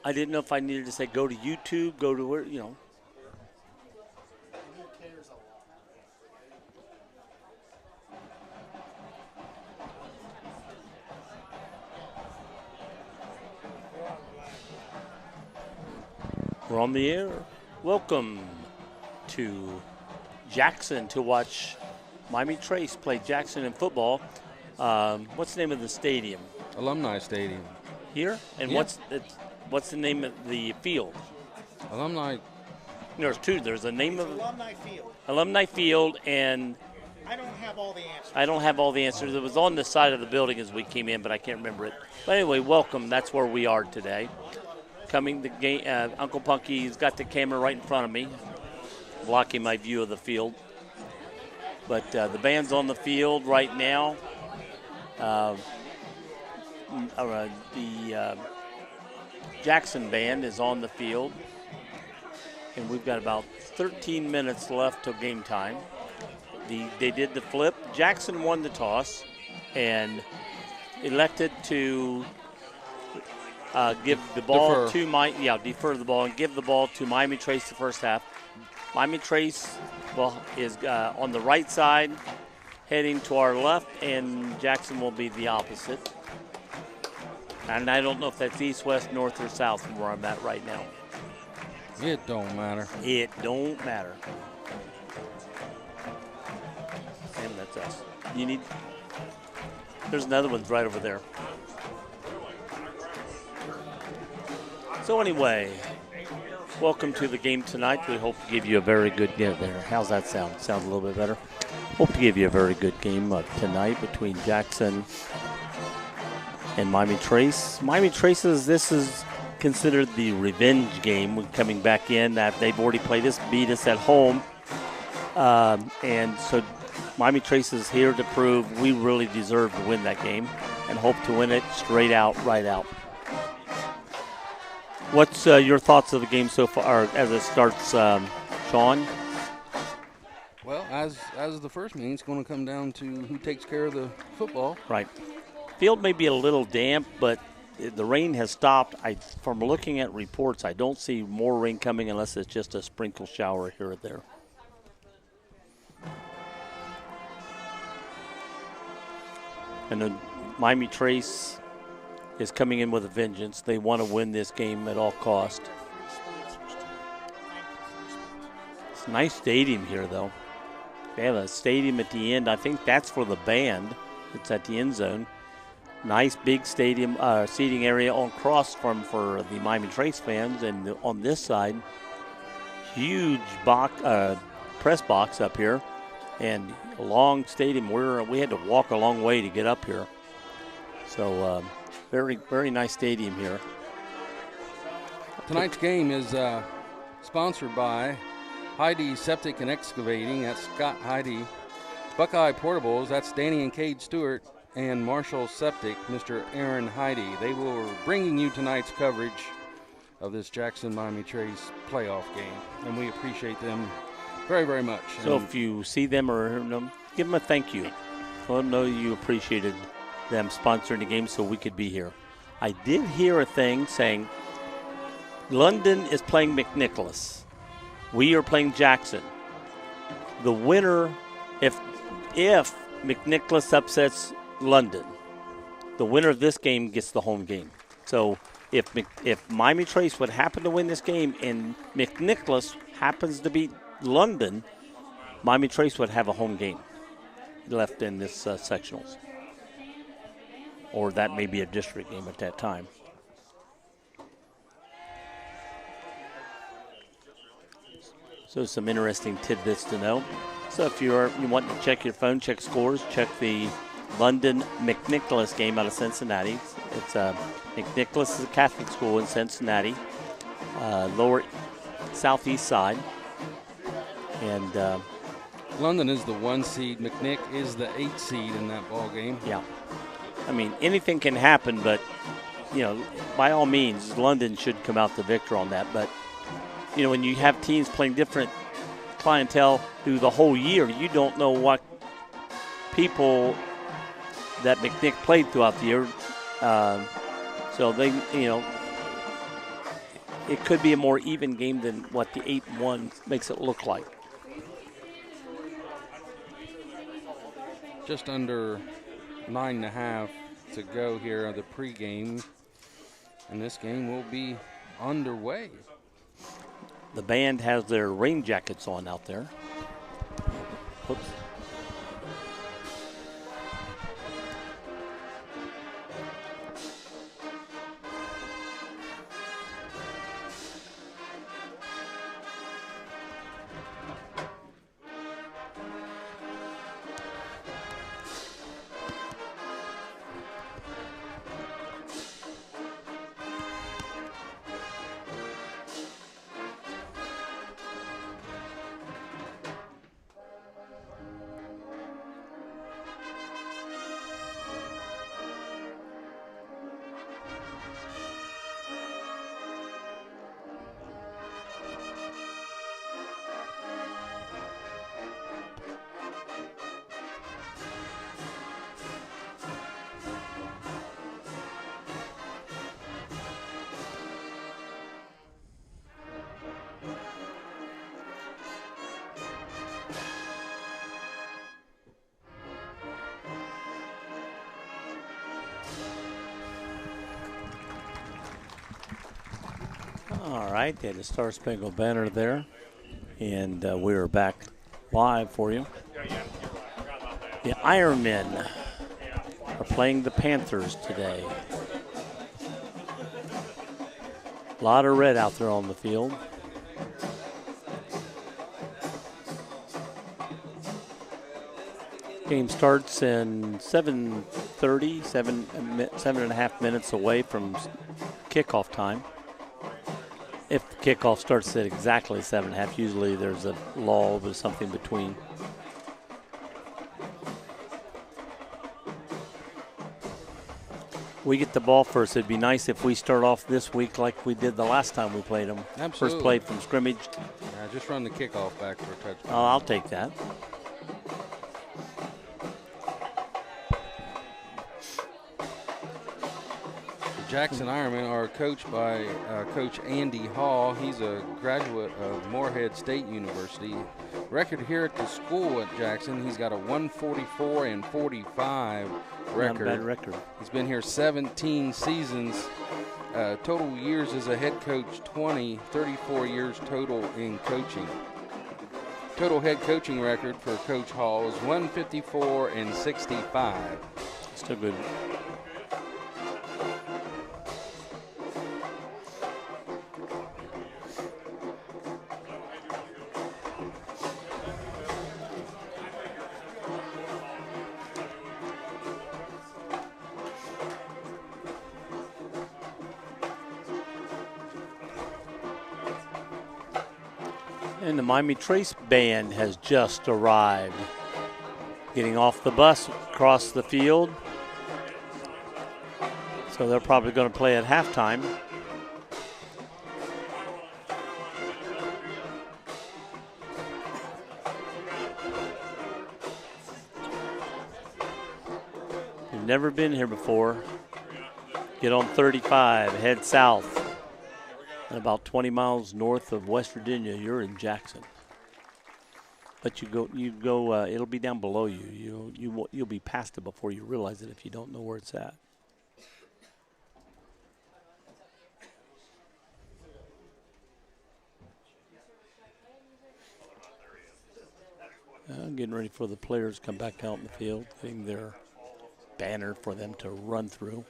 I didn't know if I needed to say go to YouTube, go to where, We're on the air. Welcome to Jackson to watch Miami Trace play Jackson in football. What's the name of the stadium? Alumni Stadium. Here? And Yeah. what's the name of the field? Alumni. There's two. There's a name of Alumni Field. Alumni Field, and I don't have all the answers. I don't have all the answers. It was on the side of the building as we came in, but I can't remember it. But anyway, welcome. That's where we are today. Coming the game, Uncle Punky's got the camera right in front of me, blocking my view of the field. But the band's on the field right now. The Jackson band is on the field, and we've got about 13 minutes left till game time. They did the flip. Jackson won the toss and elected to give the ball defer the ball and give the ball to Miami Trace the first half. Miami Trace is on the right side, heading to our left, and Jackson will be the opposite. And I don't know if that's east, west, north, or south from where I'm at right now. It don't matter. It don't matter. And that's us. There's another one's right over there. So anyway, welcome to the game tonight. We hope to give you a very good game there. How's that sound? Sounds a little bit better. Hope to give you a very good game tonight between Jackson and Miami Trace. Miami Traces, this is considered the revenge game coming back in. That they've already played us, beat us at home. And so Miami Trace is here to prove we really deserve to win that game and hope to win it straight out, right out. What's your thoughts of the game so far as it starts, Sean? Well, as the first meeting, it's going to come down to who takes care of the football. Right. Field may be a little damp, but the rain has stopped. From looking at reports, I don't see more rain coming unless it's just a sprinkle shower here or there. And the Miami Trace is coming in with a vengeance. They want to win this game at all cost. It's a nice stadium here, though. They have a stadium at the end. I think that's for the band. It's at the end zone. Nice big stadium seating area on cross for the Miami Trace fans, and on this side, huge press box up here, and a long stadium. We had to walk a long way to get up here. So very, very nice stadium here. Tonight's game is sponsored by Heidi Septic and Excavating. That's Scott Heidi. Buckeye Portables. That's Danny and Cade Stewart. And Marshall Septic, Mr. Aaron Heidi. They will be bringing you tonight's coverage of this Jackson-Miami Trace playoff game, and we appreciate them very, very much. So if you see them or hear them, give them a thank you. Let them know you appreciated them sponsoring the game so we could be here. I did hear a thing saying London is playing McNicholas. We are playing Jackson. The winner, if McNicholas upsets London, the winner of this game gets the home game. So if Miami Trace would happen to win this game and McNicholas happens to beat London, Miami Trace would have a home game left in this sectionals. Or that may be a district game at that time. So some interesting tidbits to know. So if you want to check your phone, check scores, check the London McNicholas game out of Cincinnati. It's McNicholas is a Catholic school in Cincinnati, lower southeast side. And London is the 1 seed. McNick is the 8 seed in that ball game. Yeah. I mean, anything can happen, but, by all means, London should come out the victor on that. But, when you have teams playing different clientele through the whole year, you don't know what people that McNick played throughout the year. So they, it could be a more even game than what the 8-1 makes it look like. Just under 9.5 to go here of the pregame, and this game will be underway. The band has their rain jackets on out there. Whoops. All right, they had the Star Spangled Banner there, and we are back live for you. The Ironmen are playing the Panthers today. A lot of red out there on the field. Game starts in 7:30, 7.5 minutes away from kickoff time. If kickoff starts at exactly 7.5, usually there's a lull or something between. We get the ball first. It'd be nice if we start off this week like we did the last time we played them. Absolutely. First play from scrimmage. Just run the kickoff back for a touchdown. Oh, I'll take that. Jackson Ironmen are coached by Coach Andy Hall. He's a graduate of Morehead State University. Record here at the school at Jackson, he's got a 144-45 record. Not a bad record. He's been here 17 seasons. Total years as a head coach, 20, 34 years total in coaching. Total head coaching record for Coach Hall is 154-65. Still good. And the Miami Trace Band has just arrived. Getting off the bus across the field. So they're probably going to play at halftime. You've never been here before. Get on 35, head south. And about 20 miles north of West Virginia, you're in Jackson. But you go. It'll be down below you. You'll be past it before you realize it if you don't know where it's at. Getting ready for the players to come back out in the field, getting their banner for them to run through.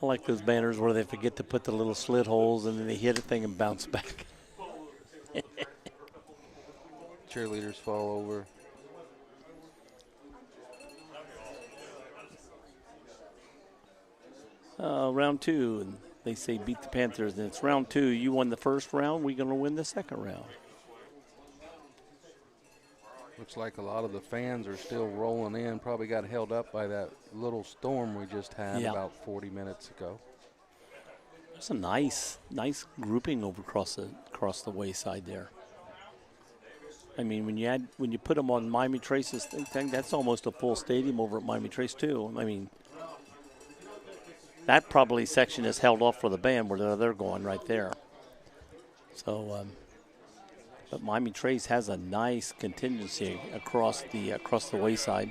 I like those banners where they forget to put the little slit holes and then they hit a thing and bounce back. Cheerleaders fall over. Round two, and they say beat the Panthers, and it's round two. You won the first round. We're going to win the second round. Looks like a lot of the fans are still rolling in. Probably got held up by that little storm we just had about 40 minutes ago. There's a nice grouping over across the wayside there. I mean, when you put them on Miami Trace's thing, that's almost a full stadium over at Miami Trace too. I mean, that probably section is held off for the band where they're going right there. So, but Miami Trace has a nice contingency across the wayside.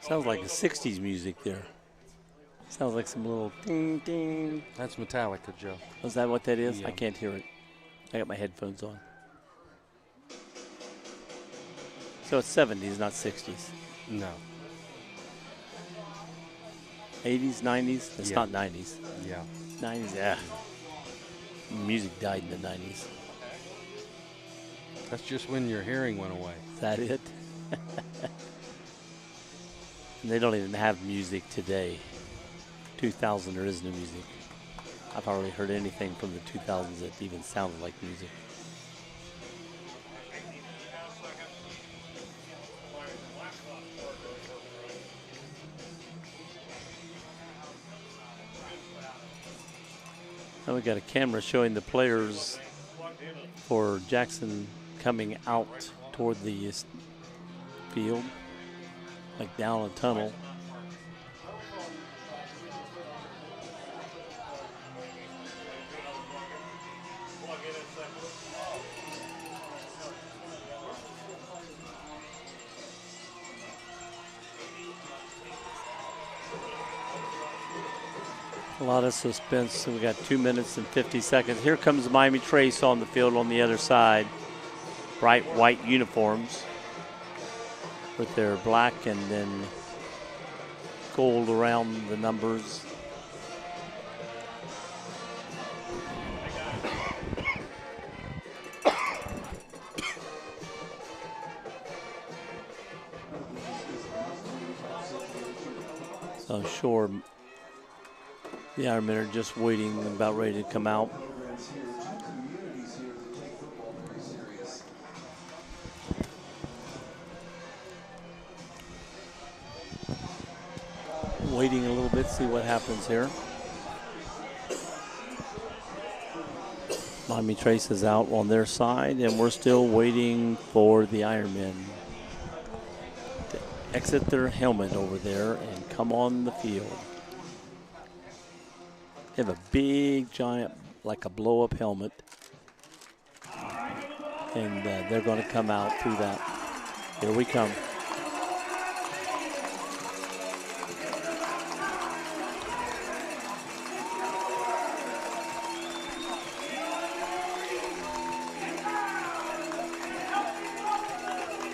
Sounds like a 60s music there. Sounds like some little ding, ding. That's Metallica, Joe. Is that what that is? Yeah. I can't hear it. I got my headphones on. So it's 70s, not 60s. No. 80s, 90s? It's Yeah. not 90s. Yeah. 90s, yeah. Music died in the 90s. That's just when your hearing went away. Is that it? And they don't even have music today. 2000, there is no music. I've hardly heard anything from the 2000s that even sounded like music. Now we got a camera showing the players for Jackson coming out toward the field, like down a tunnel. A lot of suspense. So we got 2 minutes and 50 seconds. Here comes Miami Trace on the field on the other side. Bright white uniforms with their black and then gold around the numbers. So I'm sure the Ironmen are just waiting, about ready to come out. Waiting a little bit, see what happens here. Miami Trace is out on their side, and we're still waiting for the Ironmen to exit their helmet over there and come on the field. They have a big, giant, like a blow-up helmet. And they're going to come out through that. Here we come.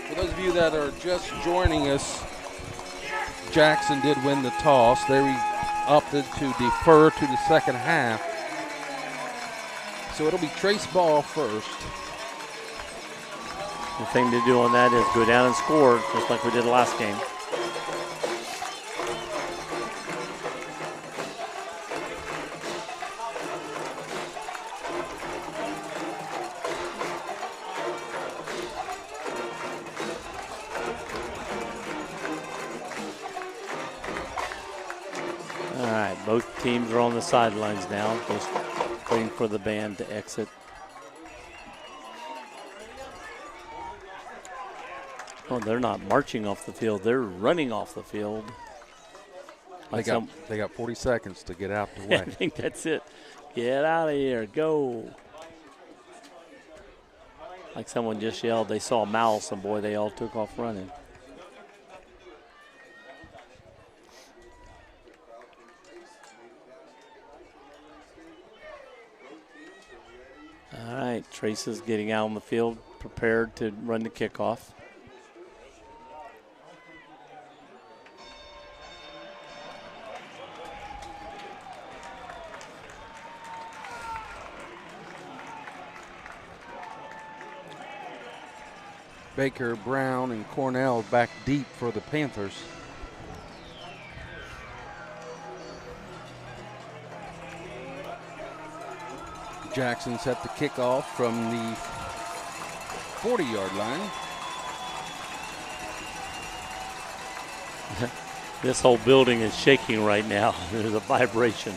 For those of you that are just joining us, Jackson did win the toss. They opted to defer to the second half. So it'll be Trace ball first. The thing to do on that is go down and score, just like we did last game. All right, both teams are on the sidelines now, just waiting for the band to exit. Oh, they're not marching off the field. They're running off the field. They got 40 seconds to get out the way. I think that's it. Get out of here. Go. Like someone just yelled, they saw a mouse, and boy, they all took off running. All right, Trace is getting out on the field, prepared to run the kickoff. Baker, Brown, and Cornell back deep for the Panthers. Jackson set the kickoff from the 40-yard line. This whole building is shaking right now. There's a vibration.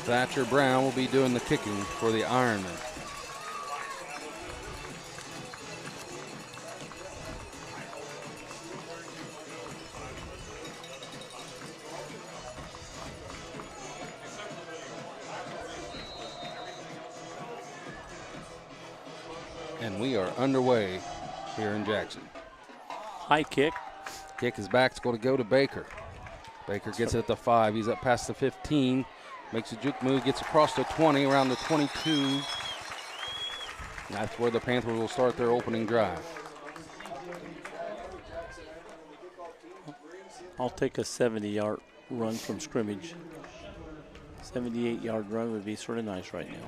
Thatcher Brown will be doing the kicking for the Ironmen. And we are underway here in Jackson. High kick. Kick is back. It's going to go to Baker. Baker gets it at the 5. He's up past the 15. Makes a juke move. Gets across the 20, around the 22. That's where the Panthers will start their opening drive. I'll take a 70-yard run from scrimmage. 78-yard run would be sort of nice right now.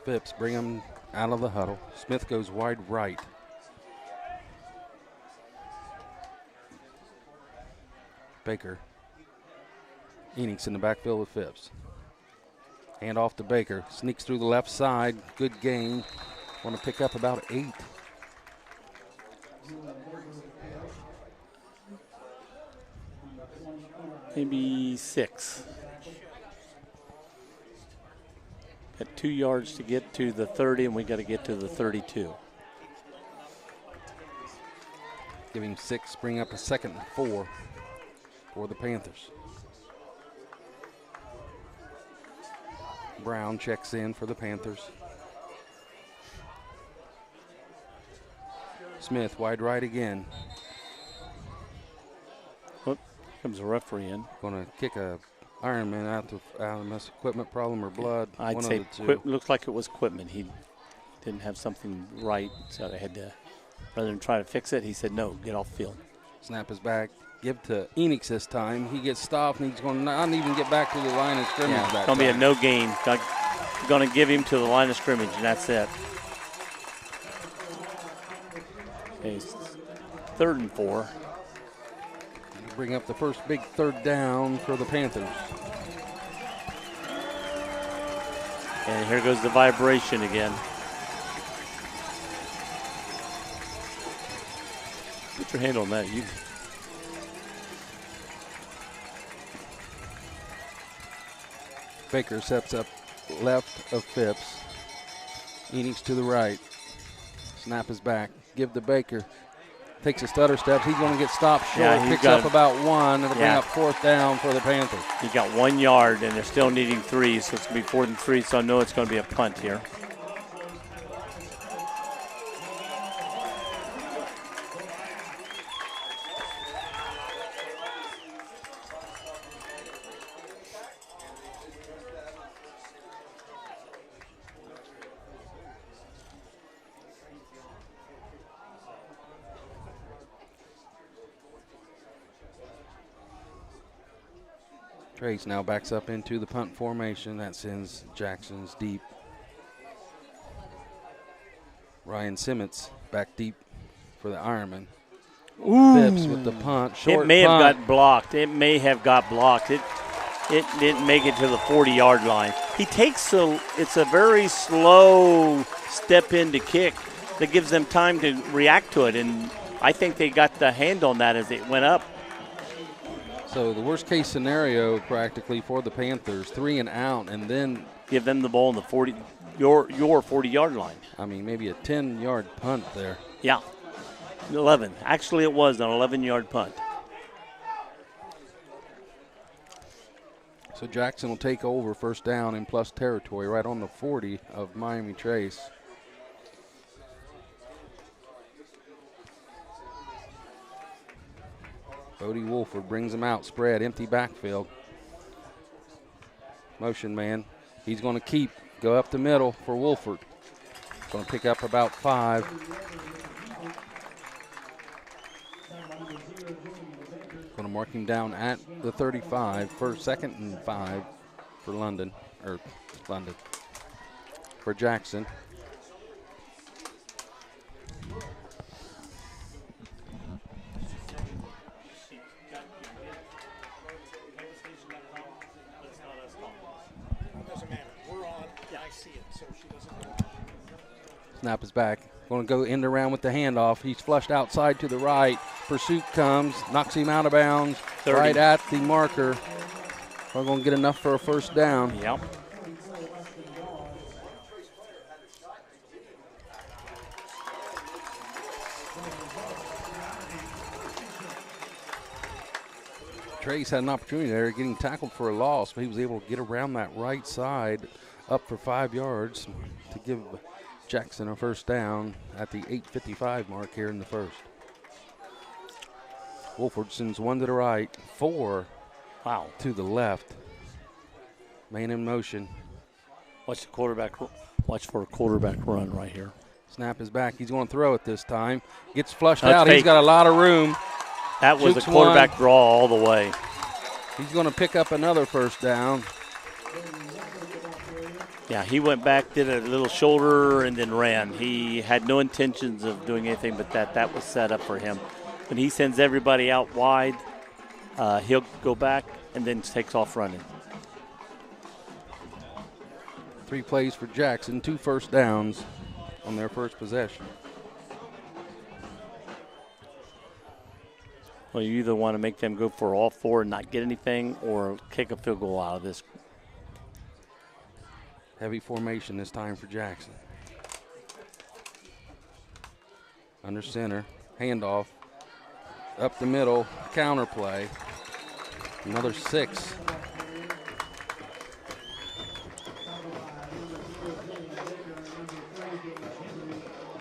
Phipps bring him out of the huddle. Smith goes wide right. Baker. Enix in the backfield with Phipps. Hand off to Baker. Sneaks through the left side. Good gain. Want to pick up about 8. Maybe 6. Got 2 yards to get to the 30, and we got to get to the 32. Giving 6, bring up a 2nd and 4 for the Panthers. Brown checks in for the Panthers. Smith wide right again. Whoop, comes a referee in. Going to kick a Ironman out of this equipment problem or blood. I'd one say of the two. looks like it was equipment. He didn't have something right, so they had to, rather than try to fix it, he said, no, get off field. Snap is back. Give to Enix this time. He gets stopped, and he's going to not even get back to the line of scrimmage. Yeah, that it's going to be a time. no gain. Going to give him to the line of scrimmage, and that's it. Okay, 3rd and 4. Bring up the first big 3rd down for the Panthers. And here goes the vibration again. Put your hand on that. Baker sets up left of Phipps. Enix to the right. Snap is back. Give to Baker. Takes a stutter step. He's going to get stopped short. Yeah, Picks up about 1. It'll bring up 4th down for the Panthers. He got 1 yard, and they're still needing 3, so it's going to be 4th and 3, so I know it's going to be a punt here. Trace now backs up into the punt formation. That sends Jackson's deep. Ryan Simmons back deep for the Ironman. Phipps with the punt. Short it may punt. have got blocked. It may have got blocked. It didn't make it to the 40-yard line. He takes it's a very slow step in to kick that gives them time to react to it, and I think they got the hand on that as it went up. So the worst case scenario practically for the Panthers, 3 and out, and then give them the ball in the 40, your 40-yard line. I mean, maybe a 10-yard punt there. Yeah, 11. Actually, it was an 11-yard punt. So Jackson will take over 1st down in plus territory right on the 40 of Miami Trace. Bodie Wolford brings him out, spread, empty backfield. Motion man. He's going to go up the middle for Wolford. Going to pick up about 5. Going to mark him down at the 35 for 2nd and 5 for London, for Jackson. Snap is back. Going to go end around with the handoff. He's flushed outside to the right. Pursuit comes, knocks him out of bounds, 30. right at the marker. We're going to get enough for a 1st down. Yep. Trace had an opportunity there getting tackled for a loss, but he was able to get around that right side up for 5 yards to give Jackson a first down at the 8:55 mark here in the first. Wolford sends 1 to the right, 4 to the left. Man in motion. Watch for a quarterback run right here. Snap is back. He's going to throw it this time. Gets flushed That's out. fake. He's got a lot of room. That was Shoots a quarterback one. draw all the way. He's going to pick up another first down. Yeah, he went back, did a little shoulder, and then ran. He had no intentions of doing anything but that. That was set up for him. When he sends everybody out wide, he'll go back and then takes off running. 3 plays for Jackson, 2 first downs on their first possession. Well, you either want to make them go for all 4 and not get anything, or kick a field goal out of this. Heavy formation this time for Jackson. Under center, handoff, up the middle, counter play. Another 6.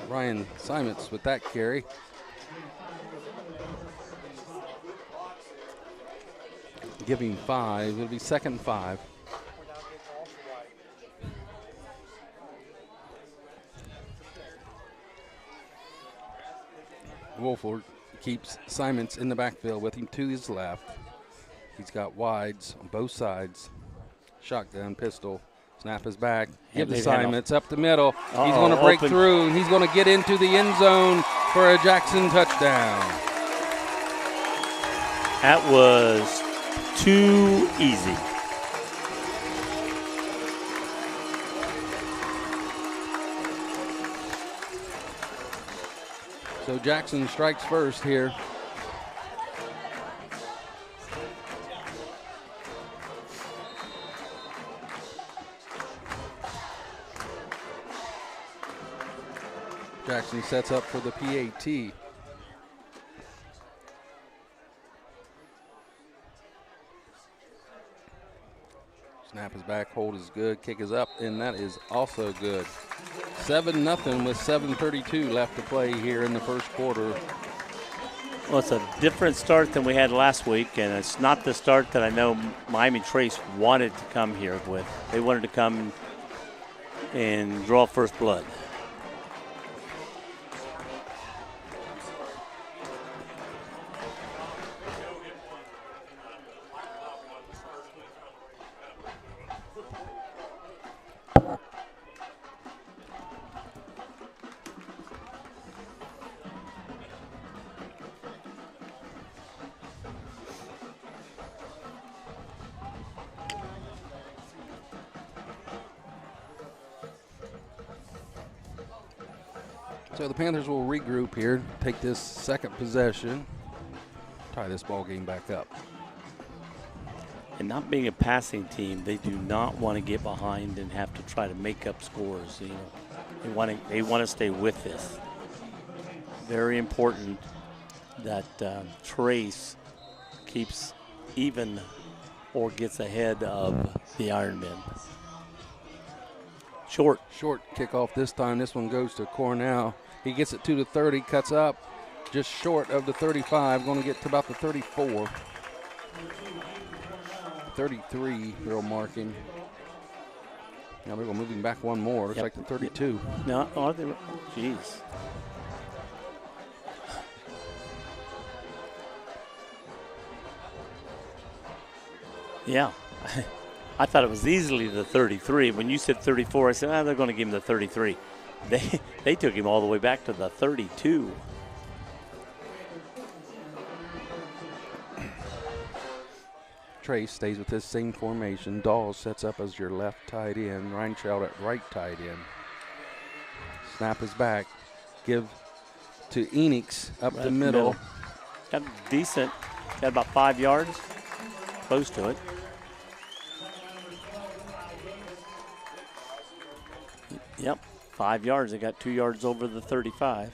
Ryan Simons with that carry. Give him 5. It'll be 2nd and 5. Wolford keeps Simons in the backfield with him to his left. He's got wides on both sides. Shotgun, pistol. Snap is back. Give the Simons up the middle. He's going to break through, and he's going to get into the end zone for a Jackson touchdown. That was too easy. So Jackson strikes first here. Jackson sets up for the PAT. Snap is back, hold is good, kick is up, and that is also good. 7-0 with 7:32 left to play here in the first quarter. Well, it's a different start than we had last week, and it's not the start that I know Miami Trace wanted to come here with. They wanted to come and draw first blood. So the Panthers will regroup here, take this second possession, tie this ball game back up. And not being a passing team, they do not want to get behind and have to try to make up scores. You know, they want to stay with this. Very important that Trace keeps even or gets ahead of the Ironmen. Short Kickoff this time. This one goes to Cornell. He gets it to the 30, cuts up just short of the 35, going to get to about the 34. 33, they'll mark him. Now they're going to move him back one more. Looks like the 32. No, are they? Jeez. Yeah. I thought it was easily the 33. When you said 34, I said, they're going to give him the 33. They took him all the way back to the 32. Trace stays with this same formation. Dawes sets up as your left tight end. Reinscheld at right tight end. Snap is back. Give to Enix up the middle. Got decent. Got about 5 yards. Close to it. Yep, 5 yards. They got 2 yards over the 35.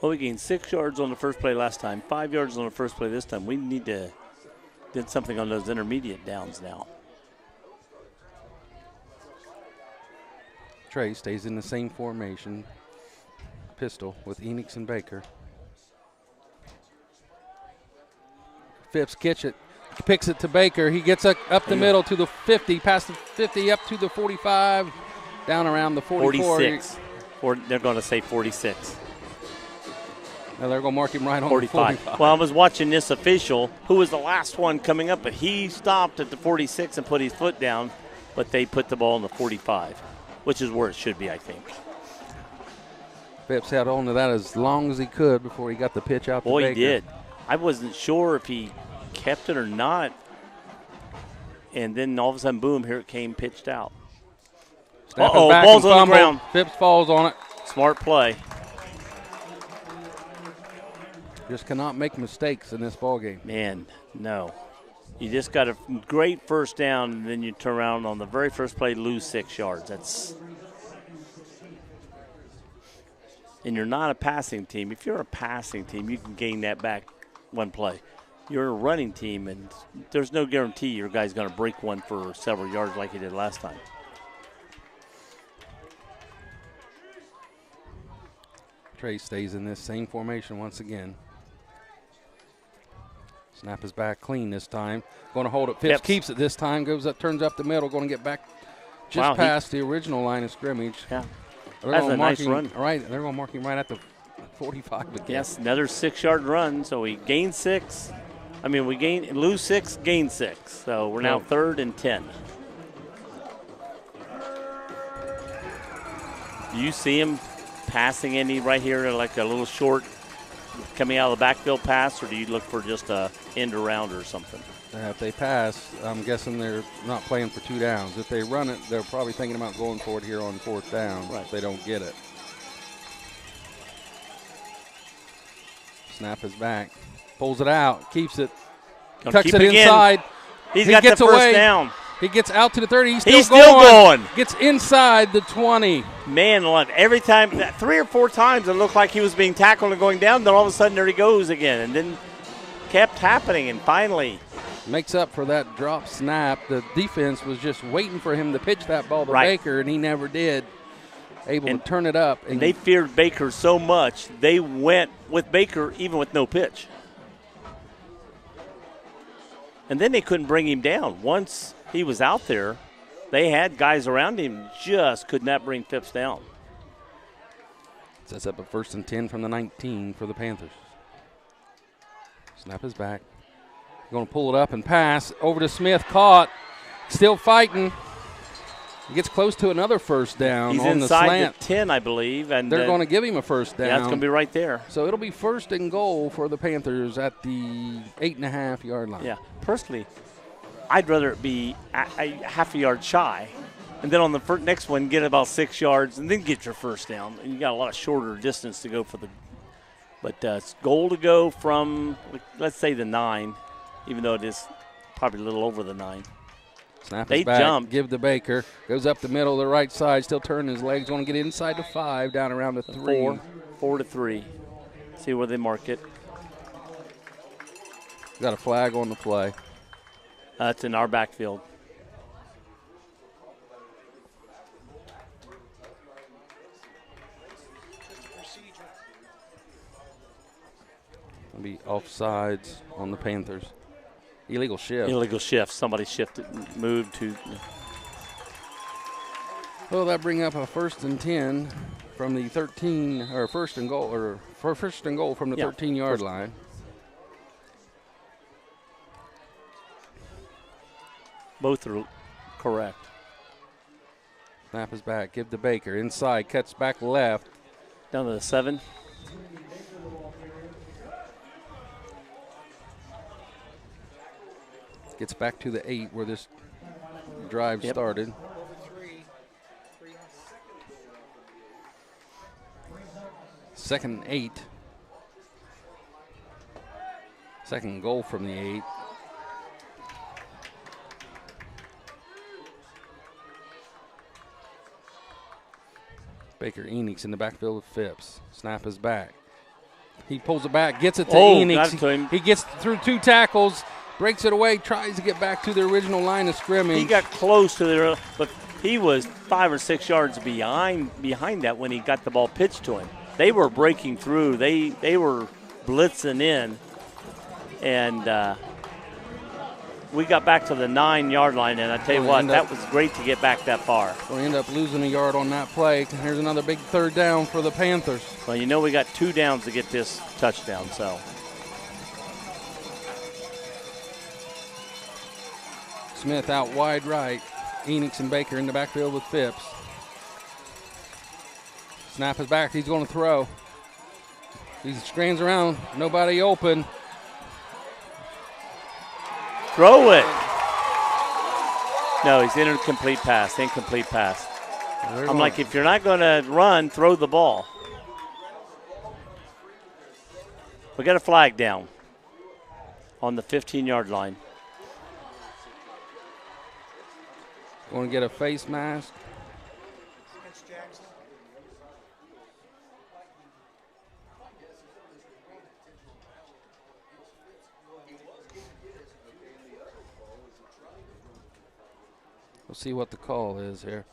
Well, we gained 6 yards on the first play last time, 5 yards on the first play this time. We need to do something on those intermediate downs now. Trey stays in the same formation. Pistol with Enix and Baker. Phipps picks it to Baker. He gets up the middle to the 50, past the 50, up to the 45, down around the 44. 46. They're going to say 46. Now they're going to mark him right on 45. the 45. Well, I was watching this official, who was the last one coming up, but he stopped at the 46 and put his foot down, but they put the ball in the 45, which is where it should be, I think. Phipps held on to that as long as he could before he got the pitch out to Baker. Boy, he did. I wasn't sure if he kept it or not. And then all of a sudden, boom, here it came pitched out. Uh-oh, ball's on the ground. Phipps falls on it. Smart play. Just cannot make mistakes in this ball game. Man, no. You just got a great first down, and then you turn around on the very first play, lose 6 yards. And you're not a passing team. If you're a passing team, you can gain that back one play. You're a running team, and there's no guarantee your guy's going to break one for several yards like he did last time. Trey stays in this same formation once again. Snap is back clean this time. Going to hold it. Phipps keeps it this time. Goes up, turns up the middle. Going to get back just past the original line of scrimmage. Yeah. That's a nice run. Right, they're going to mark him right at the 45 again. Yes, another 6-yard run. So we gain 6. I mean, lose 6, gain 6. So we're now 3rd and 10. Do you see him passing any right here, like a little short coming out of the backfield pass, or do you look for just a end around or something? If they pass, I'm guessing they're not playing for 2 downs. If they run it, they're probably thinking about going for it here on 4th down if they don't get it. Snap is back. Pulls it out. Keeps it. Tucks it inside. He got the first down. He gets out to the 30. He's still going. Gets inside the 20. Man, every time, 3 or 4 times, it looked like he was being tackled and going down. Then all of a sudden, there he goes again. And then kept happening. And finally, makes up for that drop snap. The defense was just waiting for him to pitch that ball to Baker, and he never did. Able to turn it up. And they feared Baker so much, they went with Baker even with no pitch. And then they couldn't bring him down. Once he was out there, they had guys around him, just could not bring Phipps down. Sets up a 1st and 10 from the 19 for the Panthers. Snap is back. Going to pull it up and pass over to Smith. Caught. Still fighting. He gets close to another first down. He's on inside the slant. the 10, I believe. And they're going to give him a first down. Yeah, it's going to be right there. So it'll be 1st and goal for the Panthers at the 8.5-yard line. Yeah, personally, I'd rather it be a half a yard shy. And then on the next one, get about 6 yards and then get your first down. And you got a lot of shorter distance to go for the – but it's goal to go from, let's say, the 9, even though it is probably a little over the 9. Snap they is back. Jumped. Give to Baker. Goes up the middle, the right side, still turning his legs. Want to get inside to 5, down around to 3. 4 to 3. See where they mark it. Got a flag on the play. It's in our backfield. It'll be offsides on the Panthers. Illegal shift. Illegal shift. Somebody shifted, moved to. Well, that bring up a 1st and 10 from the 13, or 1st and goal, or for 1st and goal from the 13-yard line. Both are correct. Snap is back. Give to Baker. Inside. Cuts back left. Down to the 7. Gets back to the 8 where this drive started. 2nd and 8. 2nd goal from the 8. Baker Enix in the backfield with Phipps. Snap is back. He pulls it back, gets it to Oh, Enix. got it to him. He gets through 2 tackles, breaks it away, tries to get back to the original line of scrimmage. He got close to there, but he was 5 or 6 yards behind that when he got the ball pitched to him. They were breaking through. They were blitzing in, and we got back to the 9-yard line, and I tell you what, that was great to get back that far. We'll end up losing a yard on that play. Here's another big 3rd down for the Panthers. Well, you know we got 2 downs to get this touchdown, so. Smith out wide right. Enix and Baker in the backfield with Phipps. Snap is back. He's going to throw. He screens around. Nobody open. Throw it. No, he's incomplete pass. Incomplete pass. I'm like, if you're not going to run, throw the ball. We got a flag down on the 15-yard line. Want to get a face mask. We'll see what the call is here.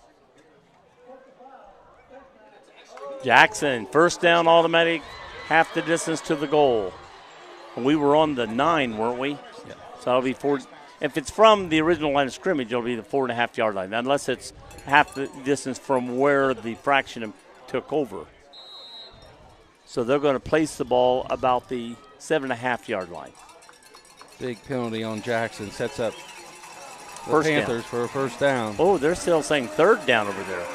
Jackson, first down automatic, half the distance to the goal. And we were on the 9, weren't we? Yeah. So that'll be 4. If it's from the original line of scrimmage, it'll be the 4.5-yard line, unless it's half the distance from where the fraction took over. So they're going to place the ball about the 7.5-yard line. Big penalty on Jackson. Sets up the First Panthers down. for a first down. Oh, they're still saying 3rd down over there.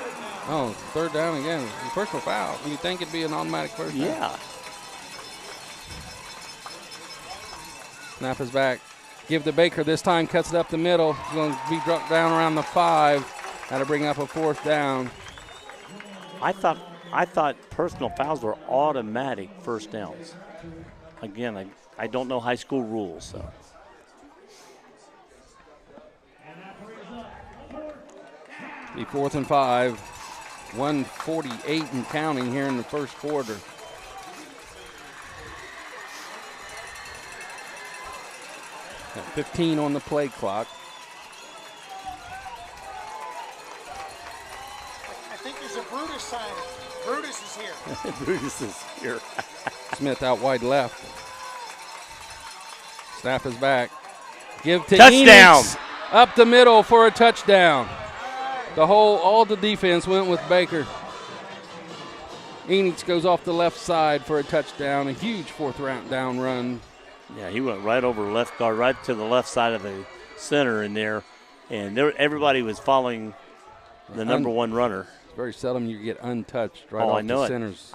Oh, 3rd down again. Personal foul. You'd think it'd be an automatic first down. Yeah. Snap is back. Give to Baker. This time cuts it up the middle. He's going to be dropped down around the 5. That'll bring up a 4th down. I thought personal fouls were automatic first downs. Again, I don't know high school rules, so. Be 4th and 5. 1:48 and counting here in the first quarter. Got 15 on the play clock. I think there's a Brutus sign. Brutus is here. Brutus is here. Smith out wide left. Snap is back. Give to Touchdown. Enix. Up the middle for a touchdown. All the defense went with Baker. Enix goes off the left side for a touchdown. A huge 4th down run. Yeah, he went right over left guard, right to the left side of the center in there, and everybody was following the number 1 runner. It's very seldom you get untouched right off the center's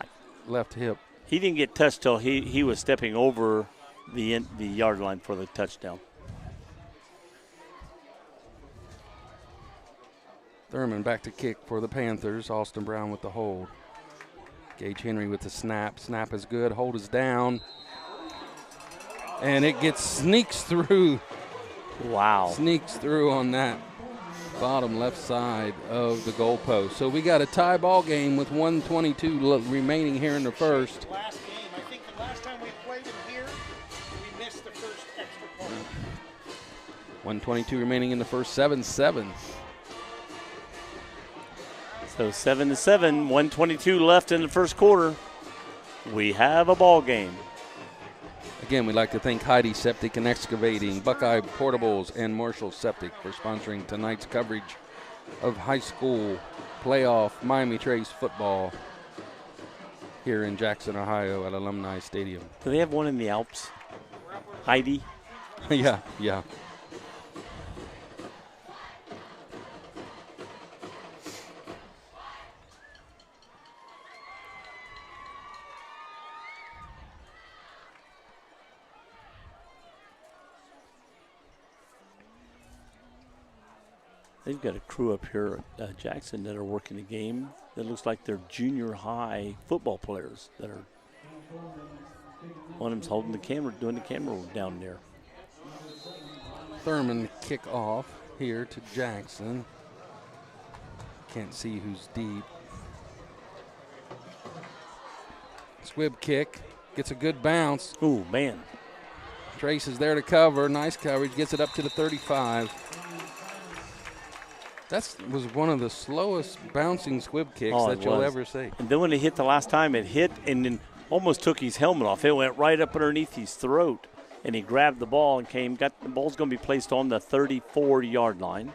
left hip. He didn't get touched till he was stepping over the yard line for the touchdown. Thurman back to kick for the Panthers. Austin Brown with the hold. Gage Henry with the snap. Snap is good. Hold is down. And it sneaks through. Wow. Sneaks through on that bottom left side of the goalpost. So we got a tie ball game with 1:22 remaining here in the first. Last game, I think the last time we played it here, we missed the first extra point. 1:22 remaining in the first. 7-7. So 7-7, 1:22 left in the first quarter. We have a ball game. Again, we'd like to thank Heidi Septic and Excavating, Buckeye Portables, and Marshall Septic for sponsoring tonight's coverage of high school playoff Miami Trace football here in Jackson, Ohio at Alumni Stadium. Do they have one in the Alps? Heidi? Yeah. They've got a crew up here at Jackson that are working the game. That looks like they're junior high football players that are. One of them's holding the camera, doing the camera down there. Thurman kick off here to Jackson. Can't see who's deep. Squib kick Gets a good bounce. Ooh, man. Trace is there to cover. Nice coverage. Gets it up to the 35. That was one of the slowest bouncing squib kicks that you'll ever see. And then when it hit the last time, it hit and then almost took his helmet off. It went right up underneath his throat, and he grabbed the ball and the ball's going to be placed on the 34-yard line.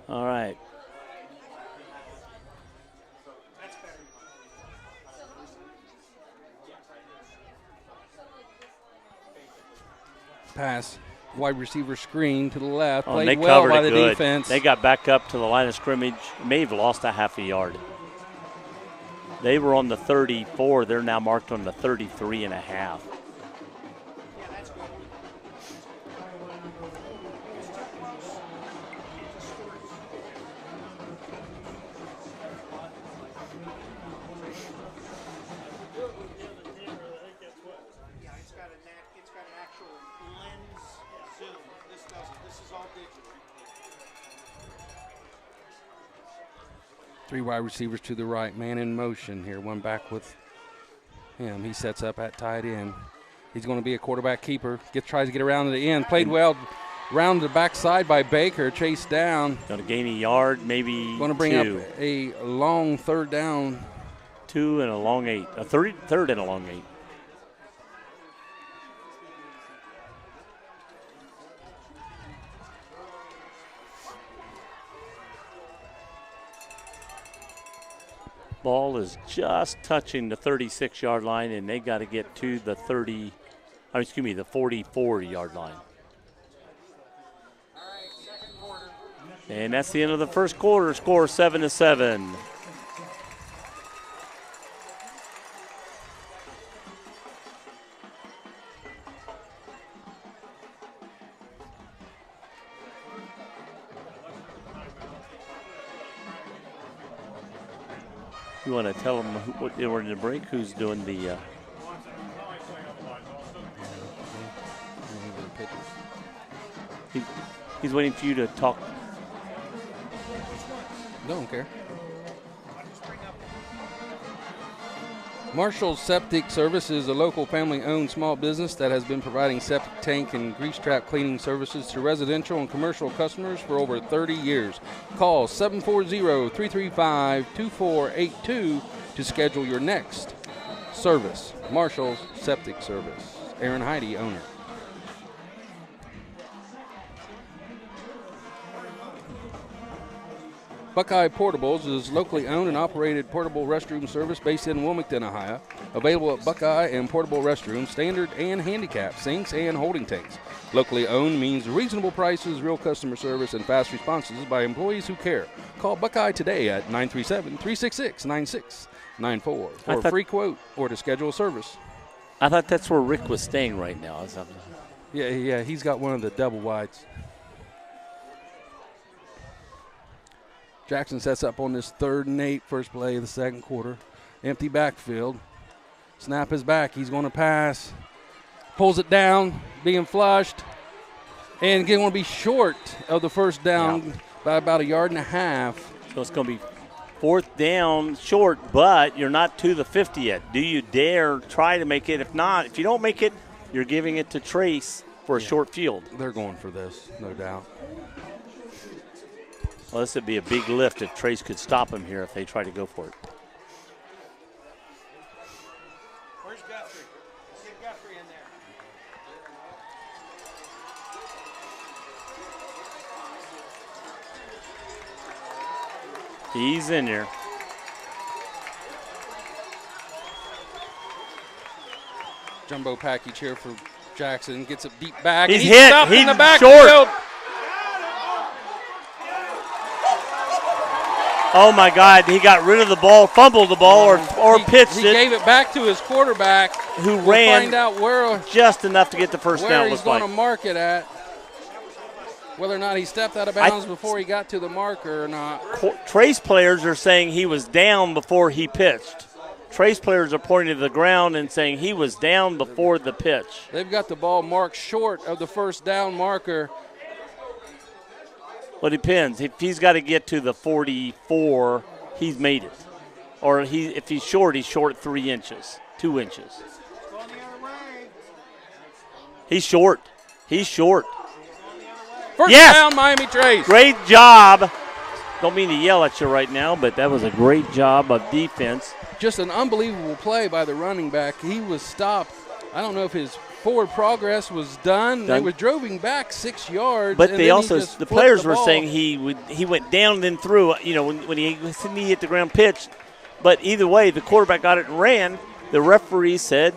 All right. Pass. Wide receiver screen to the left. Oh, Played they well covered by it the good. defense. They got back up to the line of scrimmage. May have lost a half a yard. They were on the 34. They're now marked on the 33 and a half. Three wide receivers to the right. Man in motion here. One back with him. He sets up at tight end. He's going to be a quarterback keeper. Tries to get around to the end. Played well. Round the backside by Baker. Chased down. Going to gain a yard, maybe Going to bring two. up a long third down. 2 and a long 8. A third and a long 8. Ball is just touching the 36-yard line, and they got to get to the 44-yard line. And that's the end of the first quarter. Score 7-7. You want to tell them what they were in the break? Who's doing the? He's waiting for you to talk. Don't care. Marshall's Septic Service is a local family-owned small business that has been providing septic tank and grease trap cleaning services to residential and commercial customers for over 30 years. Call 740-335-2482 to schedule your next service. Marshall's Septic Service. Aaron Heide, owner. Buckeye Portables is locally owned and operated portable restroom service based in Wilmington, Ohio. Available at Buckeye and Portable Restrooms, standard and handicap, sinks and holding tanks. Locally owned means reasonable prices, real customer service, and fast responses by employees who care. Call Buckeye today at 937-366-9694 for a free quote or to schedule a service. I thought that's where Rick was staying right now. Yeah, he's got one of the double wides. Jackson sets up on this 3rd and 8, first play of the second quarter. Empty backfield. Snap is back. He's going to pass. Pulls it down, being flushed. And going to be short of the first down by about a yard and a half. So it's going to be 4th down short, but you're not to the 50 yet. Do you dare try to make it? If not, if you don't make it, you're giving it to Trace for a short field. They're going for this, no doubt. Well, this would be a big lift if Trace could stop him here if they try to go for it. Where's Guthrie? Let's get Guthrie in there. He's in there. Jumbo package here for Jackson. Gets it deep back. He's and hit. Stopped He's in the back short. field. Oh, my God. He got rid of the ball, fumbled the ball, or pitched He it. gave it back to his quarterback, who we'll ran find out where just enough to get the first down. he's going to mark it at. Whether or not he stepped out of bounds before he got to the marker or not. Trace players are saying he was down before he pitched. Trace players are pointing to the ground and saying he was down before the pitch. They've got the ball marked short of the first down marker. Well, it depends. If he's got to get to the 44, he's made it. Or if he's short 3 inches, 2 inches. Going the other way. He's short. He's short. First Yes! down, Miami Trace. Great job. Don't mean to yell at you right now, but that was a great job of defense. Just an unbelievable play by the running back. He was stopped. I don't know if his forward progress was done. They were driving back 6 yards. But and they then also, he just the flipped players the were ball. saying he went down and then through. You know, when he hit the ground pitch. But either way, the quarterback got it and ran. The referee said,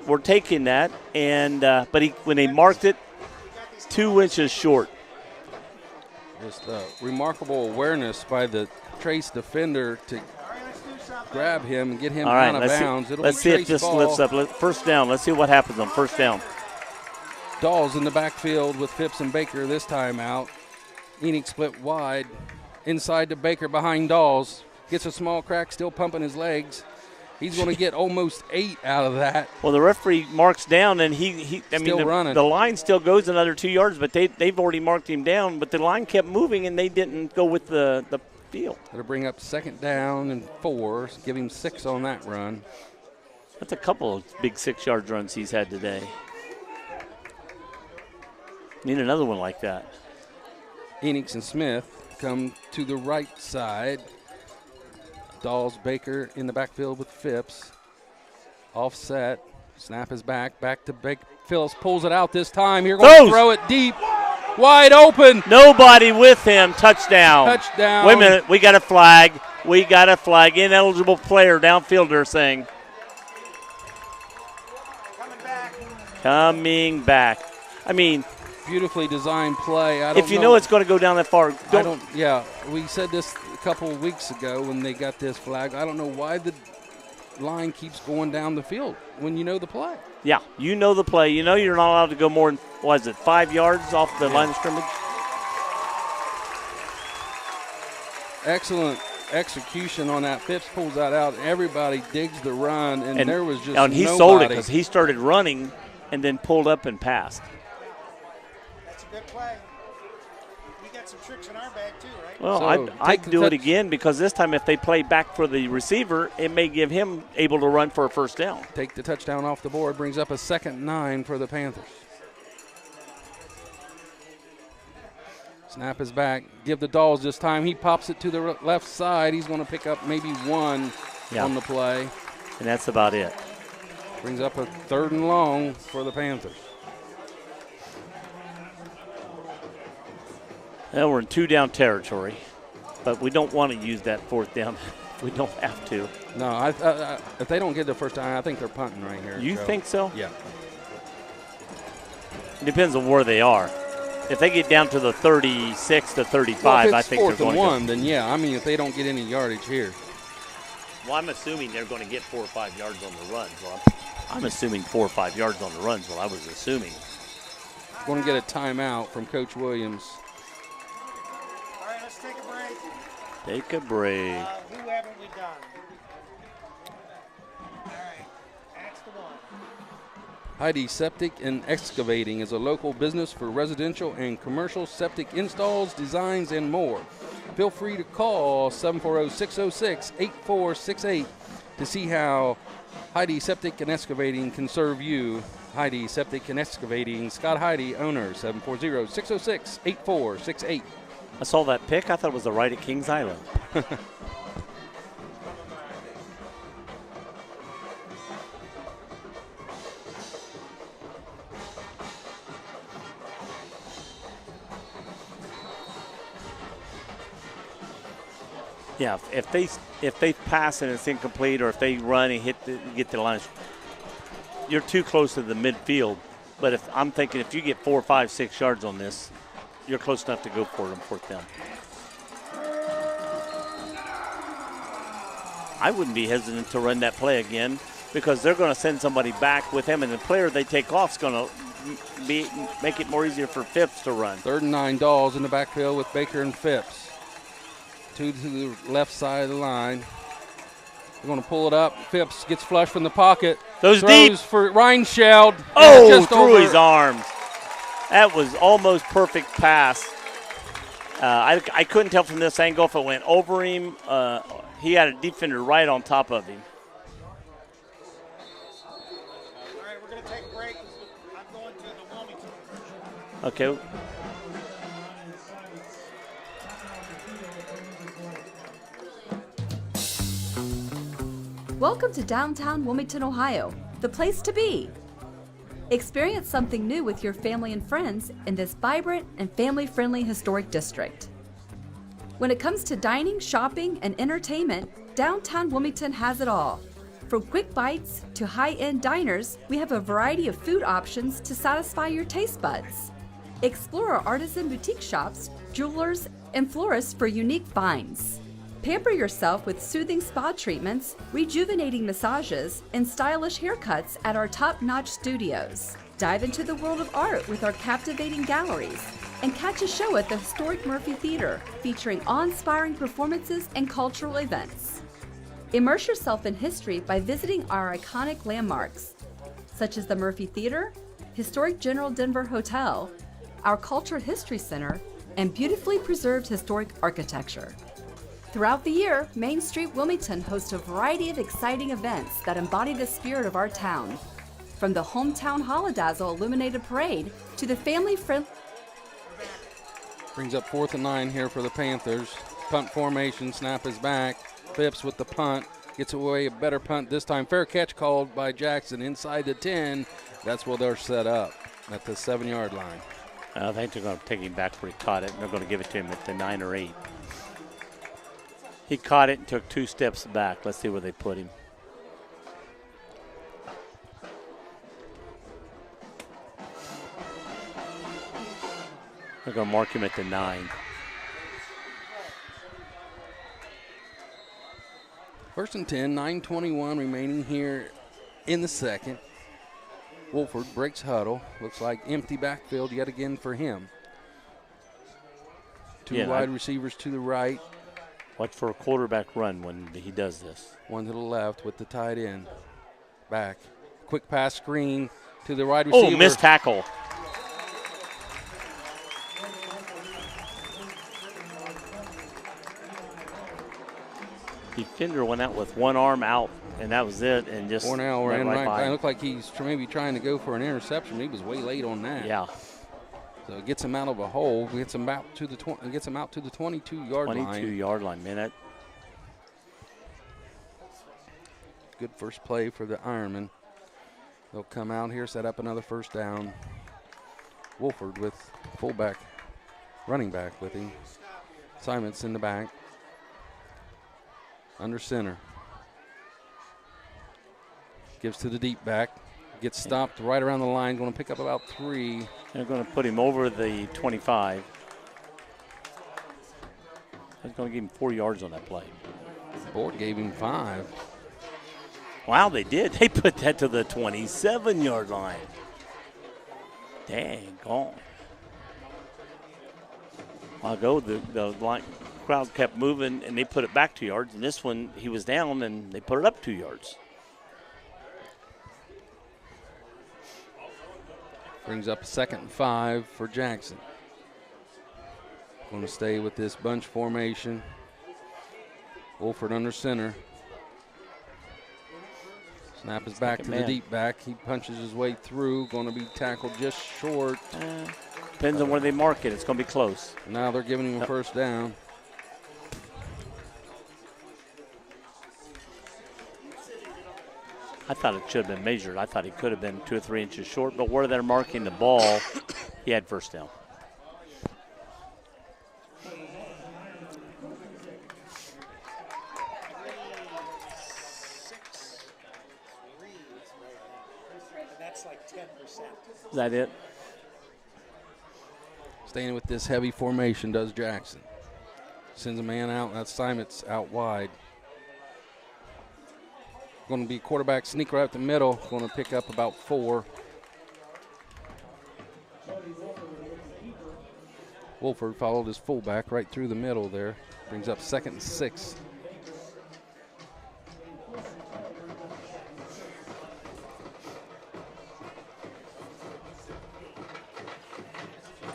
"We're taking that." And but when they marked it, 2 inches short. Just remarkable awareness by the Trace defender to grab him and get him All right, out of bounds. let's see if this lifts up. First down. Let's see what happens on first down. Dawes in the backfield with Phipps and Baker this time out. Enoch split wide. Inside to Baker behind Dawes. Gets a small crack, still pumping his legs. He's going to get almost 8 out of that. Well, the referee marks down, and running. The line still goes another 2 yards, but they've already marked him down. But the line kept moving, and they didn't go with the field. That'll bring up second down and 4. Give him 6 on that run. That's a couple of big 6-yard runs he's had today. Need another one like that. Enix and Smith come to the right side. Dawes, Baker in the backfield with Phipps. Offset. Snap is back to Baker. Phillips pulls it out this time. Here going to throw it deep. Wide open. Nobody with him. Touchdown. Touchdown. Wait a minute. We got a flag. Ineligible player downfield, they're saying. Coming back. I mean, beautifully designed play. If you know it's going to go down that far, Yeah, we said this a couple of weeks ago when they got this flag. I don't know why the line keeps going down the field when you know the play. Yeah, you know the play. You know you're not allowed to go more than, 5 yards off the line of scrimmage? Excellent execution on that. Phipps pulls that out. Everybody digs the run, and there was just and he nobody. sold it because he started running and then pulled up and passed. That's a good play. We got some tricks in our bag too, right? Well, So I'd do it again because this time if they play back for the receiver, it may give him able to run for a first down. Take the touchdown off the board, brings up a 2nd 9 for the Panthers. Snap is back. Give the Dawes this time. He pops it to the left side. He's going to pick up maybe 1 on the play. And that's about it. Brings up a 3rd and long for the Panthers. Well, we're in 2-down territory, but we don't want to use that 4th down. We don't have to. No, if they don't get the first down, I think they're punting right here. You think so? Yeah. It depends on where they are. If they get down to the 36 to 35, I think they're going to 4th and 1, then yeah. I mean, if they don't get any yardage here. Well, I'm assuming they're going to get 4 or 5 yards on the runs. Well, I'm assuming 4 or 5 yards on the runs. Well, I was assuming. Going to get a timeout from Coach Williams. All right, let's take a break. Take a break. Who haven't we done? All right, that's the one. Heidi Septic and Excavating is a local business for residential and commercial septic installs, designs, and more. Feel free to call 740-606-8468 to see how Heidi Septic and Excavating can serve you. Heidi Septic and Excavating, Scott Heidi, owner, 740-606-8468. I saw that pick. I thought it was the right at Kings Island. Yeah, if they pass and it's incomplete, or if they run and get the line, you're too close to the midfield. But if I'm thinking if you get 4, 5, 6 yards on this, you're close enough to go for it on 4th down. I wouldn't be hesitant to run that play again because they're going to send somebody back with him, and the player they take off is going to make it more easier for Phipps to run. 3rd and 9, Dawes in the backfield with Baker and Phipps. To the left side of the line. They're going to pull it up. Phipps gets flush from the pocket. Throws deep for Reinscheld. Oh, through his arms. That was almost perfect pass. I couldn't tell from this angle if it went over him. He had a defender right on top of him. All right, we're going to take a break. I'm going to the Wilmington. Okay. Welcome to downtown Wilmington, Ohio, the place to be. Experience something new with your family and friends in this vibrant and family-friendly historic district. When it comes to dining, shopping, and entertainment, downtown Wilmington has it all. From quick bites to high-end diners, we have a variety of food options to satisfy your taste buds. Explore our artisan boutique shops, jewelers, and florists for unique finds. Pamper yourself with soothing spa treatments, rejuvenating massages, and stylish haircuts at our top-notch studios. Dive into the world of art with our captivating galleries, and catch a show at the historic Murphy Theater featuring awe-inspiring performances and cultural events. Immerse yourself in history by visiting our iconic landmarks, such as the Murphy Theater, historic General Denver Hotel, our Cultural History Center, and beautifully preserved historic architecture. Throughout the year, Main Street Wilmington hosts a variety of exciting events that embody the spirit of our town. From the Hometown Holodazzle Illuminated Parade to the family-friendly... Brings up 4th and 9 here for the Panthers. Punt formation, snap is back. Phipps with the punt. Gets away a better punt this time. Fair catch called by Jackson inside the 10. That's where they're set up at the 7-yard line. I think they're going to take him back where he caught it, and they're going to give it to him at the 9 or 8. He caught it and took 2 steps back. Let's see where they put him. They're going to mark him at the 9. First and 10, 9:21 remaining here in the second. Wolford breaks huddle. Looks like empty backfield yet again for him. Two wide receivers to the right. Watch for a quarterback run when he does this. One to the left with the tight end. Back. Quick pass screen to the wide receiver. Oh, missed tackle. Defender went out with one arm out, and that was it. And just Cornell ran ran right by. It looked like he's maybe trying to go for an interception. He was way late on that. Yeah. So it gets him out of a hole. Gets him out to the 22-yard line. 22-yard line, man. Good first play for the Ironmen. They'll come out here, set up another first down. Wolford with fullback, running back with him. Simons in the back. Under center. Gives to the deep back. Gets stopped right around the line. Going to pick up about 3. They're going to put him over the 25. That's going to give him 4 yards on that play. The board gave him 5. Wow, they did. They put that to the 27-yard line. Dang, gone. A while ago, the crowd kept moving, and they put it back 2 yards. And this one, he was down, and they put it up 2 yards. Brings up 2nd and 5 for Jackson. Going to stay with this bunch formation. Wolford under center. Snap is back to the deep back. He punches his way through. Going to be tackled just short. Depends on where they mark it. It's going to be close. Now they're giving him a first down. I thought it should have been measured. I thought he could have been 2 or 3 inches short, but where they're marking the ball, he had first down. That's like 10%. Is that it? Staying with this heavy formation does Jackson. Sends a man out. That's Simons out wide. Going to be quarterback sneak right up the middle. Going to pick up about 4. Wolford followed his fullback right through the middle there. Brings up 2nd and 6.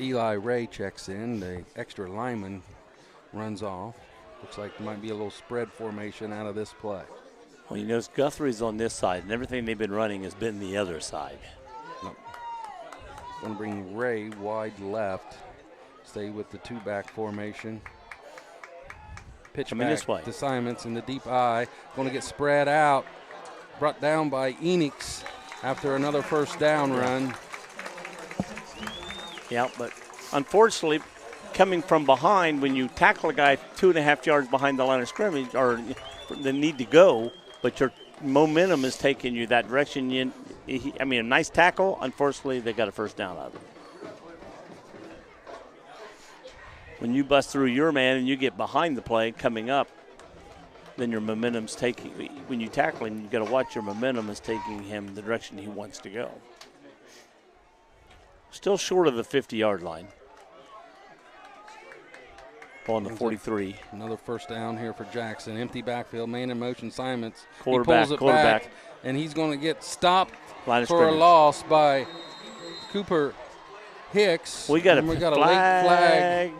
Eli Ray checks in. The extra lineman runs off. Looks like there might be a little spread formation out of this play. Well, you notice Guthrie's on this side, and everything they've been running has been the other side. Nope. Going to bring Ray wide left. Stay with the two-back formation. Pitch Coming back this way to Simons in the deep eye. Going to get spread out. Brought down by Enix after another first down run. Yeah, but unfortunately, coming from behind, when you tackle a guy 2.5 yards behind the line of scrimmage, or the need to go, but your momentum is taking you that direction. A nice tackle. Unfortunately, they got a first down out of it. When you bust through your man and you get behind the play coming up, then your momentum's taking. When you tackle him, you got to watch your momentum is taking him the direction he wants to go. Still short of the 50-yard line. On the 43. Another first down here for Jackson. Empty backfield, man in motion. Simons. Quarterback. He pulls it back, and he's going to get stopped Line of for scrimmage. a loss by Cooper Hicks. We got a late flag.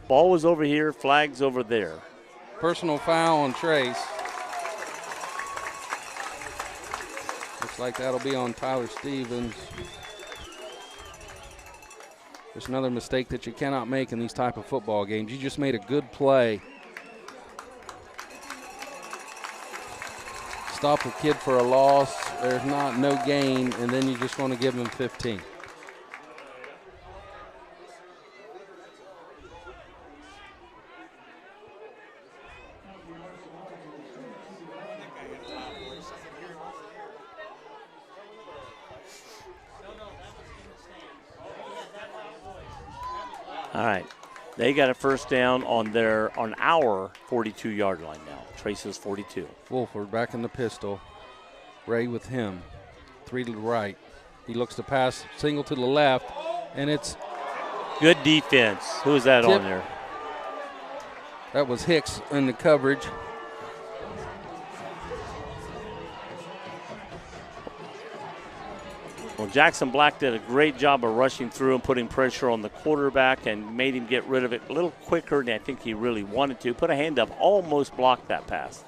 Ball was over here. Flag's over there. Personal foul on Trace. Looks like that'll be on Tyler Stevens. There's another mistake that you cannot make in these type of football games. You just made a good play. Stop the kid for a loss. There's no gain, and then you just want to give him 15. All right. They got a first down on our 42-yard line now. Trace's 42. Wolford back in the pistol. Ray with him. 3 to the right. He looks to pass, single to the left, and it's good defense. Who is that tip. On there? That was Hicks in the coverage. Well, Jackson Black did a great job of rushing through and putting pressure on the quarterback and made him get rid of it a little quicker than I think he really wanted to. Put a hand up, almost blocked that pass.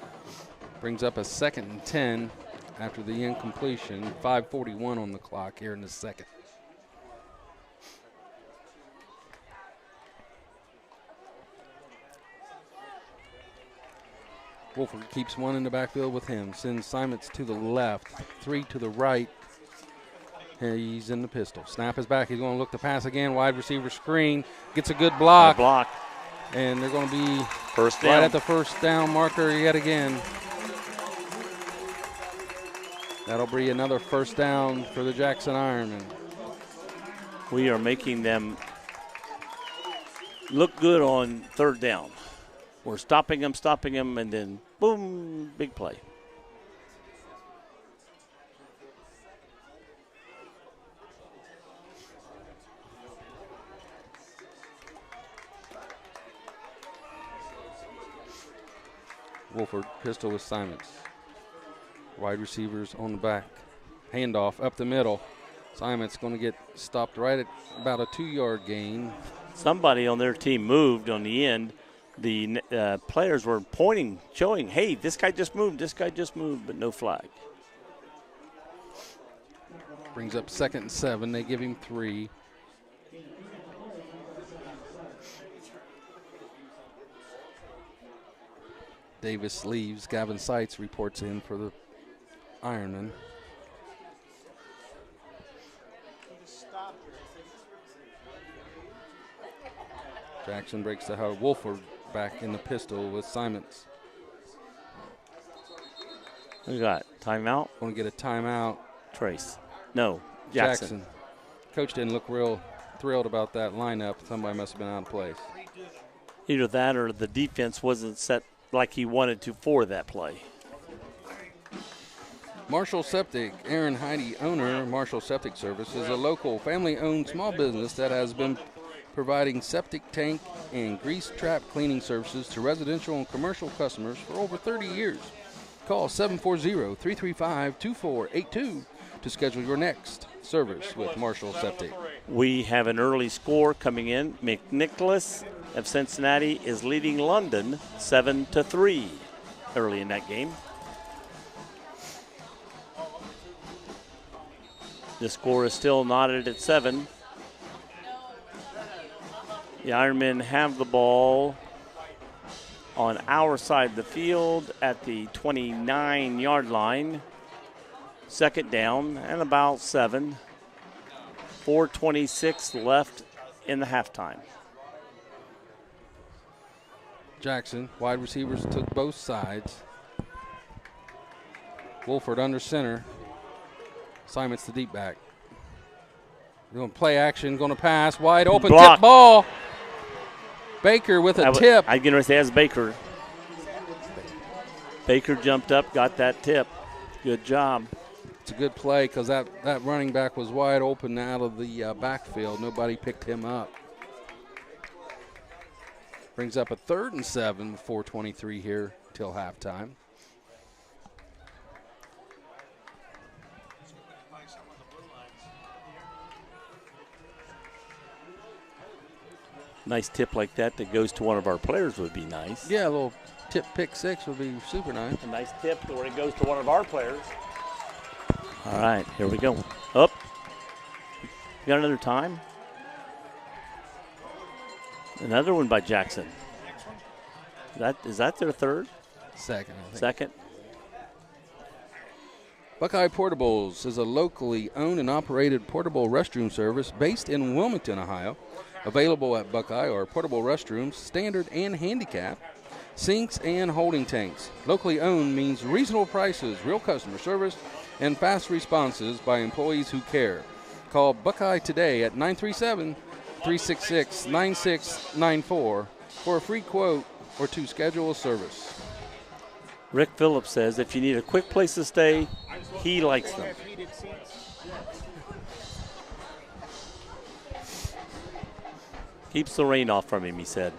Brings up a 2nd and 10 after the incompletion. 5:41 on the clock here in the second. Wolford keeps one in the backfield with him. Sends Simons to the left, 3 to the right. He's in the pistol. Snap is back. He's going to look to pass again. Wide receiver screen. Gets a good block. And they're going to be first down. Right at the first down marker yet again. That'll be another first down for the Jackson Ironmen. We are making them look good on 3rd down. We're stopping them, and then boom, big play. Wolford pistol with Simons. Wide receivers on the back. Handoff up the middle. Simons going to get stopped right at about a 2-yard gain. Somebody on their team moved on the end. The players were pointing, showing, hey, this guy just moved, but no flag. Brings up 2nd and 7. They give him 3. Davis leaves. Gavin Seitz reports in for the Ironmen. Jackson breaks the huddle. Wolford back in the pistol with Simons. Who got timeout? Want to get a timeout. Trace. No, Jackson. Coach didn't look real thrilled about that lineup. Somebody must have been out of place. Either that or the defense wasn't set like he wanted to for that play. Marshall Septic, Aaron Heide, owner, Marshall Septic Service, is a local family-owned small business that has been providing septic tank and grease trap cleaning services to residential and commercial customers for over 30 years. Call 740-335-2482 to schedule your next service with Marshall Septic. We have an early score coming in. McNicholas of Cincinnati is leading London 7-3 early in that game. The score is still knotted at 7. The Ironmen have the ball on our side of the field at the 29-yard line. Second down and about 7. 4:26 left in the halftime. Jackson, wide receivers took both sides. Wolford under center. Simon's the deep back. Going to play action, going to pass, wide open, Block. tip ball. Baker with a tip. I get to say that's Baker. Baker jumped up, got that tip. Good job. It's a good play because that running back was wide open out of the backfield. Nobody picked him up. Brings up a 3rd and 7, 4:23 here till halftime. Nice tip like that goes to one of our players would be nice. Yeah, a little tip pick 6 would be super nice. A nice tip where it goes to one of our players. All right, here we go. Up. You got another time? Another one by Jackson. Is that their third? Second, I think. Second. Buckeye Portables is a locally owned and operated portable restroom service based in Wilmington, Ohio. Available at Buckeye are portable restrooms, standard and handicap, sinks and holding tanks. Locally owned means reasonable prices, real customer service, and fast responses by employees who care. Call Buckeye today at 937-366-9694 for a free quote or to schedule a service. Rick Phillips says if you need a quick place to stay, he likes them. Keeps the rain off from him, he said.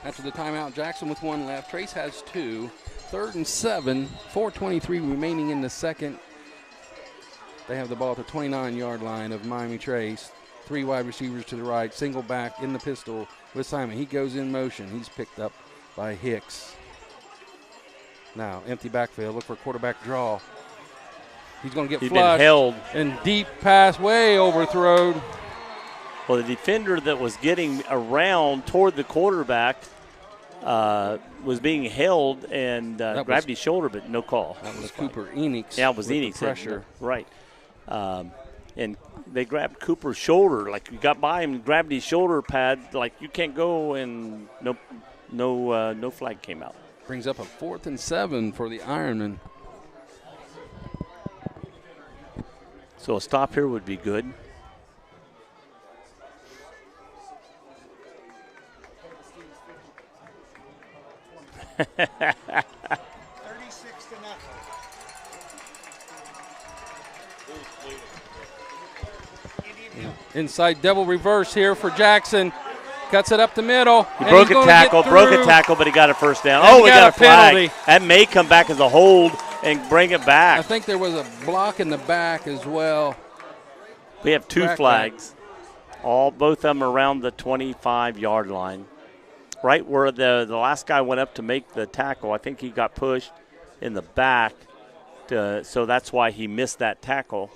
After the timeout, Jackson with 1 left. Trace has 2. 3rd and 7, 4:23 remaining in the second. They have the ball at the 29-yard line of Miami Trace. 3 wide receivers to the right, single back in the pistol with Simon. He goes in motion. He's picked up by Hicks. Now, empty backfield. Look for a quarterback draw. He's going to get flushed. Been held. And deep pass way overthrown. Well, the defender that was getting around toward the quarterback was being held and grabbed his shoulder, but no call. That was Cooper Enix. Yeah, it was Enix. Pressure. Right. And they grabbed Cooper's shoulder. Like, you got by him and grabbed his shoulder pad. Like, you can't go, and no flag came out. Brings up a 4th and 7 for the Ironmen. So a stop here would be good. Inside double reverse here for Jackson. Cuts it up the middle. He broke a tackle, but he got a first down. And we got a flag. Penalty. That may come back as a hold and bring it back. I think there was a block in the back as well. We have 2 flags. Both of them around the 25-yard line. Right where the last guy went up to make the tackle. I think he got pushed in the back, so that's why he missed that tackle.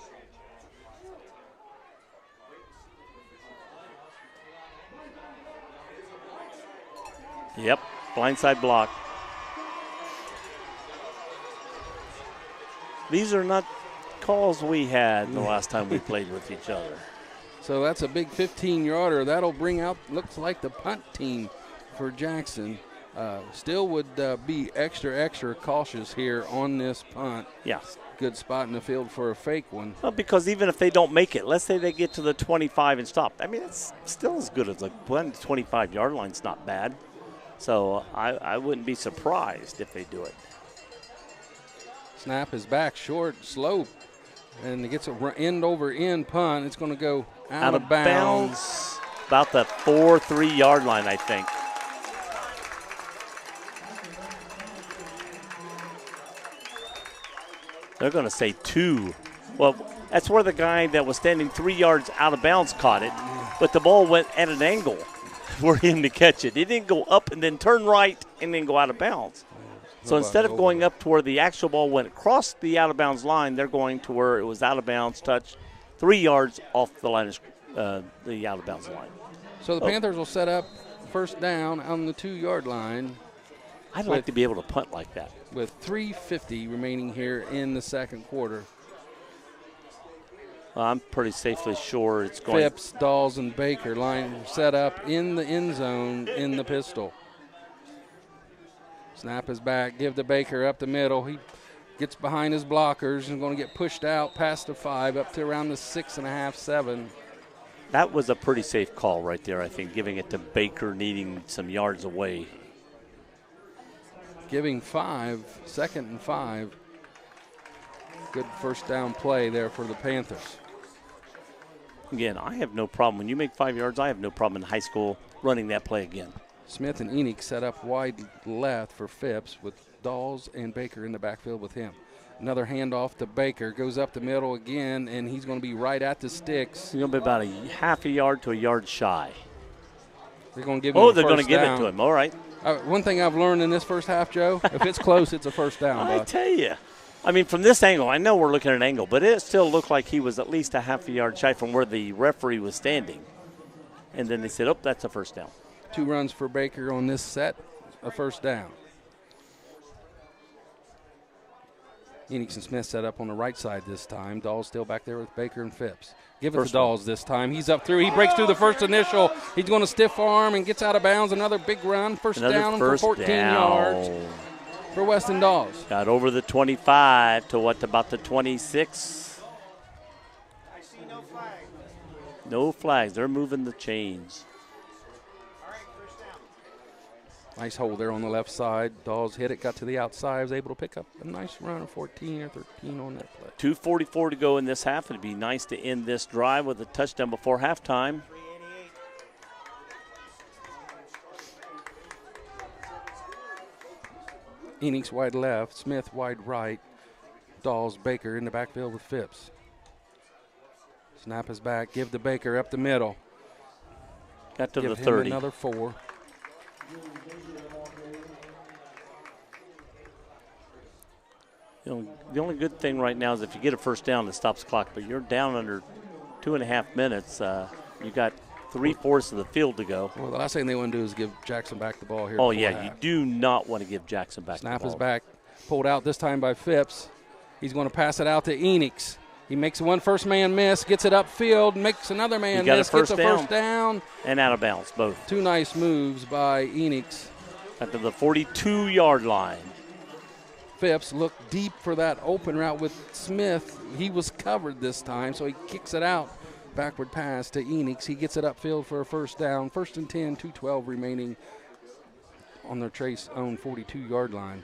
Yep, blindside block. These are not calls we had the last time we played with each other. So that's a big 15-yarder. That'll bring out, looks like, the punt team for Jackson. Still would be extra cautious here on this punt. Yeah. Good spot in the field for a fake one. Well, because even if they don't make it, let's say they get to the 25 and stop. I mean, it's still as good as a punt. 25-yard line's not bad. So I wouldn't be surprised if they do it. Snap is back, short, slope, and it gets an end-over-end punt. It's going to go out of bounds. About the 4-3 yard line, I think. They're going to say 2. Well, that's where the guy that was standing 3 yards out of bounds caught it, but the ball went at an angle for him to catch it. It didn't go up and then turn right and then go out of bounds. So instead of going up to where the actual ball went across the out-of-bounds line, they're going to where it was out of bounds, touched 3 yards off the line of the out-of-bounds line. So the Panthers will set up first down on the 2-yard line. I'd like to be able to punt like that. With 3:50 remaining here in the second quarter. Well, I'm pretty safely sure it's going. Phipps, Dawes, and Baker line set up in the end zone in the pistol. Snap is back. Give to Baker up the middle. He gets behind his blockers and going to get pushed out past the 5 up to around the 6.5, 7. That was a pretty safe call right there, I think, giving it to Baker needing some yards away. Giving 5, 2nd and 5. Good first down play there for the Panthers. Again, I have no problem. When you make 5 yards, I have no problem in high school running that play again. Smith and Enoch set up wide left for Phipps with Dawes and Baker in the backfield with him. Another handoff to Baker. Goes up the middle again, and he's going to be right at the sticks. He's going to be about a half a yard to a yard shy. They're going to give him they're going to give it to him. All right. One thing I've learned in this first half, Joe, if it's close, it's a first down. I tell you. I mean, from this angle, I know we're looking at an angle, but it still looked like he was at least a half a yard shy from where the referee was standing. And then they said, oh, that's a first down. 2 runs for Baker on this set, a first down. Enoch and Smith set up on the right side this time. Dawes still back there with Baker and Phipps. Give it to Dawes this time. He's up through. He breaks through the first initial. He's going to stiff arm and gets out of bounds. Another big run. First down for 14 yards for Weston Dawes. Got over the 25 to about the 26? I see no flag. No flags. They're moving the chains. All right, first down. Nice hold there on the left side. Dawes hit it, got to the outside, was able to pick up a nice run of 14 or 13 on that play. 2:44 to go in this half. It'd be nice to end this drive with a touchdown before halftime. 388. Enoch's wide left, Smith wide right. Dawes, Baker in the backfield with Phipps. Snap is back, give to Baker up the middle. Got to give the him 30. Another 4. You know, the only good thing right now is if you get a first down, it stops the clock. But you're down under 2.5 minutes. You got 3/4 of the field to go. Well, the last thing they want to do is give Jackson back the ball here. Oh, yeah, you do not want to give Jackson back Snap the ball. is back, pulled out this time by Phipps. He's going to pass it out to Enoch. He makes one first man miss, gets it upfield, makes another man miss, gets a first down. And out of bounds, both. 2 nice moves by Enoch. At the 42-yard line. Phipps looked deep for that open route with Smith. He was covered this time, so he kicks it out. Backward pass to Enoch. He gets it upfield for a first down. 1st and 10, 2:12 remaining on their Trace own 42-yard line.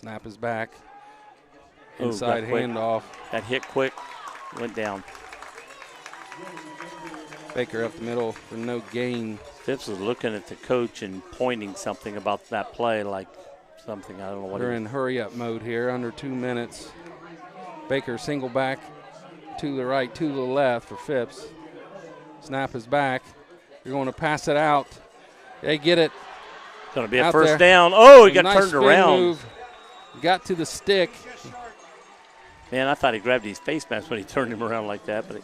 Snap is back. Inside handoff. That hit quick, went down. Baker up the middle for no gain. Phipps was looking at the coach and pointing something about that play, like something, I don't know what. They're in hurry-up mode here, under 2 minutes. Baker single back to the right, to the left for Phipps. Snap is back. You're going to pass it out. They get it. Going to be a first down. Oh, he got turned around. Move. Got to the stick. Man, I thought he grabbed his face mask when he turned him around like that, but he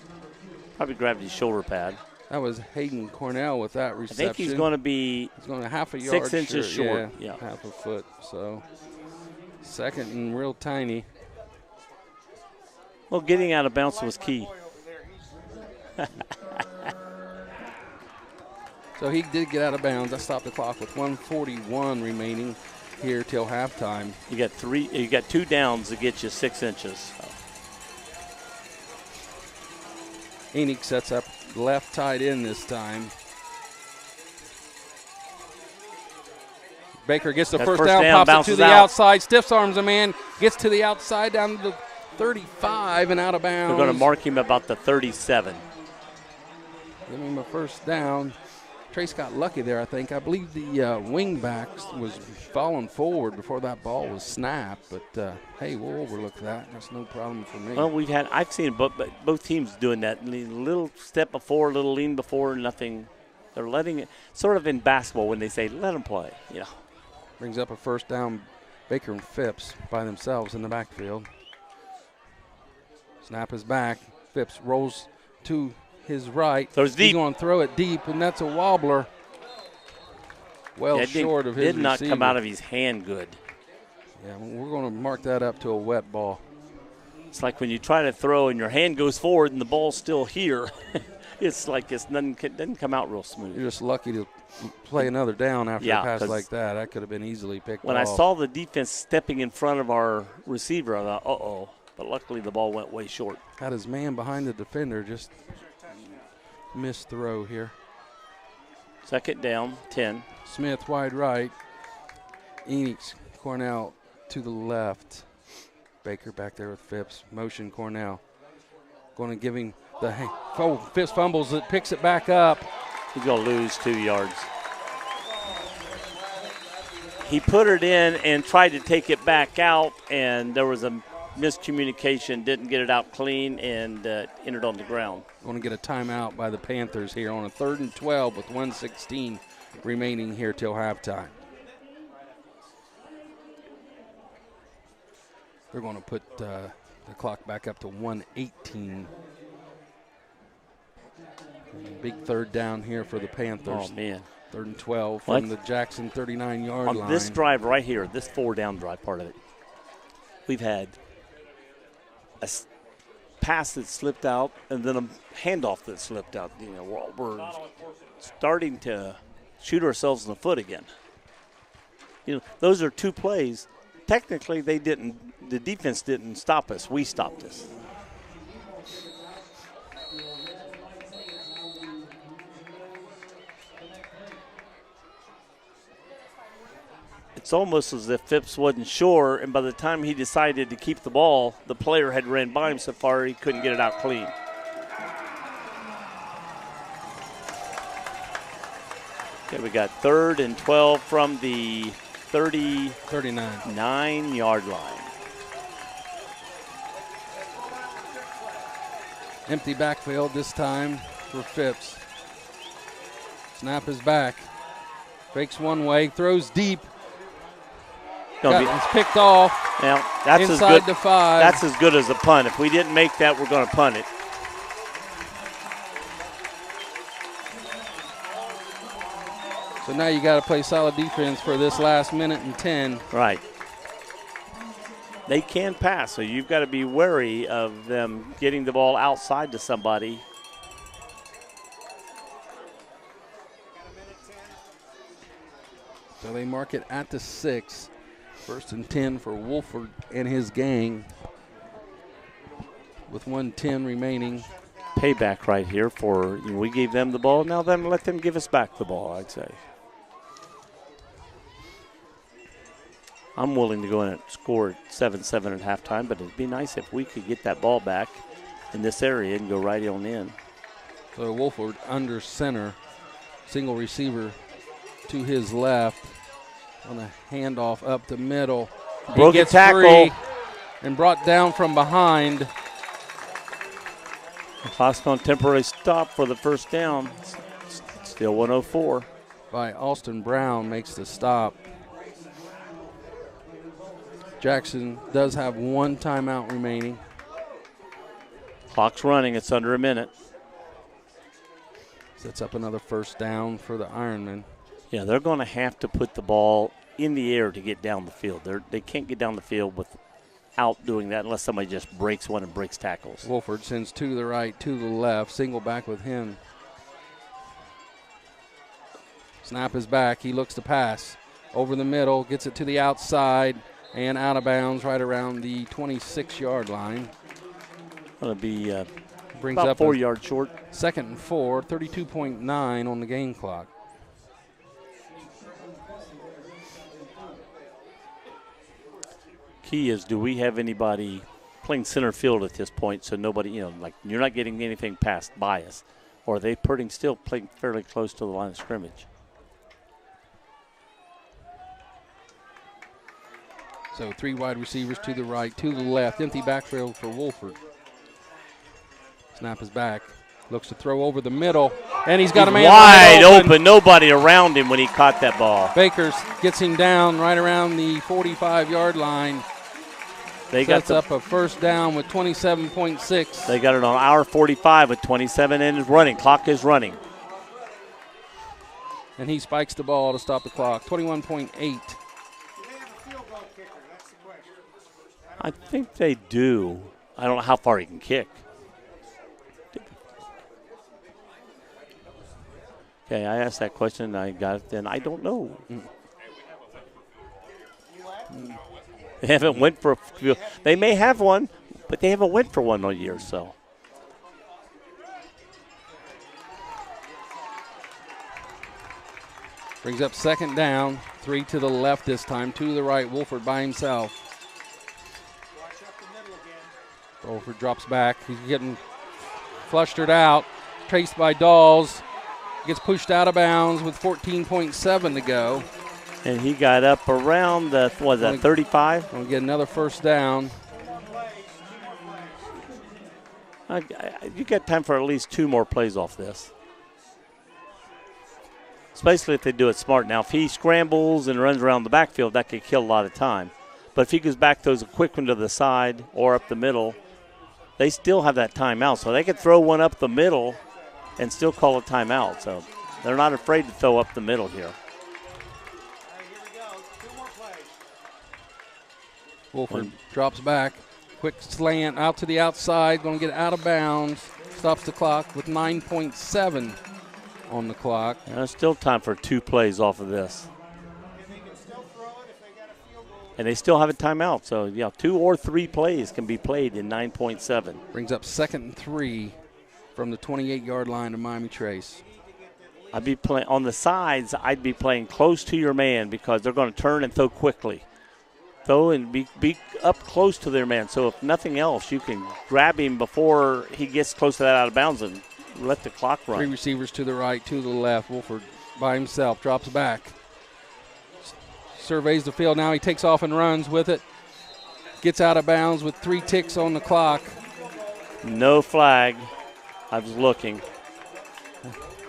probably grabbed his shoulder pad. That was Hayden Cornell with that reception. I think he's going to be half a yard 6 inches short. Yeah, half a foot. So 2nd and real tiny. Well, getting out of bounds was key. So he did get out of bounds. I stopped the clock with 1:41 remaining here till halftime. You got 2 downs to get you 6 inches. Enoch sets up left tight end this time. Baker gets the first down, pops it to the outside, stiffs arms a man, gets to the outside down to the 35 and out of bounds. They're going to mark him about the 37. Give him a first down. Trace got lucky there, I think. I believe the wing back was falling forward before that ball was snapped. But, hey, we'll overlook that. That's no problem for me. Well, I've seen both teams doing that. Little step before, little lean before, nothing. They're letting it, sort of in basketball when they say, let them play, you know. Brings up a first down, Baker and Phipps by themselves in the backfield. Snap is back. Phipps rolls to his right. Throws deep. He's going to throw it deep, and that's a wobbler. Well short of his receiver. Did not come out of his hand good. Yeah, we're going to mark that up to a wet ball. It's like when you try to throw and your hand goes forward and the ball's still here. It's like it doesn't come out real smooth. You're just lucky to play another down after a pass like that. That could have been easily picked off. When I saw the defense stepping in front of our receiver, I thought, uh-oh. But luckily the ball went way short. Had his man behind the defender, just missed throw here. Second down, 10. Smith wide right. Enix, Cornell to the left. Baker back there with Phipps. Motion Cornell. Going to give him the Phipps fumbles it, picks it back up. He's going to lose 2 yards. He put it in and tried to take it back out, and there was a miscommunication, didn't get it out clean, and entered on the ground. Going to get a timeout by the Panthers here on a 3rd and 12 with 1:16 remaining here till halftime. They're going to put the clock back up to 1:18. Big third down here for the Panthers. Oh, man. 3rd and 12 from the Jackson 39-yard line. On this drive right here, this 4-down drive part of it, we've had a pass that slipped out and then a handoff that slipped out. You know, we're starting to shoot ourselves in the foot again. You know, those are 2 plays. Technically, the defense didn't stop us. We stopped us. It's almost as if Phipps wasn't sure, and by the time he decided to keep the ball, the player had ran by him so far he couldn't get it out clean. Okay, we got 3rd and 12 from the 39-yard line. Empty backfield this time for Phipps. Snap is back. Fakes one way, throws deep. It's picked off. Now, that's inside as good, the 5. That's as good as a punt. If we didn't make that, we're going to punt it. So now you got to play solid defense for this last 1:10. Right. They can pass, so you've got to be wary of them getting the ball outside to somebody. So they mark it at the 6. 1st and 10 for Wolford and his gang with 1:10 remaining. Payback right here for, we gave them the ball, now then let them give us back the ball, I'd say. I'm willing to go in and score 7-7 at halftime, but it'd be nice if we could get that ball back in this area and go right on in. So Wolford under center, single receiver to his left. On a handoff up the middle. Broke a tackle. And brought down from behind. Clock's on temporary stop for the first down. Still 104. By Alston Brown makes the stop. Jackson does have 1 timeout remaining. Clock's running. It's under a minute. Sets up another first down for the Ironmen. Yeah, they're going to have to put the ball in the air to get down the field. They can't get down the field without doing that unless somebody just breaks one and breaks tackles. Wolford sends 2 to the right, 2 to the left. Single back with him. Snap is back. He looks to pass. Over the middle, gets it to the outside and out of bounds right around the 26-yard line. Going to be brings about up 4 yards short. 2nd and 4, 32.9 on the game clock. Key is, do we have anybody playing center field at this point, so nobody, like you're not getting anything past bias. Or are they still playing fairly close to the line of scrimmage? So 3 wide receivers to the right, to the left. Empty backfield for Wolford. Snap is back. Looks to throw over the middle, and he's got a man wide open. Nobody around him when he caught that ball. Bakers gets him down right around the 45-yard line. They Sets up a first down with 27.6. They got it on our 45 with 27 and is running. Clock is running. And he spikes the ball to stop the clock. 21.8. I think they do. I don't know how far he can kick. Okay, I asked that question and I got it. Then I don't know. They haven't went for a few. They may have one, but they haven't went for one all year. So. Brings up second down. 3 to the left this time. 2 to the right. Wolford by himself. Wolford drops back. He's getting flustered out. Traced by Dawes. Gets pushed out of bounds with 14.7 to go. And he got up around the, 35? Gonna get another first down. You got time for at least 2 more plays off this. Especially if they do it smart. Now, if he scrambles and runs around the backfield, that could kill a lot of time. But if he goes back, throws a quick one to the side or up the middle, they still have that timeout. So they could throw one up the middle and still call a timeout. So they're not afraid to throw up the middle here. Wolford drops back. Quick slant out to the outside. Going to get out of bounds. Stops the clock with 9.7 on the clock. And there's still time for 2 plays off of this. And they still have a timeout. So, 2 or 3 plays can be played in 9.7. Brings up 2nd and 3 from the 28-yard line of Miami Trace. I'd be playing on the sides. I'd be playing close to your man because they're going to turn and throw quickly. Throw and be up close to their man. So if nothing else, you can grab him before he gets close to that out of bounds and let the clock run. 3 receivers to the right, 2 to the left. Wolford by himself drops back. Surveys the field now. He takes off and runs with it. Gets out of bounds with 3 ticks on the clock. No flag. I was looking.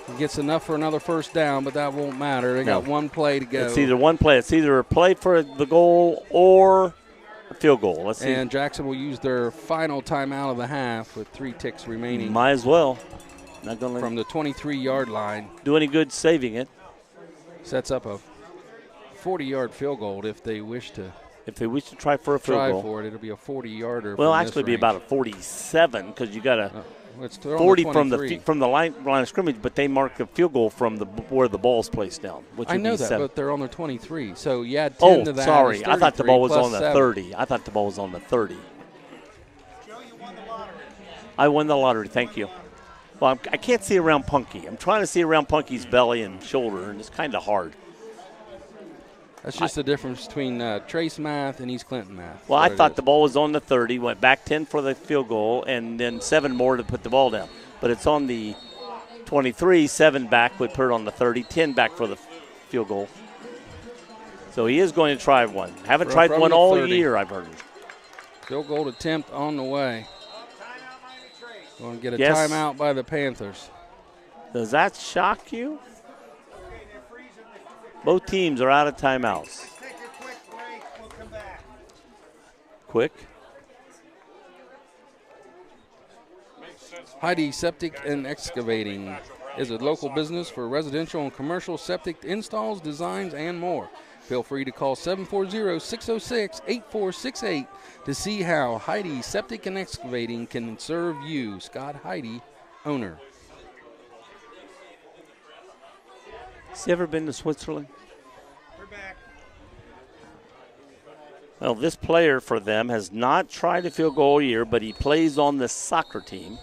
He gets enough for another first down, but that won't matter. They got 1 play to go. It's either one play. It's either a play for the goal or a field goal. Let's see. And Jackson will use their final timeout of the half with 3 ticks remaining. Might as well. Not going to from the 23-yard line. Do any good saving it. Sets up a 40-yard field goal if they wish to. If they wish to try for a field goal. Try for it. It'll be a 40-yarder. Well, actually, it'd be about a 47 because you got a 40 from the line of scrimmage, but they mark a field goal from where the ball's placed down. Which I know be that, 7. But they're on the 23. So you add 10 to that. Sorry. I thought the ball was on the 7. 30. I thought the ball was on the 30. Joe, you won the lottery. I won the lottery. Thank you. Well, I can't see around Punky. I'm trying to see around Punky's belly and shoulder, and it's kind of hard. That's just the difference between Trace math and East Clinton math. Well, I thought the ball was on the 30, went back 10 for the field goal, and then 7 more to put the ball down. But it's on the 23, 7 back would put it on the 30, 10 back for the field goal. So he is going to try one. Haven't tried one all 30. year, I've heard. Field goal attempt on the way. Going to get a timeout by the Panthers. Does that shock you? Both teams are out of timeouts. Take a quick break. We'll come back. Quick. Heidi Septic and Excavating is a local business for residential and commercial septic installs, designs, and more. Feel free to call 740-606-8468 to see how Heidi Septic and Excavating can serve you. Scott Heidi, owner. Has he ever been to Switzerland? We're back. Well, this player for them has not tried a field goal all year, but he plays on the soccer team.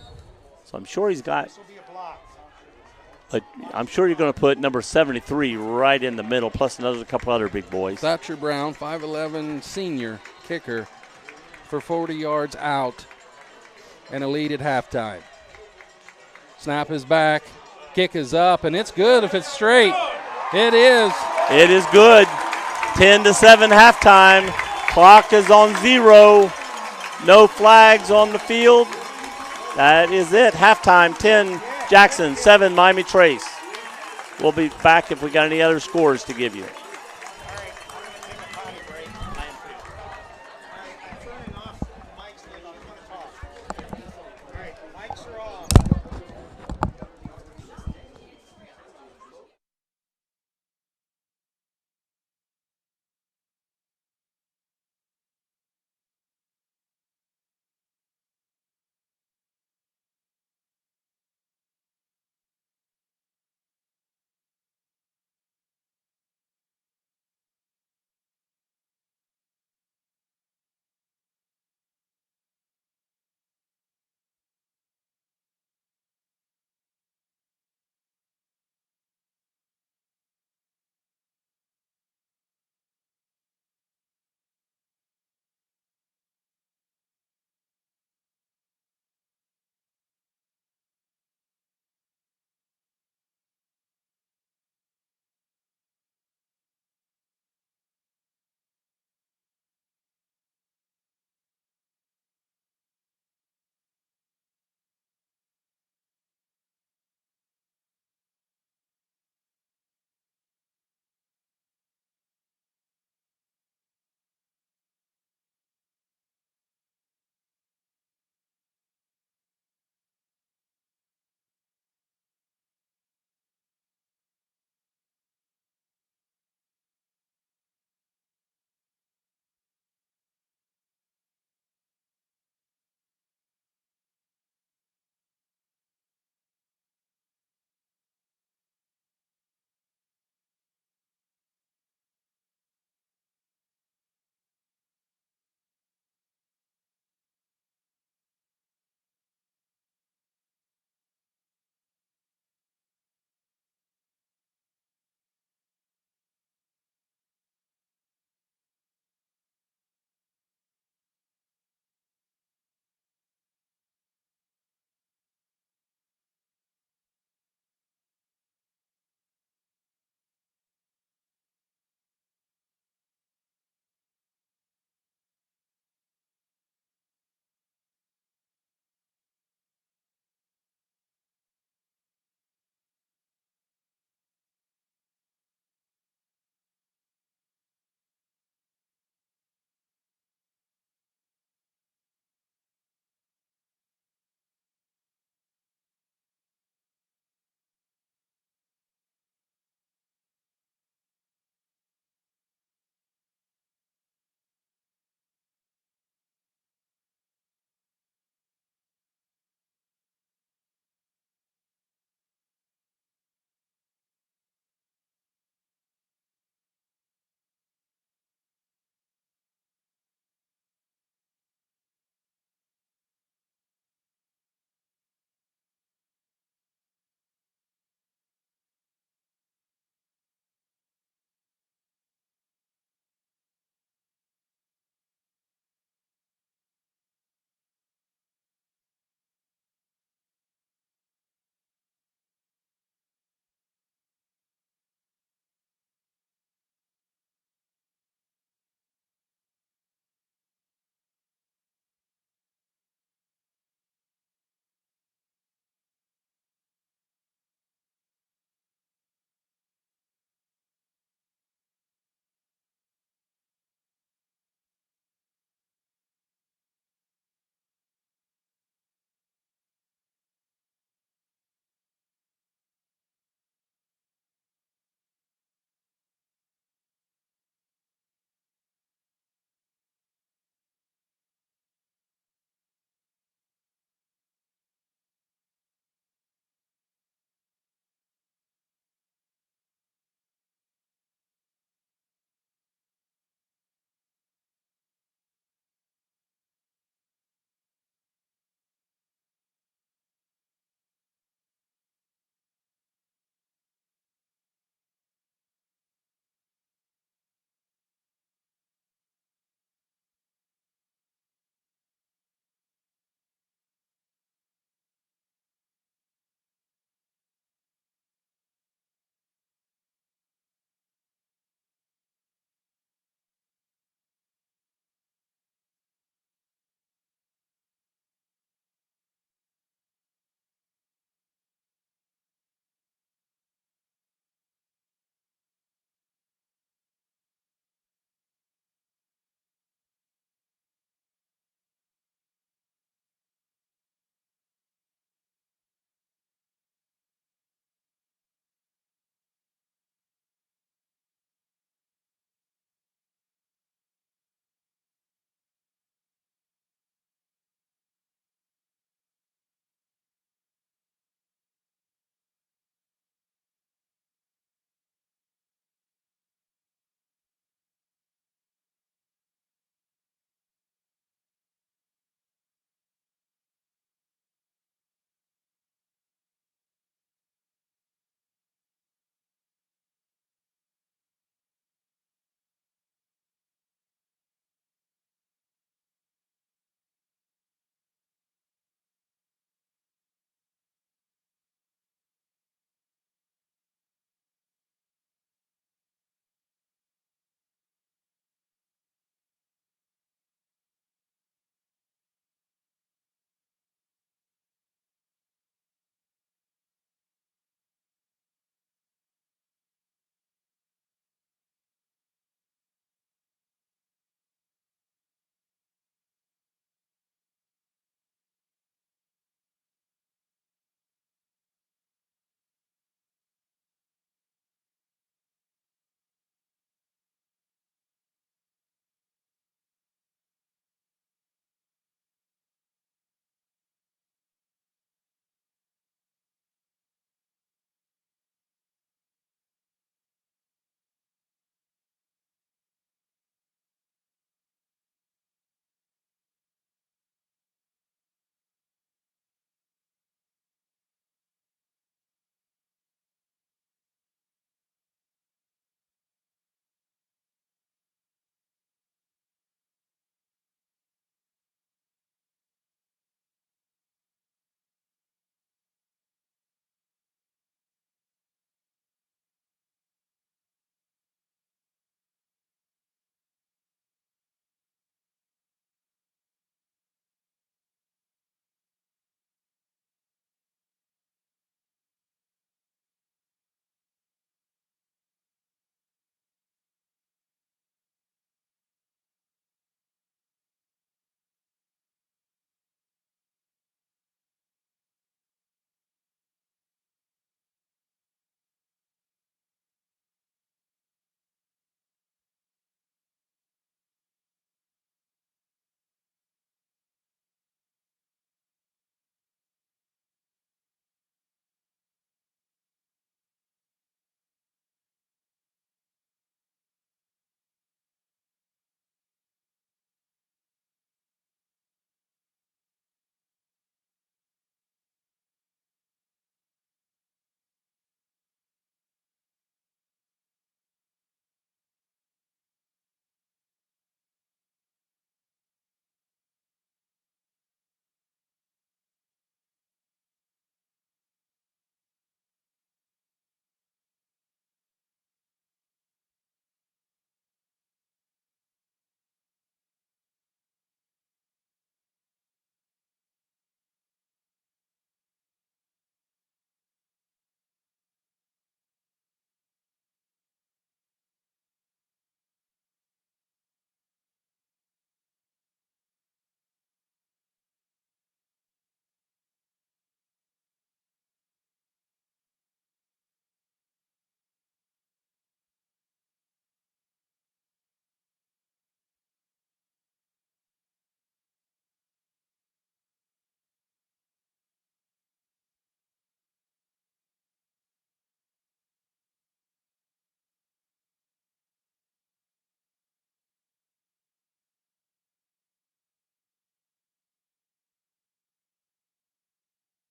So I'm sure he's got. This will be a block. But I'm sure you're going to put number 73 right in the middle, plus a couple other big boys. Thatcher Brown, 5'11", senior kicker for 40 yards out and a lead at halftime. Snap is back. Kick is up, and it's good if it's straight. It is. It is good. 10-7 halftime. Clock is on 0. No flags on the field. That is it. Halftime, 10 Jackson, 7 Miami Trace. We'll be back if we got any other scores to give you.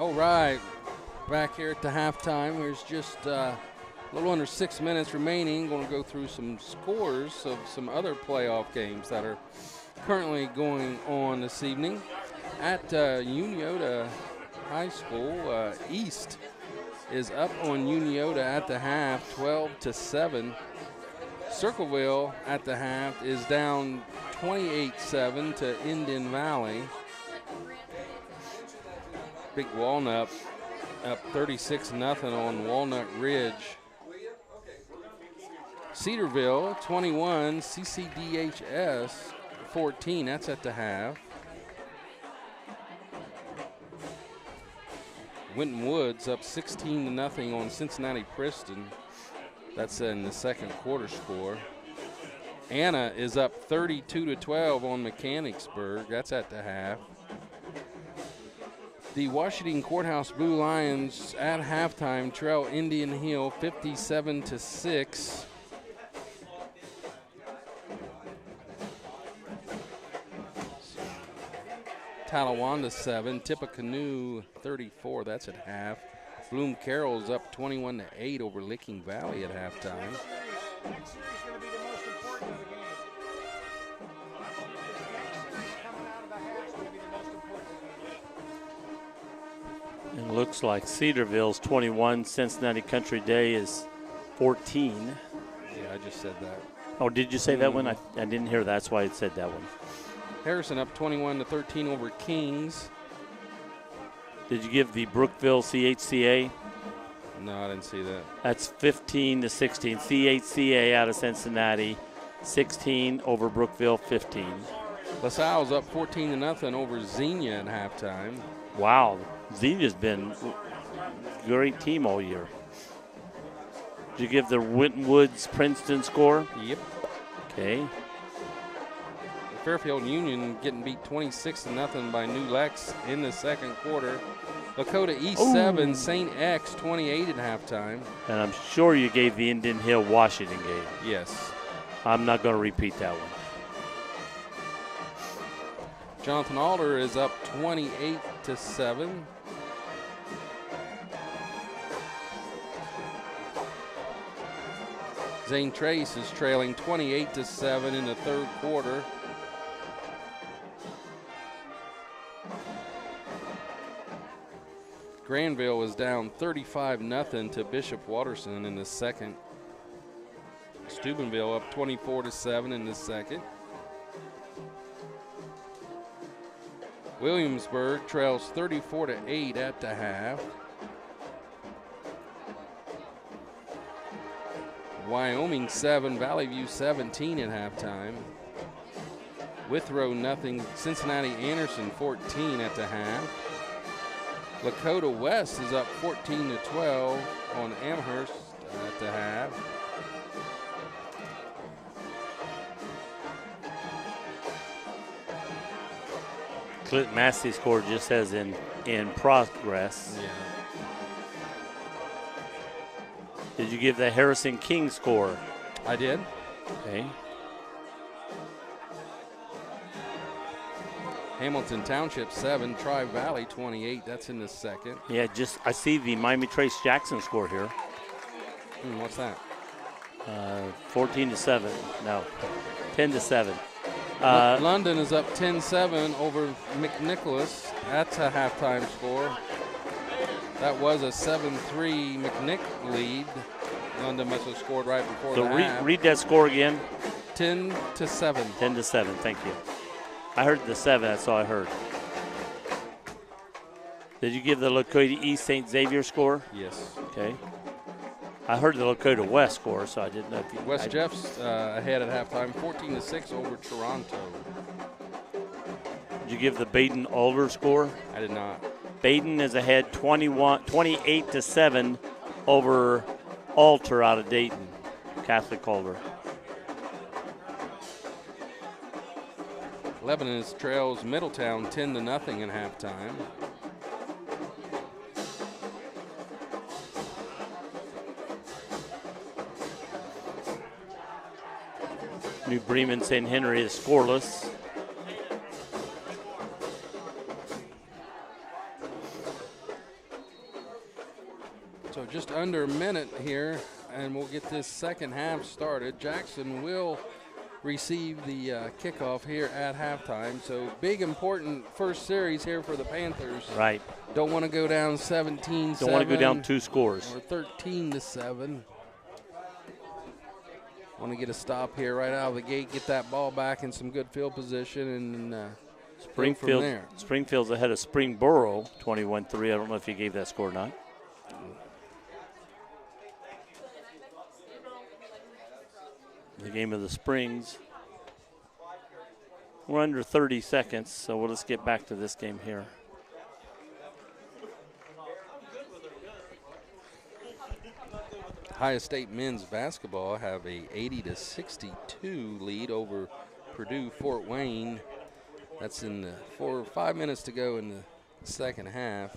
All right, back here at the halftime. There's just a little under 6 minutes remaining. Going to go through some scores of some other playoff games that are currently going on this evening. At Uniota High School, East is up on Uniota at the half, 12-7. Circleville at the half is down 28-7 to Indian Valley. Big Walnut up 36-0 on Walnut Ridge. Cedarville 21, CCDHS 14. That's at the half. Winton Woods up 16-0 on Cincinnati Preston. That's in the second quarter score. Anna is up 32-12 on Mechanicsburg. That's at the half. The Washington Courthouse Blue Lions at halftime trail Indian Hill 57-6. Talawanda 7, Tippecanoe 34. That's at half. Bloom Carroll's up 21-8 over Licking Valley at halftime. Next series is going to be the most important of the game. This next series coming out of the half is going to be the most important of the game. It looks like Cedarville's 21, Cincinnati Country Day is 14. Yeah, I just said that. Oh, did you say that one? I didn't hear that. That's why it said that one. Harrison up 21-13 over Kings. Did you give the Brookville CHCA? No, I didn't see that. That's 15-16. CHCA out of Cincinnati, 16 over Brookville, 15. LaSalle's up 14-0 over Xenia at halftime. Wow, Xenia's been a great team all year. Did you give the Winton Woods Princeton score? Yep. Okay. Fairfield Union getting beat 26-0 by New Lex in the second quarter. Lakota East 7, St. X 28 at halftime. And I'm sure you gave the Indian Hill Washington game. Yes. I'm not going to repeat that one. Jonathan Alder is up 28-7. Zane Trace is trailing 28-7 in the third quarter. Granville was down 35-0 to Bishop Watterson in the second. Steubenville up 24-7 in the second. Williamsburg trails 34-8 at the half. Wyoming 7, Valley View 17 at halftime. Withrow nothing, Cincinnati Anderson 14 at the half. Lakota West is up 14-12 on Amherst at the half. Clinton Massey score just says in progress. Yeah. Did you give the Harrison King score? I did. Okay. Hamilton Township 7, Tri-Valley 28. That's in the second. Yeah, I see the Miami Trace Jackson score here. What's that? 14-7. No, 10-7. London is up 10-7 over McNicholas. That's a halftime score. That was a 7-3 McNick lead. London must have scored right before the half. So read that score again. 10-7. 10-7. Thank you. I heard the 7. That's all I heard. Did you give the Lakota East St. Xavier score? Yes. Okay. I heard the Lakota West score, so I didn't know if you. West Jeff's ahead at halftime, 14-6 over Toronto. Did you give the Baden Alder score? I did not. Baden is ahead 28-7 over Alter out of Dayton, Catholic Alder. Lebanon trails Middletown 10-0 in halftime. New Bremen St. Henry is scoreless. just under a minute here, and we'll get this second half started. Jackson will receive the kickoff here at halftime. So big, important first series here for the Panthers. Right. Don't want to go down 17-7. Don't want to go down 2 scores. Or 13-7. Want to get a stop here right out of the gate, get that ball back in some good field position, and Springfield's ahead of Springboro, 21-3. I don't know if you gave that score or not. The game of the Springs. We're under 30 seconds, so we'll just get back to this game here. Ohio State men's basketball have a 80-62 lead over Purdue Fort Wayne. That's in the 4 or 5 minutes to go in the second half.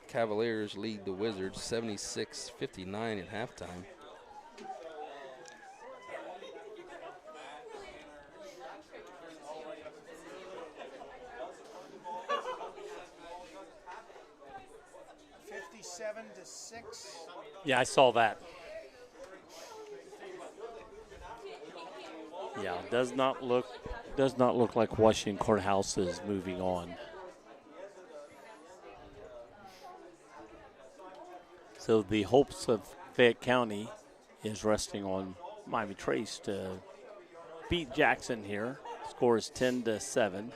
Cavaliers lead the Wizards 76-59 at halftime. Yeah, I saw that. Yeah, does not look like Washington Courthouse is moving on. So the hopes of Fayette County is resting on Miami Trace to beat Jackson here. Score is 10-7.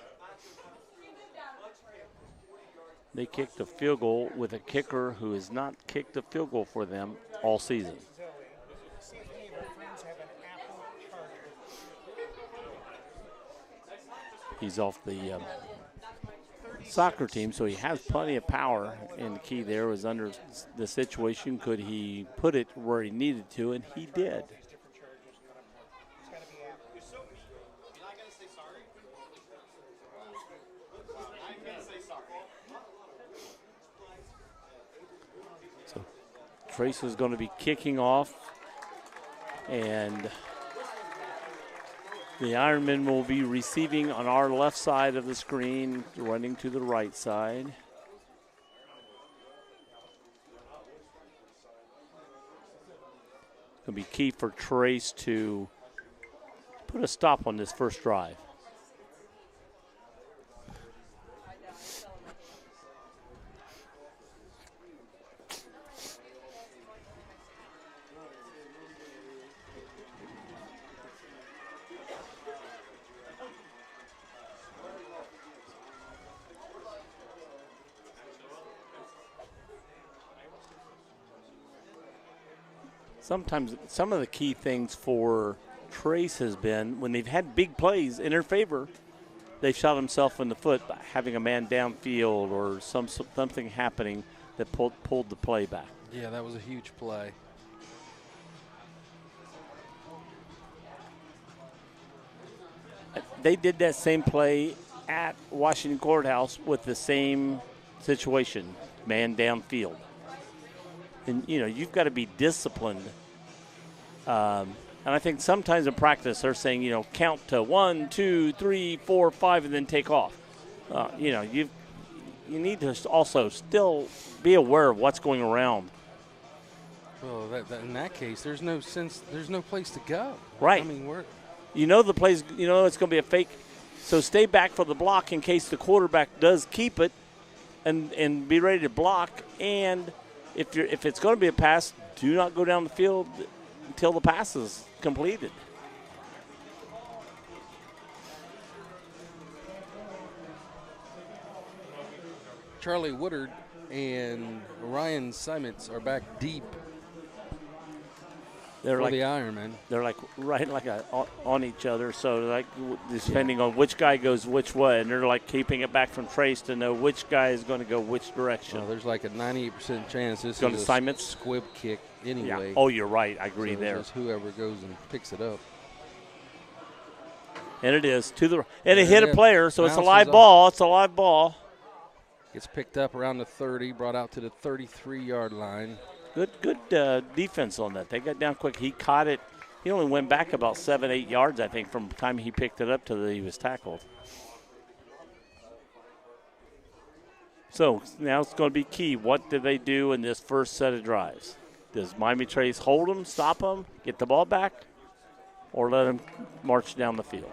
They kicked a field goal with a kicker who has not kicked a field goal for them all season. He's off the soccer team, so he has plenty of power. And the key there was under the situation, could he put it where he needed to, and he did. So Trace is going to be kicking off, and the Ironmen will be receiving on our left side of the screen, running to the right side. It's going to be key for Trace to put a stop on this first drive. Sometimes some of the key things for Trace has been when they've had big plays in their favor, they've shot themselves in the foot by having a man downfield or something happening that pulled the play back. Yeah, that was a huge play. They did that same play at Washington Courthouse with the same situation, man downfield. And, you know, you've got to be disciplined. And I think sometimes in practice they're saying, you know, count to 1, 2, 3, 4, 5, and then take off. You know, you need to also still be aware of what's going around. Well, in that case, there's no place to go. Right. I mean, you know the plays. You know it's going to be a fake. So stay back for the block in case the quarterback does keep it, and be ready to block. And if it's going to be a pass, do not go down the field until the pass is completed. Charlie Woodard and Ryan Simons are back deep. They're like the Ironmen. They're like on each other. So like depending on which guy goes which way, and they're like keeping it back from Trace to know which guy is going to go which direction. Well, there's like a 98% chance this is a Simons? squib kick anyway. Yeah. Oh, you're right. I agree so there. Just whoever goes and picks it up. And it is to the and it hit a player, so it's a live off. ball. It's a live ball. Gets picked up around the 30, brought out to the 33-yard line. Good defense on that. They got down quick. He caught it. He only went back about 7-8 yards, I think, from the time he picked it up to he was tackled. So now it's going to be key. What do they do in this first set of drives? Does Miami Trace hold them, stop them, get the ball back, or let them march down the field?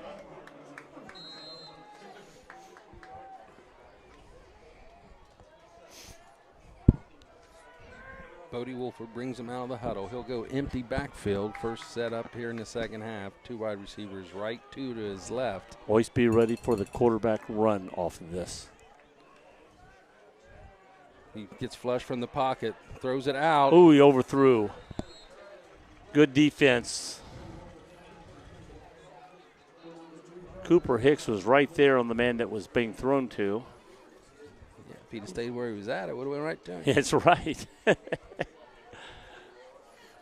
Bodie Wolford brings him out of the huddle. He'll go empty backfield. First set up here in the second half. 2 wide receivers right, 2 to his left. Always be ready for the quarterback run off of this. He gets flush from the pocket, throws it out. Ooh, he overthrew. Good defense. Cooper Hicks was right there on the man that was being thrown to. Yeah, if he'd have stayed where he was at, it would have went right to him. That's right.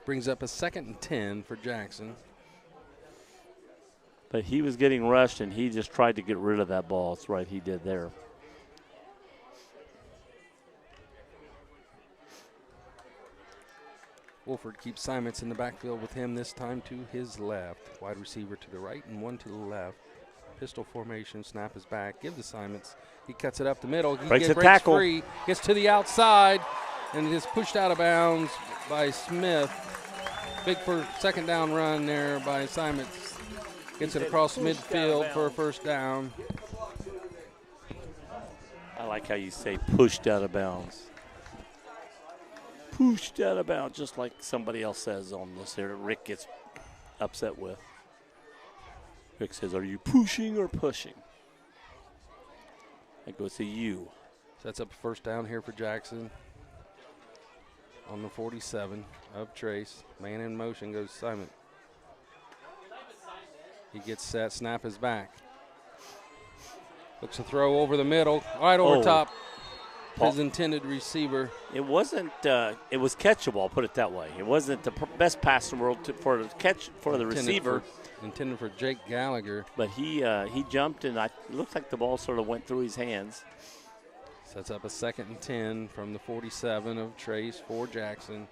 Brings up a 2nd and 10 for Jackson. But he was getting rushed, and he just tried to get rid of that ball. That's right, he did there. Wolford keeps Simons in the backfield with him, this time to his left. Wide receiver to the right and 1 to the left. Pistol formation, snap is back, give to Simons. He cuts it up the middle. He breaks breaks tackle. Free, gets to the outside, and is pushed out of bounds by Smith. Big for second down run there by Simons. Gets it across midfield for a first down. I like how you say pushed out of bounds. Pushed out of bounds, just like somebody else says on this here that Rick gets upset with. Rick says, are you pushing or pushing? That goes to you. Sets up a first down here for Jackson. On the 47 of Trace. Man in motion goes Simon. He gets set, snap is back. Looks to throw over the middle, right over top. His intended receiver. It wasn't. It was catchable. I'll put it that way. It wasn't the best pass in the world for the catch for the receiver. Intended for Jake Gallagher. But he jumped, and it looked like the ball sort of went through his hands. Sets up a 2nd and 10 from the 47 of Trace for Jackson.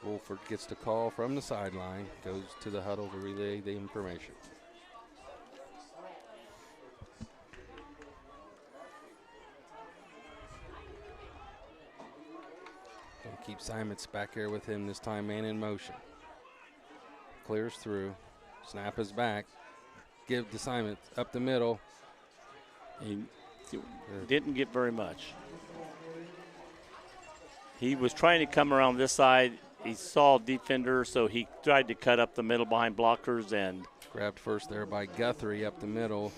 Wolford gets the call from the sideline, goes to the huddle to relay the information. Keep Simons back here with him this time, man in motion. Clears through. Snap is back. Give to Simons up the middle. He didn't get very much. He was trying to come around this side. He saw a defender, so he tried to cut up the middle behind blockers and grabbed first there by Guthrie up the middle.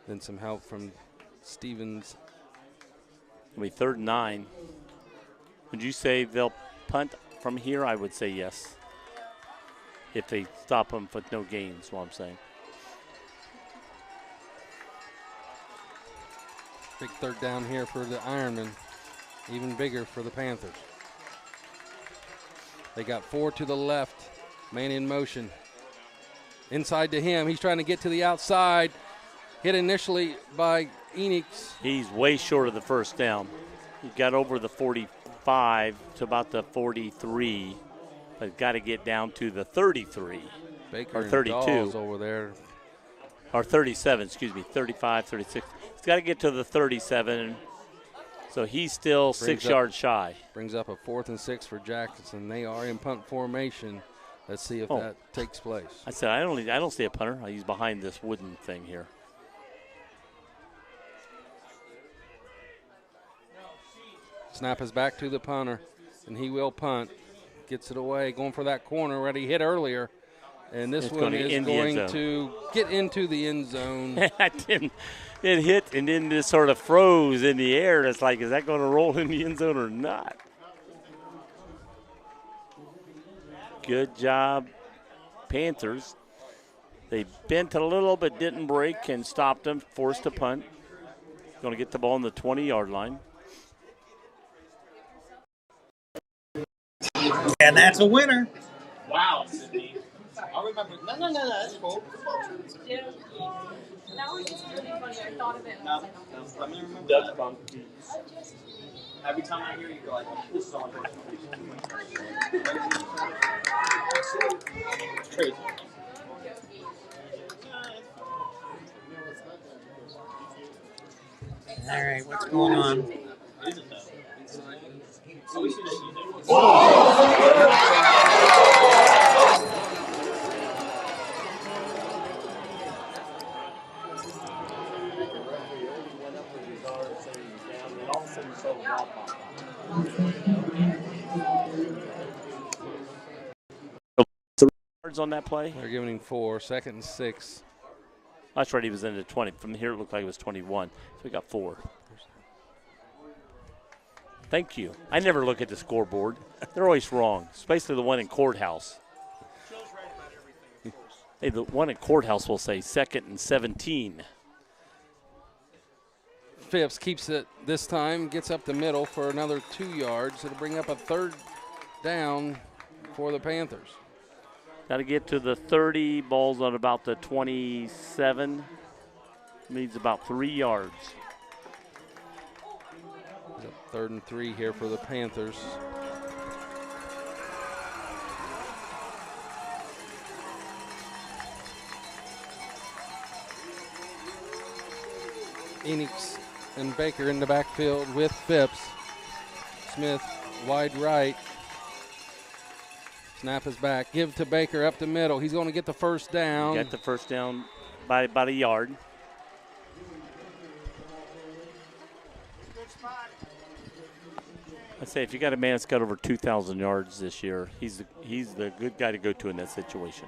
Then some help from Stevens. It'll be 3rd and 9. Would you say they'll punt from here? I would say yes. If they stop them with no gains, is what I'm saying. Big 3rd down here for the Ironmen. Even bigger for the Panthers. They got 4 to the left. Man in motion. Inside to him. He's trying to get to the outside. Hit initially by Enix. He's way short of the first down. He got over the 45 to about the 43, but got to get down to the 33 Baker or 32 over there, or 37. Excuse me, 35, 36. He's got to get to the 37, so he's still 6 yards shy. Brings up a 4th and 6 for Jackson. They are in punt formation. Let's see if that takes place. I said I don't see a punter. He's behind this wooden thing here. Snap is back to the punter, and he will punt. Gets it away, going for that corner where he hit earlier. And this one is going to get into the end zone. It hit and then just sort of froze in the air. It's like, is that going to roll in the end zone or not? Good job, Panthers. They bent a little but didn't break and stopped them, forced a punt. Going to get the ball on the 20-yard line. And that's a winner. Wow, Sydney. I'll remember. No, that's cool. Yeah. That was just really funny. I thought of it. No, I'm gonna remember. That's fun. Every time I hear you, go like, this is all it's crazy. All right, what's going on? On that play? They're giving him 4, 2nd and 6. That's right, he was into 20. From here, it looked like it was 21. So we got 4. Thank you. I never look at the scoreboard. They're always wrong, especially the one in Courthouse. Hey, the one in Courthouse will say 2nd and 17. Phipps keeps it this time, gets up the middle for another 2 yards. It'll bring up a 3rd down for the Panthers. Got to get to the 30. Ball's on about the 27. Needs about 3 yards. 3rd and 3 here for the Panthers. Enix and Baker in the backfield with Phipps. Smith wide right. Snap is back. Give to Baker up the middle. He's going to get the first down. Got the first down by about a yard. Good spot. I'd say if you got a man that's got over 2,000 yards this year, he's the good guy to go to in that situation.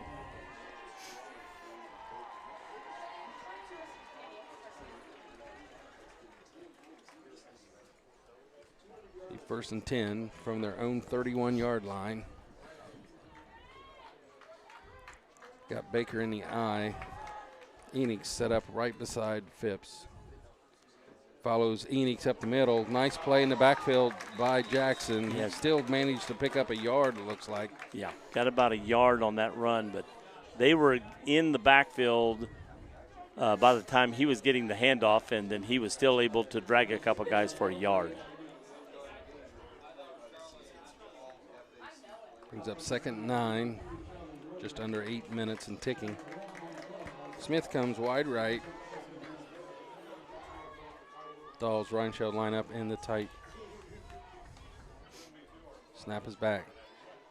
First and 10 from their own 31-yard line. Got Baker in the eye. Enix set up right beside Phipps. Follows Enix up the middle. Nice play in the backfield by Jackson. He still managed to pick up a yard, it looks like. Yeah, got about a yard on that run, but they were in the backfield by the time he was getting the handoff, and then he was still able to drag a couple guys for a yard. Brings up 2nd and 9, just under 8 minutes and ticking. Smith comes wide right. Dawes, Reinscheld line up in the tight. Snap is back.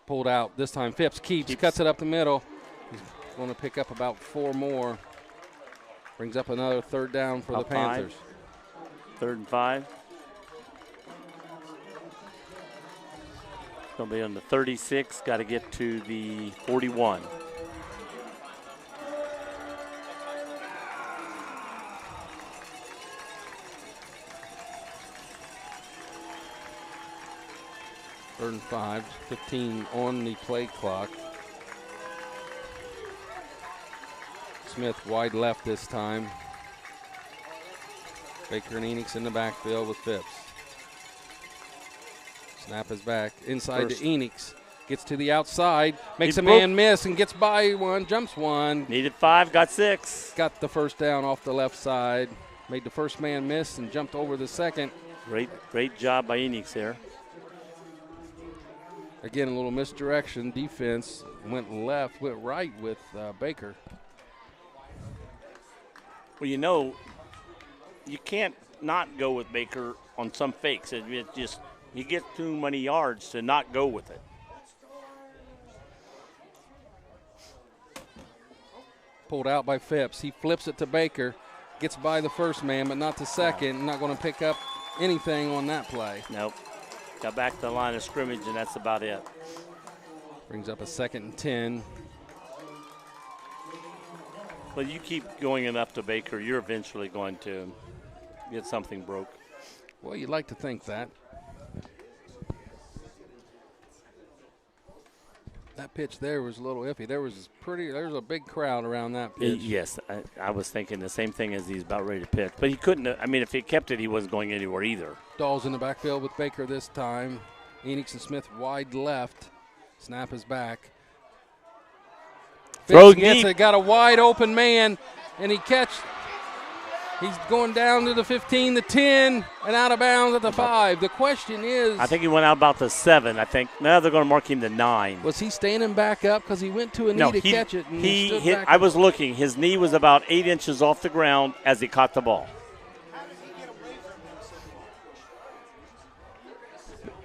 Pulled out. This time Phipps keeps, cuts it up the middle. He's going to pick up about 4 more. Brings up another 3rd down for about the Panthers. 3rd and 5. Going to be on the 36. Got to get to the 41. Third and 5, 15 on the play clock. Smith wide left this time. Baker and Enix in the backfield with Phipps. Snap is back. Inside to Enix. Gets to the outside. Makes a man miss and gets by one. Jumps one. Needed 5, got 6. Got the first down off the left side. Made the first man miss and jumped over the second. Great job by Enix there. Again, a little misdirection. Defense went left, went right with Baker. Well, you know, you can't not go with Baker on some fakes. It just, you get too many yards to not go with it. Pulled out by Phipps. He flips it to Baker. Gets by the first man, but not the second. Not going to pick up anything on that play. Nope. Got back to the line of scrimmage, and that's about it. Brings up a 2nd and 10. Well, you keep going enough to Baker, you're eventually going to get something broke. Well, you'd like to think that. That pitch there was a little iffy. There's a big crowd around that pitch. Yes, I was thinking the same thing as he's about ready to pitch. But he couldn't, I mean, if he kept it, he wasn't going anywhere either. Dawes in the backfield with Baker this time. Enix and Smith wide left. Snap is back. Throw gets deep. it, got a wide open man, and he's going down to the 15, the 10, and out of bounds at the 5. The question is, I think he went out about the 7. I think now they're going to mark him the 9. Was he standing back up because he went to a knee to catch it? And he stood hit. back I up? was looking. His knee was about 8 inches off the ground as he caught the ball. How did he get away from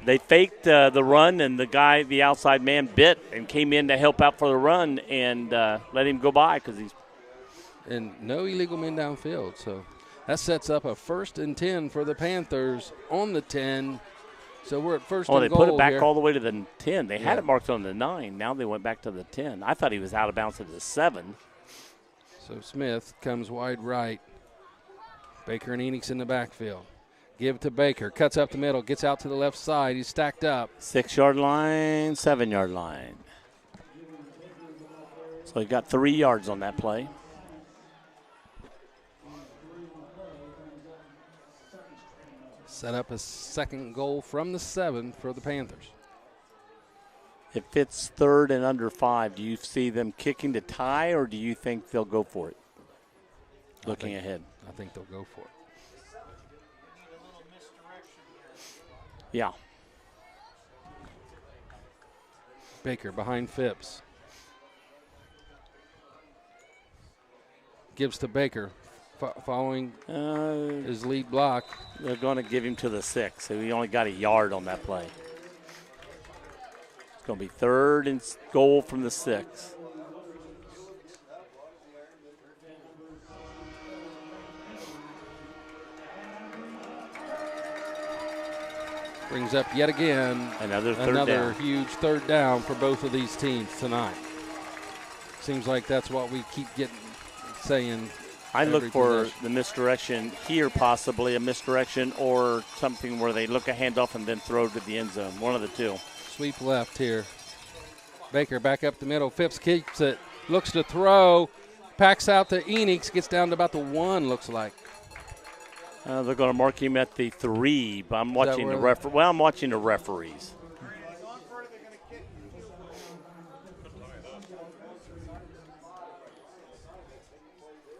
They faked the run, and the outside man, bit and came in to help out for the run and let him go by because he's. And no illegal men downfield. So that sets up a 1st and 10 for the Panthers on the 10. So we're at first and they goal put it back here. all the way to the 10. They had it marked on the 9. Now they went back to the 10. I thought he was out of bounds at the 7. So Smith comes wide right. Baker and Enix in the backfield. Give to Baker. Cuts up the middle. Gets out to the left side. He's stacked up. 6-yard line, 7-yard line. So he got 3 yards on that play. Set up a 2nd goal from the 7 for the Panthers. If it's 3rd and under 5, do you see them kicking to tie, or do you think they'll go for it? Looking ahead. I think they'll go for it. Yeah. Baker behind Phipps. Gives to Baker. Following his lead block. They're going to give him to the 6, so he only got a yard on that play. It's going to be 3rd and goal from the 6. Brings up yet again another down. Huge 3rd down for both of these teams tonight. Seems like that's what we keep saying. I look for the misdirection here, possibly a misdirection or something where they look a handoff and then throw to the end zone. One of the two. Sweep left here. Baker back up the middle. Phipps keeps it. Looks to throw. Packs out to Enix. Gets down to about the 1, looks like. They're going to mark him at the 3, but I'm watching I'm watching the referees.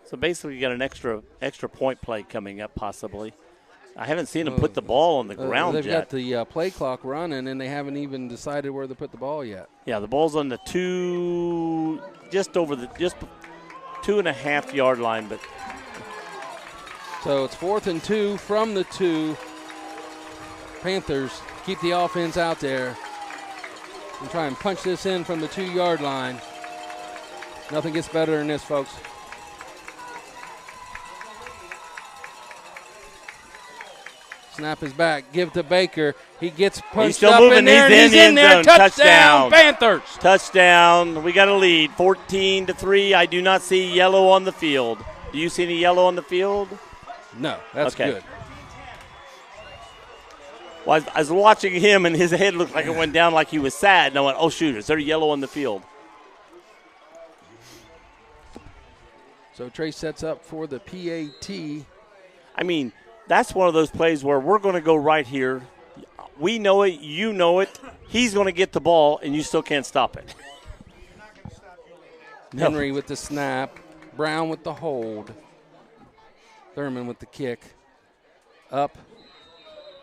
So basically, you got an extra point play coming up, possibly. I haven't seen them put the ball on the ground they've yet. They've got the play clock running, and they haven't even decided where to put the ball yet. Yeah, the ball's on the 2, just 2.5 yard line, but. So it's 4th and 2 from the 2. Panthers keep the offense out there and try and punch this in from the 2 yard line. Nothing gets better than this, folks. Snap is back. Give to Baker. He gets punched up in there, and he's in there. Touchdown, Panthers. Touchdown. We got a lead, 14-3. I do not see yellow on the field. Do you see any yellow on the field? No, that's okay. Good. Well, I was watching him, and his head looked like it went down like he was sad. And I went, oh, shoot, is there yellow on the field? So Trey sets up for the PAT. I mean, that's one of those plays where we're going to go right here. We know it. You know it. He's going to get the ball, and you still can't stop it. Henry with the snap. Brown with the hold. Thurman with the kick. Up.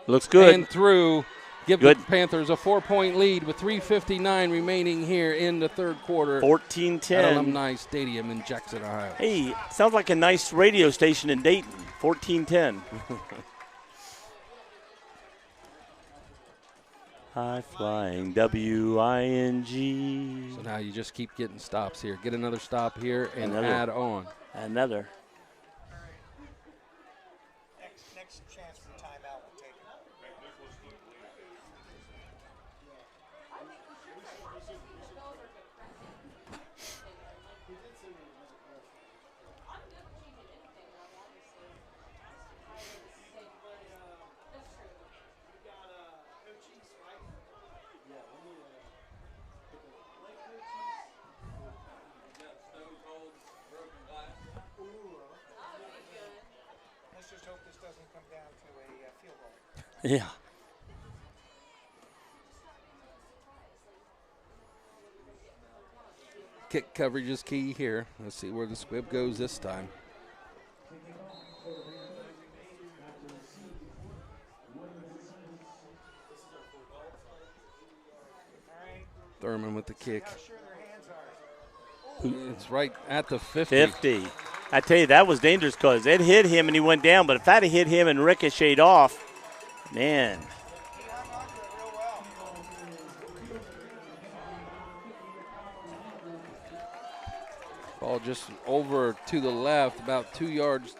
Looks good. And through. Give the Panthers a 4-point lead with 3:59 remaining here in the 3rd quarter. 14-10. At Alumni Stadium in Jackson, Ohio. Hey, sounds like a nice radio station in Dayton. 14-10. High flying WING. So now you just keep getting stops here. Get another stop here and add on. Another. Next chance for timeout, we'll take it. Let's just hope this doesn't come down to a field goal. Yeah. Kick coverage is key here. Let's see where the squib goes this time. Thurman with the kick. It's right at the 50. I tell you, that was dangerous because it hit him and he went down. But if that had hit him and ricocheted off, man. He hung on to it real Ball just over to the left, about 2 yards.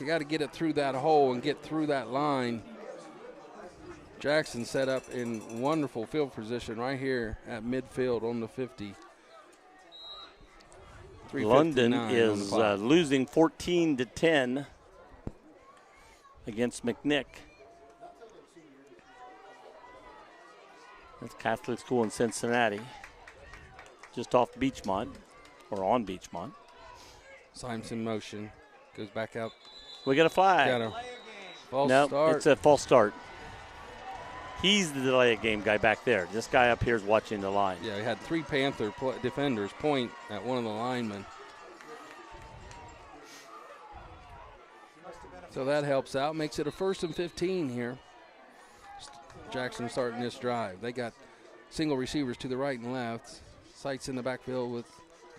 You got to get it through that hole and get through that line. Jackson set up in wonderful field position right here at midfield on the 50. London is losing 14-10 against McNick. That's Catholic school in Cincinnati, just off Beachmont, or on Beachmont. Symes in motion, goes back out. We got a flag. Got a false No, start. it's a false start. He's the delay of game guy back there. This guy up here is watching the line. Yeah, he had 3 Panther defenders point at one of the linemen. So that helps out, makes it a 1st and 15 here. Jackson starting this drive. They got single receivers to the right and left. Sights in the backfield with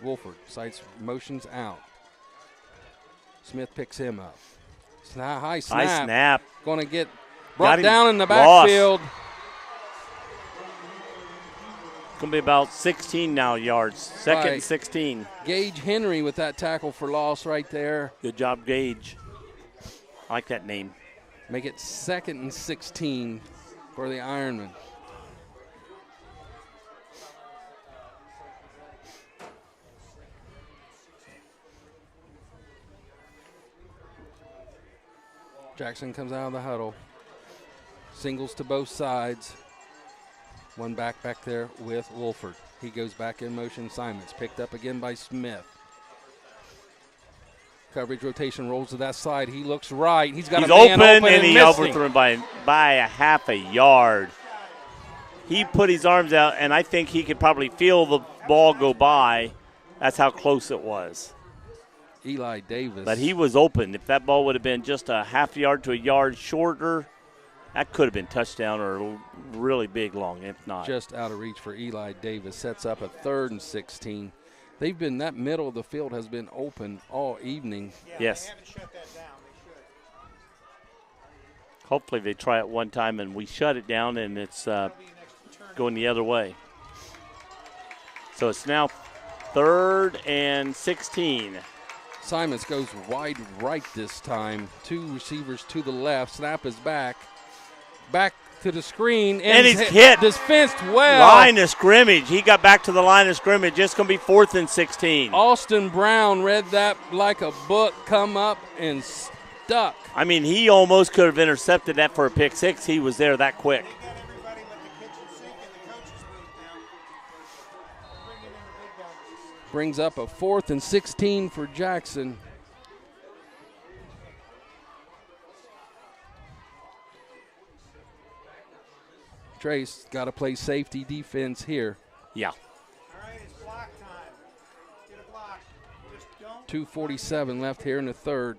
Wolford. Sights motions out. Smith picks him up. High snap. High snap. Going to get brought him. down in the Lost. backfield. It's going to be about 16 now yards. Second Right. and 16. Gage Henry with that tackle for loss right there. Good job, Gage. I like that name. Make it 2nd and 16 for the Ironmen. Jackson comes out of the huddle. Singles to both sides. One back there with Wolford. He goes back in motion. Simons picked up again by Smith. Coverage rotation rolls to that side. He looks right. He's got a man open and he missing. overthrew him by a half a yard. He put his arms out, and I think he could probably feel the ball go by. That's how close it was. Eli Davis. But he was open. If that ball would have been just a half yard to a yard shorter, that could have been touchdown or really big long, if not. Just out of reach for Eli Davis. Sets up a 3rd and 16. They've been, that middle of the field has been open all evening. Yeah, Yes. They haven't shut that down. They should. Hopefully they try it one time and we shut it down and it's That'll be an extra turn. going the other way. So it's now 3rd and 16. Simons goes wide right this time. 2 receivers to the left. Snap is back. Back to the screen. And he's hit. Dispensed well. Line of scrimmage. He got back to the line of scrimmage. It's going to be 4th and 16. Austin Brown read that like a book, come up and stuck. I mean, he almost could have intercepted that for a pick 6. He was there that quick. They got everybody with the kitchen sink and the coach's booth now. Bringing in the big guns. Brings up a 4th and 16 for Jackson. Trace got to play safety defense here. Yeah. All right, it's block time. Get a block. Just don't. 2:47 left here in the 3rd.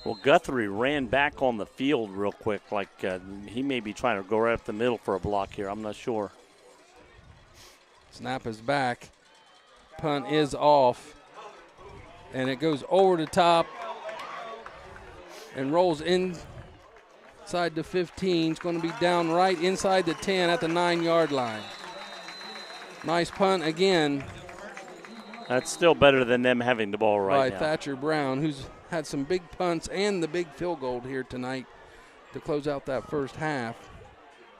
Well, Guthrie ran back on the field real quick, like he may be trying to go right up the middle for a block here. I'm not sure. Snap is back. Punt is off. And it goes over the top and rolls inside the 15. It's going to be down right inside the 10 at the 9-yard line. Nice punt again That's still better than them having the ball by now. Thatcher Brown, who's had some big punts and the big field goal here tonight to close out that first half.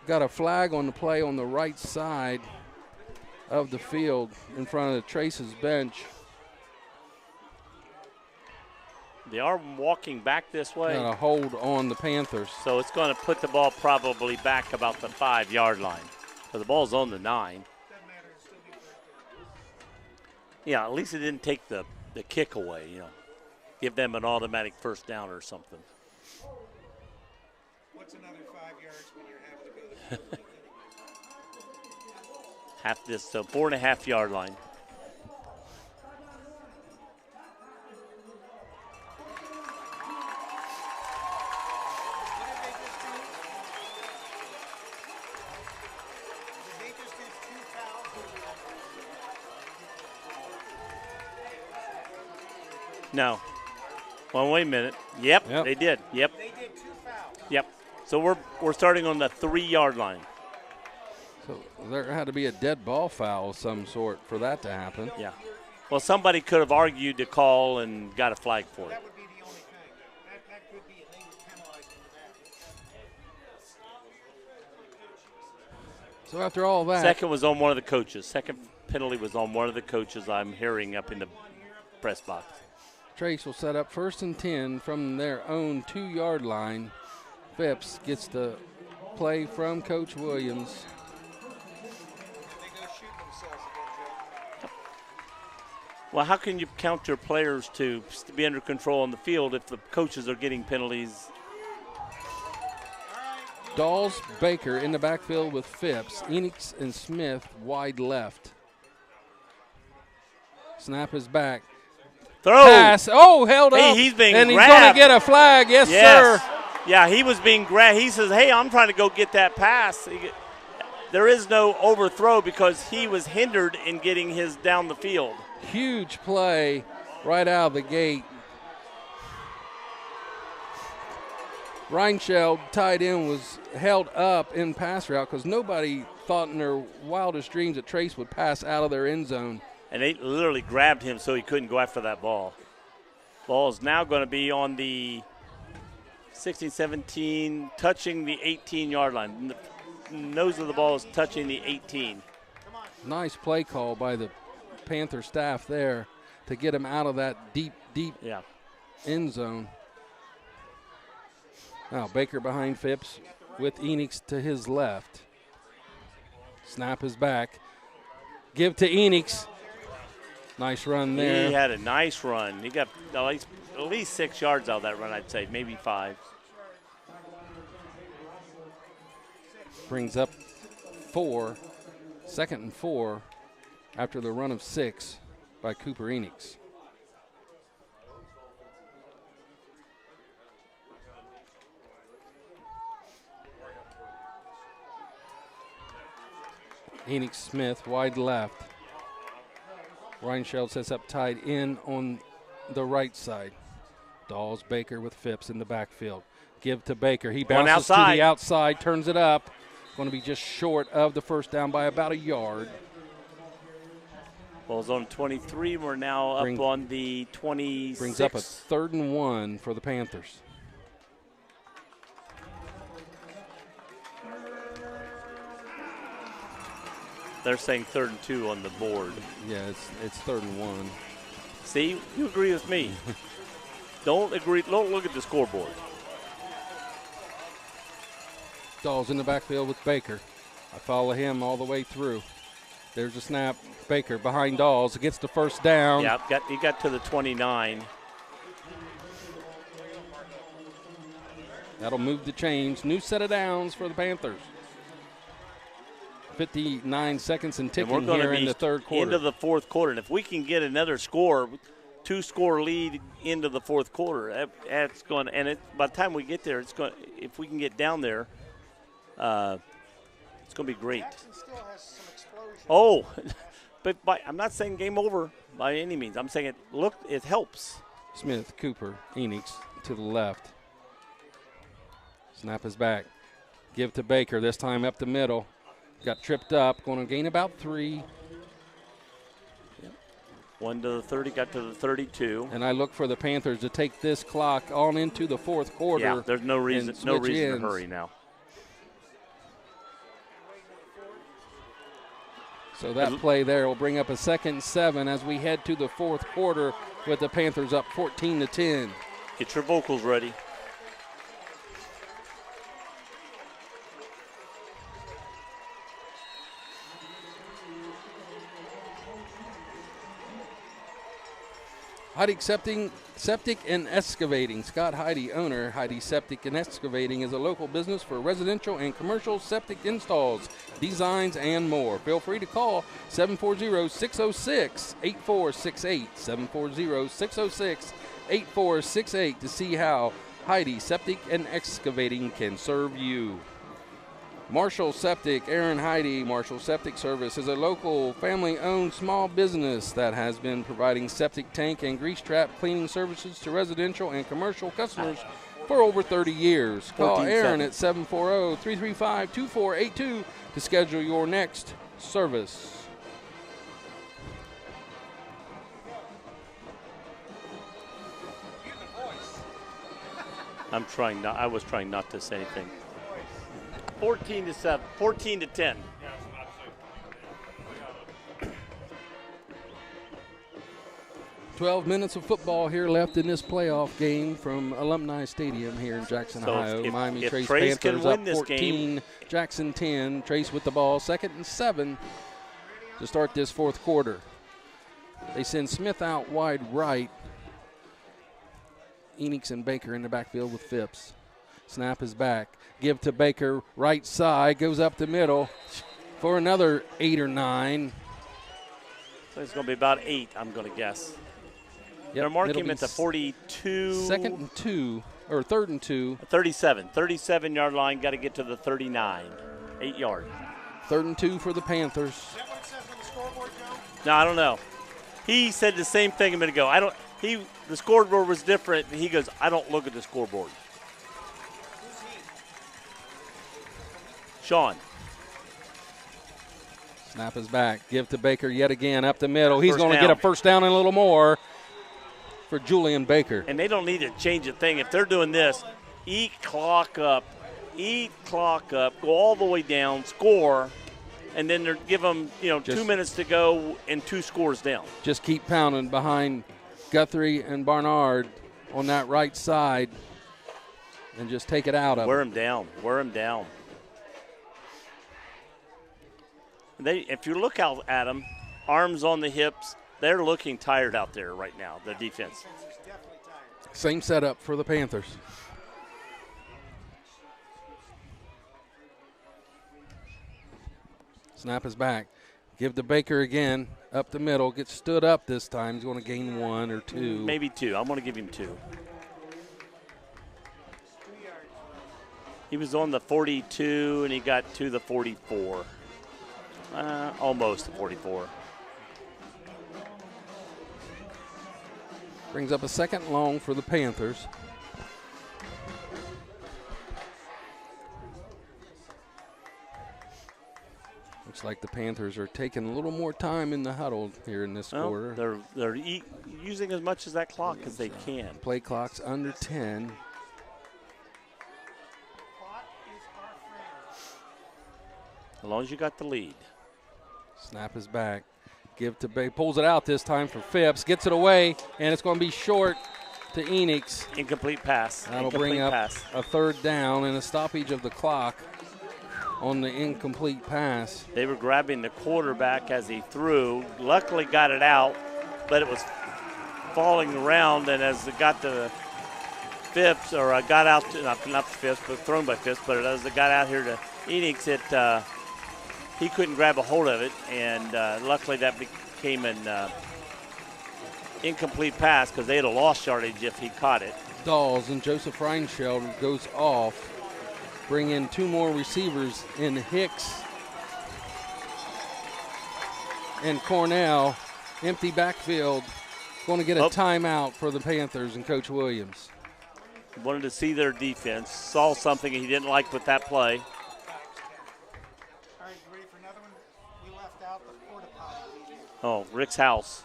Got a flag on the play on the right side of the field in front of Trace's bench. They are walking back this way, Got a hold on the Panthers. so it's going to put the ball probably back about the 5-yard line. So the ball's on the 9. Yeah, at least it didn't take the kick away, you know. Give them an automatic first down or something. What's another 5 yards when you're having to go to Half this, so 4.5-yard line. Did they just do 2 fouls? No. Well, wait a minute. Yep, Yep. they did. Yep, They did 2 fouls. yep. So we're starting on the 3-yard line. So there had to be a dead ball foul of some sort for that to happen. Yeah. Well, somebody could have argued the call and got a flag for it. That would be the only thing. That could be, and they would penalize him for that. So after all that, Second was on one of the coaches. Second penalty was on one of the coaches I'm hearing up in the press box. Trace will set up 1st and 10 from their own 2-yard line. Phipps gets the play from Coach Williams. They go shoot themselves again, Joe. Well, how can you count your players to be under control on the field if the coaches are getting penalties? Dawes, Baker in the backfield with Phipps. Enix and Smith wide left. Snap is back. Throw. Pass. Oh, held Hey, up. he's being and grabbed. he's going to get a flag. Yes, Yes. sir. Yeah, he was being grabbed. He says, hey, I'm trying to go get that pass. There is no overthrow because he was hindered in getting his down the field. Huge play right out of the gate. Reinscheld, tight end, was held up in pass route because nobody thought in their wildest dreams that Trace would pass out of their end zone. And they literally grabbed him so he couldn't go after that ball. Ball is now going to be on the 16-17, touching the 18-yard line. The nose of the ball is touching the 18. Nice play call by the Panther staff there to get him out of that deep Yeah. end zone. Now Baker behind Phipps with Enix to his left. Snap is back. Give to Enix. Nice run there. He had a nice run. He got at least 6 yards out of that run, I'd say, maybe 5. Brings up 4. 2nd and 4 after the run of 6 by Cooper Enix. Enix Smith wide left. Reinscheld sets up tight end on the right side. Dawes, Baker with Phipps in the backfield. Give to Baker. He bounces to the outside, turns it up. Going to be just short of the first down by about a yard. Ball's on 23. We're now up on the 26. Brings up a 3rd and 1 for the Panthers. They're saying 3rd and 2 on the board. Yeah, it's 3rd and 1. See, you agree with me. Don't look at the scoreboard. Dawes in the backfield with Baker. I follow him all the way through. There's a snap. Baker behind Dawes. Gets the first down. Yeah, he got to the 29. That'll move the chains. New set of downs for the Panthers. 59 seconds and ticking here in the third quarter. Into the fourth quarter. And if we can get another score, 2-score lead into the fourth quarter, that's going. And by the time we get there, it's going. If we can get down there, it's going to be great. Jackson still has some explosion. Oh, but I'm not saying game over by any means. I'm saying it helps. Smith, Cooper, Enix to the left. Snap is back. Give to Baker. This time up the middle. Got tripped up. Going to gain about 3. 1 to the 30, got to the 32. And I look for the Panthers to take this clock on into the fourth quarter. Yeah, there's no reason to hurry now. So that play there will bring up a 2nd and 7 as we head to the fourth quarter with the Panthers up 14-10. Get your vocals ready. Heidi Septic and Excavating. Scott Heidi, owner. Heidi Septic and Excavating is a local business for residential and commercial septic installs, designs, and more. Feel free to call 740-606-8468, 740-606-8468 to see how Heidi Septic and Excavating can serve you. Marshall Septic, Aaron Heidi. Marshall Septic Service is a local family-owned small business that has been providing septic tank and grease trap cleaning services to residential and commercial customers for over 30 years. Call 14-7. Aaron at 740-335-2482 to schedule your next service. I was trying not to say anything. 14-7, 14-10. 12 minutes of football here left in this playoff game from Alumni Stadium here in Jackson, So Ohio. if Miami Trace Trace can Panthers win up this 14, game- Jackson 10. Trace with the ball, 2nd and 7 to start this fourth quarter. They send Smith out wide right. Enix and Baker in the backfield with Phipps. Snap is back. Give to Baker, right side, goes up the middle for another 8 or 9. So it's going to be about 8, I'm going to guess. They're marking him at the 42. 2nd and 2, or 3rd and 2. 37. 37-yard line, got to get to the 39. 8 yards. 3rd and 2 for the Panthers. Is that what it says on the scoreboard, Joe? No, I don't know. He said the same thing a minute ago. The scoreboard was different. He goes, I don't look at the scoreboard. Who's he? Sean. Snap is back. Give to Baker yet again up the middle. He's First going to down. get a first down and a little more for Julian Baker. And they don't need to change a thing. If they're doing this, eat clock up, go all the way down, score, and then they're give them 2 minutes to go and 2 scores down. Just keep pounding behind Guthrie and Barnard on that right side and just take it out of Wear them. him down. If you look out at them, arms on the hips, they're looking tired out there right now, the defense. He's definitely tired. Same setup for the Panthers. Snap is back. Give to Baker again, up the middle. Gets stood up this time. He's going to gain 1 or 2. Maybe 2. I'm going to give him 2. 2 yards. He was on the 42, and he got to the 44. Almost the 44. Brings up a 2nd long for the Panthers. Looks like the Panthers are taking a little more time in the huddle here in this quarter. They're using as much as that clock as they can. Play clock's under 10. Clock is our friend. As long as you got the lead. Snap is back. Give to Bay. Pulls it out this time for Phipps. Gets it away, and it's going to be short to Enix. Incomplete pass. That'll bring up a 3rd down and a stoppage of the clock on the incomplete pass. They were grabbing the quarterback as he threw. Luckily got it out, but it was falling around, and as it got to Phipps, or got out to, not Phipps, but thrown by Phipps, but as it got out here to Enix, he couldn't grab a hold of it, and luckily that became an incomplete pass because they had a lost yardage if he caught it. Dawes and Joseph Reinscheld goes off. Bring in 2 more receivers in Hicks and Cornell. Empty backfield. Going to get a timeout for the Panthers and Coach Williams. Wanted to see their defense. Saw something he didn't like with that play. All right, you ready for another one? We left out the porta potty. Oh, Rick's house.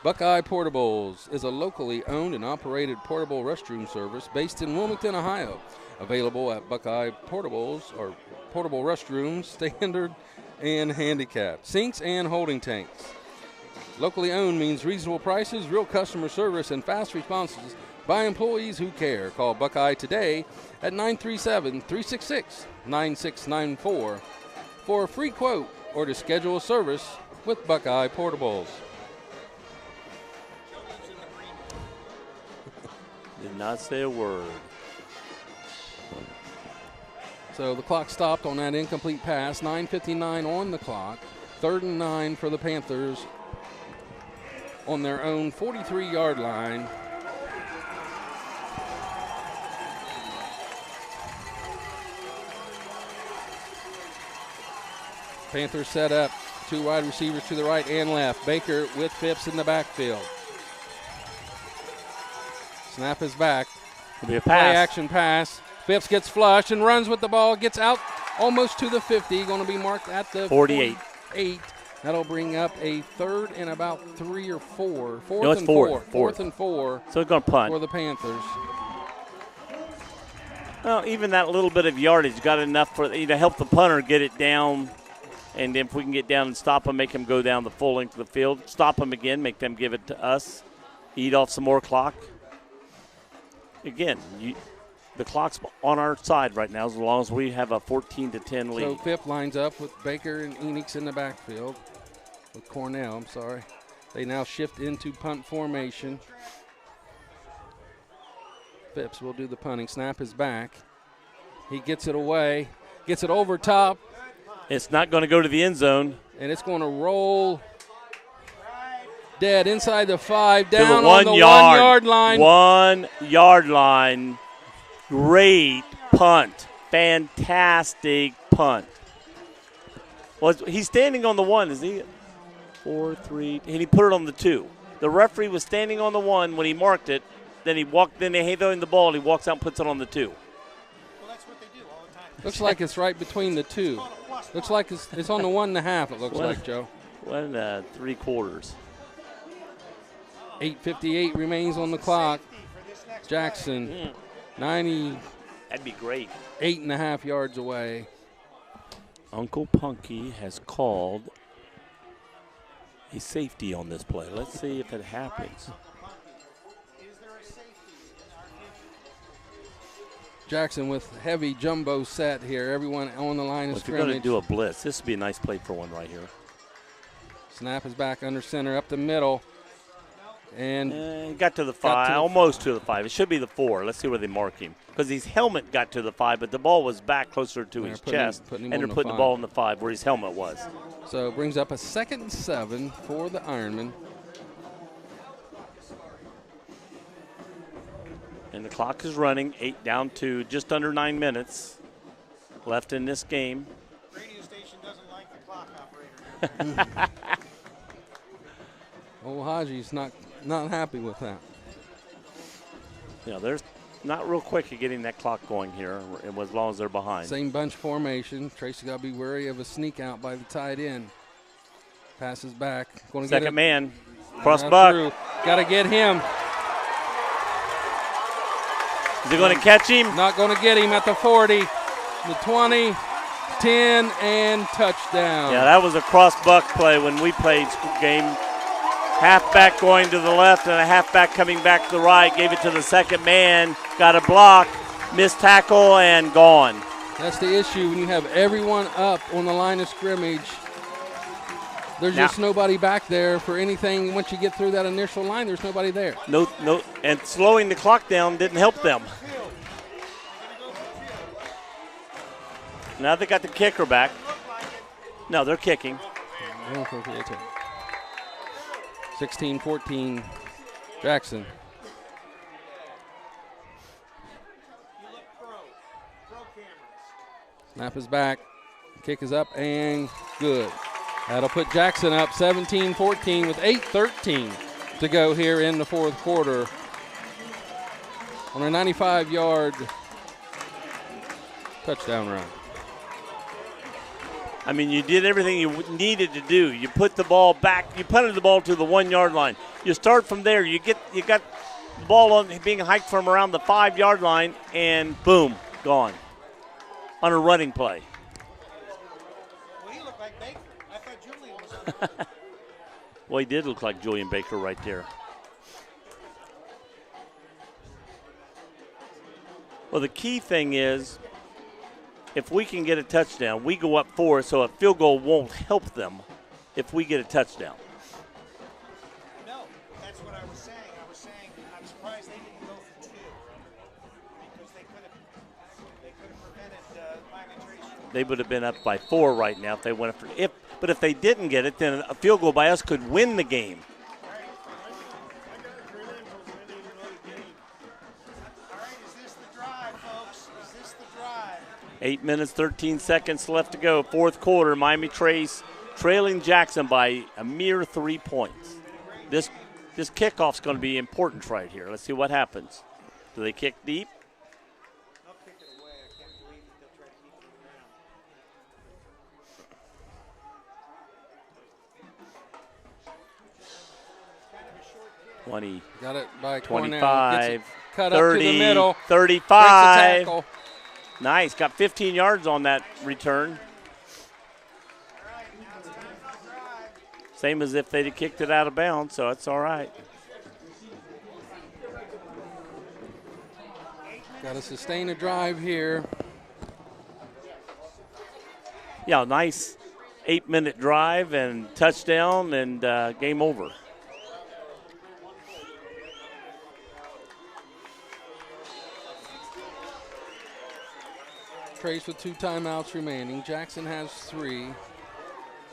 Buckeye Portables is a locally owned and operated portable restroom service based in Wilmington, Ohio. Available at Buckeye Portables or portable restrooms, standard and handicapped, sinks and holding tanks. Locally owned means reasonable prices, real customer service, and fast responses by employees who care. Call Buckeye today at 937-366-9694 for a free quote or to schedule a service with Buckeye Portables. Did not say a word. So the clock stopped on that incomplete pass. 9:59 on the clock. 3rd and 9 for the Panthers on their own 43-yard line. Panthers set up 2 wide receivers to the right and left. Baker with Phipps in the backfield. Snap is back. It'll be a Play pass. action pass. Phipps gets flushed and runs with the ball. Gets out almost to the 50. Going to be marked at the 48. 48. That'll bring up a third and about 3 or 4. Fourth No, it's and fourth. 4. Fourth and 4 So it's going to punt. for the Panthers. Well, even that little bit of yardage got enough for to help the punter get it down. And if we can get down and stop them, make them go down the full length of the field, stop them again, make them give it to us, eat off some more clock. Again, the clock's on our side right now as long as we have a 14-10 lead. So Pip lines up with Baker and Enix in the backfield. With Cornell, I'm sorry. They now shift into punt formation. Phipps will do the punting. Snap is back. He gets it away, gets it over top. It's not going to go to the end zone. And it's going to roll dead inside the 5, down to the on 1 the yard. 1 yard line. 1 yard line. Great punt. Fantastic punt. He's standing on the 1, is he? 4, 3, and he put it on the 2. The referee was standing on the 1 when he marked it. Then they throw him the ball, and he walks out and puts it on the 2. Well, that's what they do all the time. Looks like it's right between the 2. Looks like it's on the 1.5, it looks like, Joe. 1 3/4. 8:58 remains on the clock. Jackson, 98.5 That'd be great. yards away. Uncle Punky has called a safety on this play. Let's see if it happens. Jackson with heavy jumbo set here. Everyone on the line of If you're going scrimmage. to do a blitz, this would be a nice play for one right here. Snap is back under center, up the middle. And He got to the 5, almost to the 5. It should be the 4. Let's see where they mark him. Because his helmet got to the 5, but the ball was back closer to his chest. putting him and on they're the putting the 5. ball in the 5 where his helmet was. so it brings up a 2nd and 7 for the Ironmen. And the clock is running, 8 down to just under 9 minutes left in this game. Radio station doesn't like the clock operator. Old Haji's not happy with that. They're not real quick at getting that clock going here, as long as they're behind. Same bunch formation. Tracy got to be wary of a sneak out by the tight end. Passes back. Going to Second get it. man, cross buck. Got to get him. Is he going to catch him? Not going to get him at the 40, the 20, 10, and touchdown. Yeah, that was a cross buck play when we played game. Halfback going to the left and a halfback coming back to the right. Gave it to the second man. Got a block. Missed tackle and gone. That's the issue when you have everyone up on the line of scrimmage. There's just nobody back there for anything. Once you get through that initial line, there's nobody there. No, and slowing the clock down didn't help them. Now they got the kicker back. No, they're kicking. 16-14, Jackson. Snap is back. Kick is up and good. That'll put Jackson up 17-14 with 8:13 to go here in the 4th quarter. On a 95-yard touchdown run. I mean, you did everything you needed to do. You put the ball back. You punted the ball to the 1 yard line. You start from there. You got the ball on being hiked from around the 5 yard line, and boom, gone on a running play. Well, he looked like Baker. I thought Julian was on. Well, he did look like Julian Baker right there. Well, the key thing is, if we can get a touchdown, we go up 4, so a field goal won't help them if we get a touchdown. No, that's what I was saying. I'm surprised they didn't go for 2 because they could have prevented Miami Tracy. They would have been up by 4 right now if they went for it. But if they didn't get it, then a field goal by us could win the game. All right, is this the drive, folks? Is this the drive? 8 minutes, 13 seconds left to go. 4th quarter, Miami Trace trailing Jackson by a mere 3 points. This kickoff's going to be important right here. Let's see what happens. Do they kick deep? They'll kick it away. I can't believe that they'll try to keep it around. 20, Got it by Cornell. 25, Gets it cut 30, up to the middle. 35. Breaks a tackle. Nice. Got 15 yards on that return. Same as if they'd have kicked it out of bounds, so it's all right. Got to sustain a drive here. Yeah, nice 8-minute drive and touchdown and game over. Trace with 2 timeouts remaining. Jackson has 3.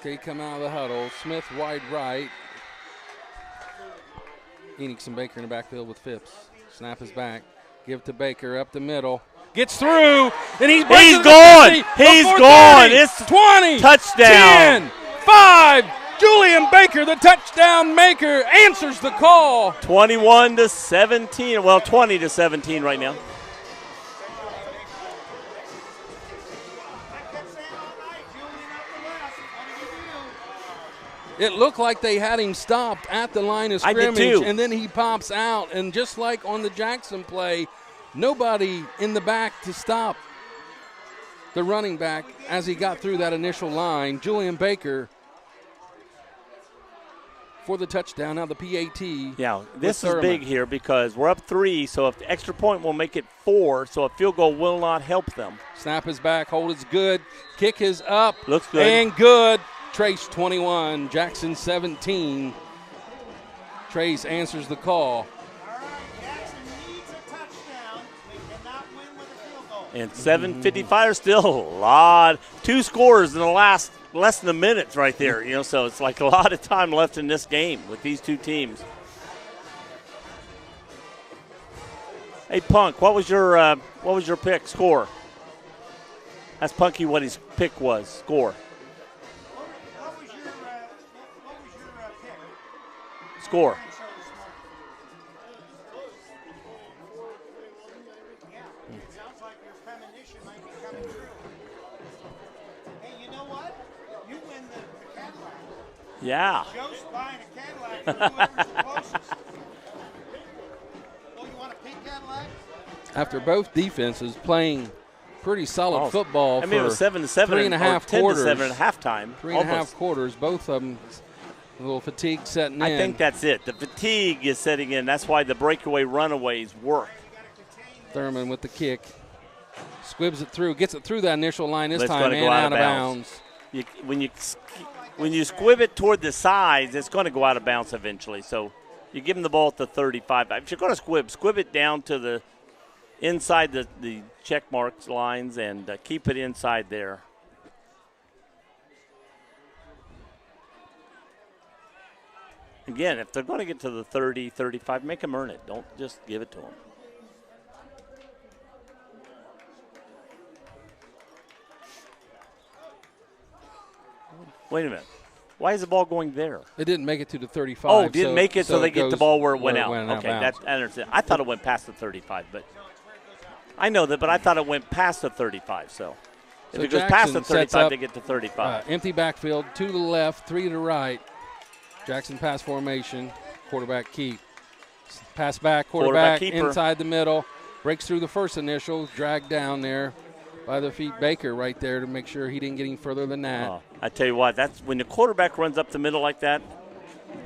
They come out of the huddle. Smith wide right. Phoenix and Baker in the backfield with Phipps. Snap is back. Give to Baker up the middle. Gets through, and he's gone. He's gone. 30, It's 20. touchdown. 10, 5. Julian Baker, the touchdown maker, answers the call. 21-17. Well, 20-17 right now. It looked like they had him stopped at the line of I did scrimmage, too. and then he pops out. And just like on the Jackson play, nobody in the back to stop the running back as he got through that initial line. Julian Baker for the touchdown. Now the PAT. Yeah, this is Thurman. big here because we're up 3, so if the extra point will make it 4, so a field goal will not help them. Snap is back. Hold is good. Kick is up. Looks good. And good. Trace 21, Jackson 17. Trace answers the call. All right, Jackson needs a touchdown. They cannot win with a field goal. And 7:55 still a lot. 2 scores in the last less than a minute right there. So it's like a lot of time left in this game with these 2 teams. Hey, Punk, what was your pick score? Ask Punky what his pick was score. What was your pick? Score. Yeah, it sounds like your premonition might be coming true. Hey, you know what? You win the Cadillac. Yeah. Joe's buying a Cadillac for whoever's the closest. Oh, you want a pink Cadillac? After both defenses playing pretty solid football I mean, it was 7-7, 3.5 or 10-7 quarters. at halftime. 3.5 quarters, both of them a little fatigue setting in. I think that's it. The fatigue is setting in. That's why the breakaway runaways work. Thurman with the kick. Squibs it through, gets it through that initial line this But it's time gonna and go out of bounds. When you squib it toward the sides, it's going to go out of bounds eventually. So you give them the ball at the 35. If you're going to squib it down to the inside the check marks lines and keep it inside there. Again, if they're going to get to the 30, 35, make them earn it. Don't just give it to them. Wait a minute. Why is the ball going there? It didn't make it to the 35. Oh, didn't make it, so they get the goes ball where it went out. of Okay, bounds. I understand. I thought it went past the 35, but I know that, but I thought it went past the 35. So if So it goes past the Jackson sets 35, up, they get to 35. Empty backfield, 2 to the left, 3 to the right. Jackson pass formation, quarterback keep. Pass back, quarterback keeper. inside the middle. Breaks through the first initial, dragged down there by the feet. Baker right there to make sure he didn't get any further than that. Oh, I tell you what, that's when the quarterback runs up the middle like that,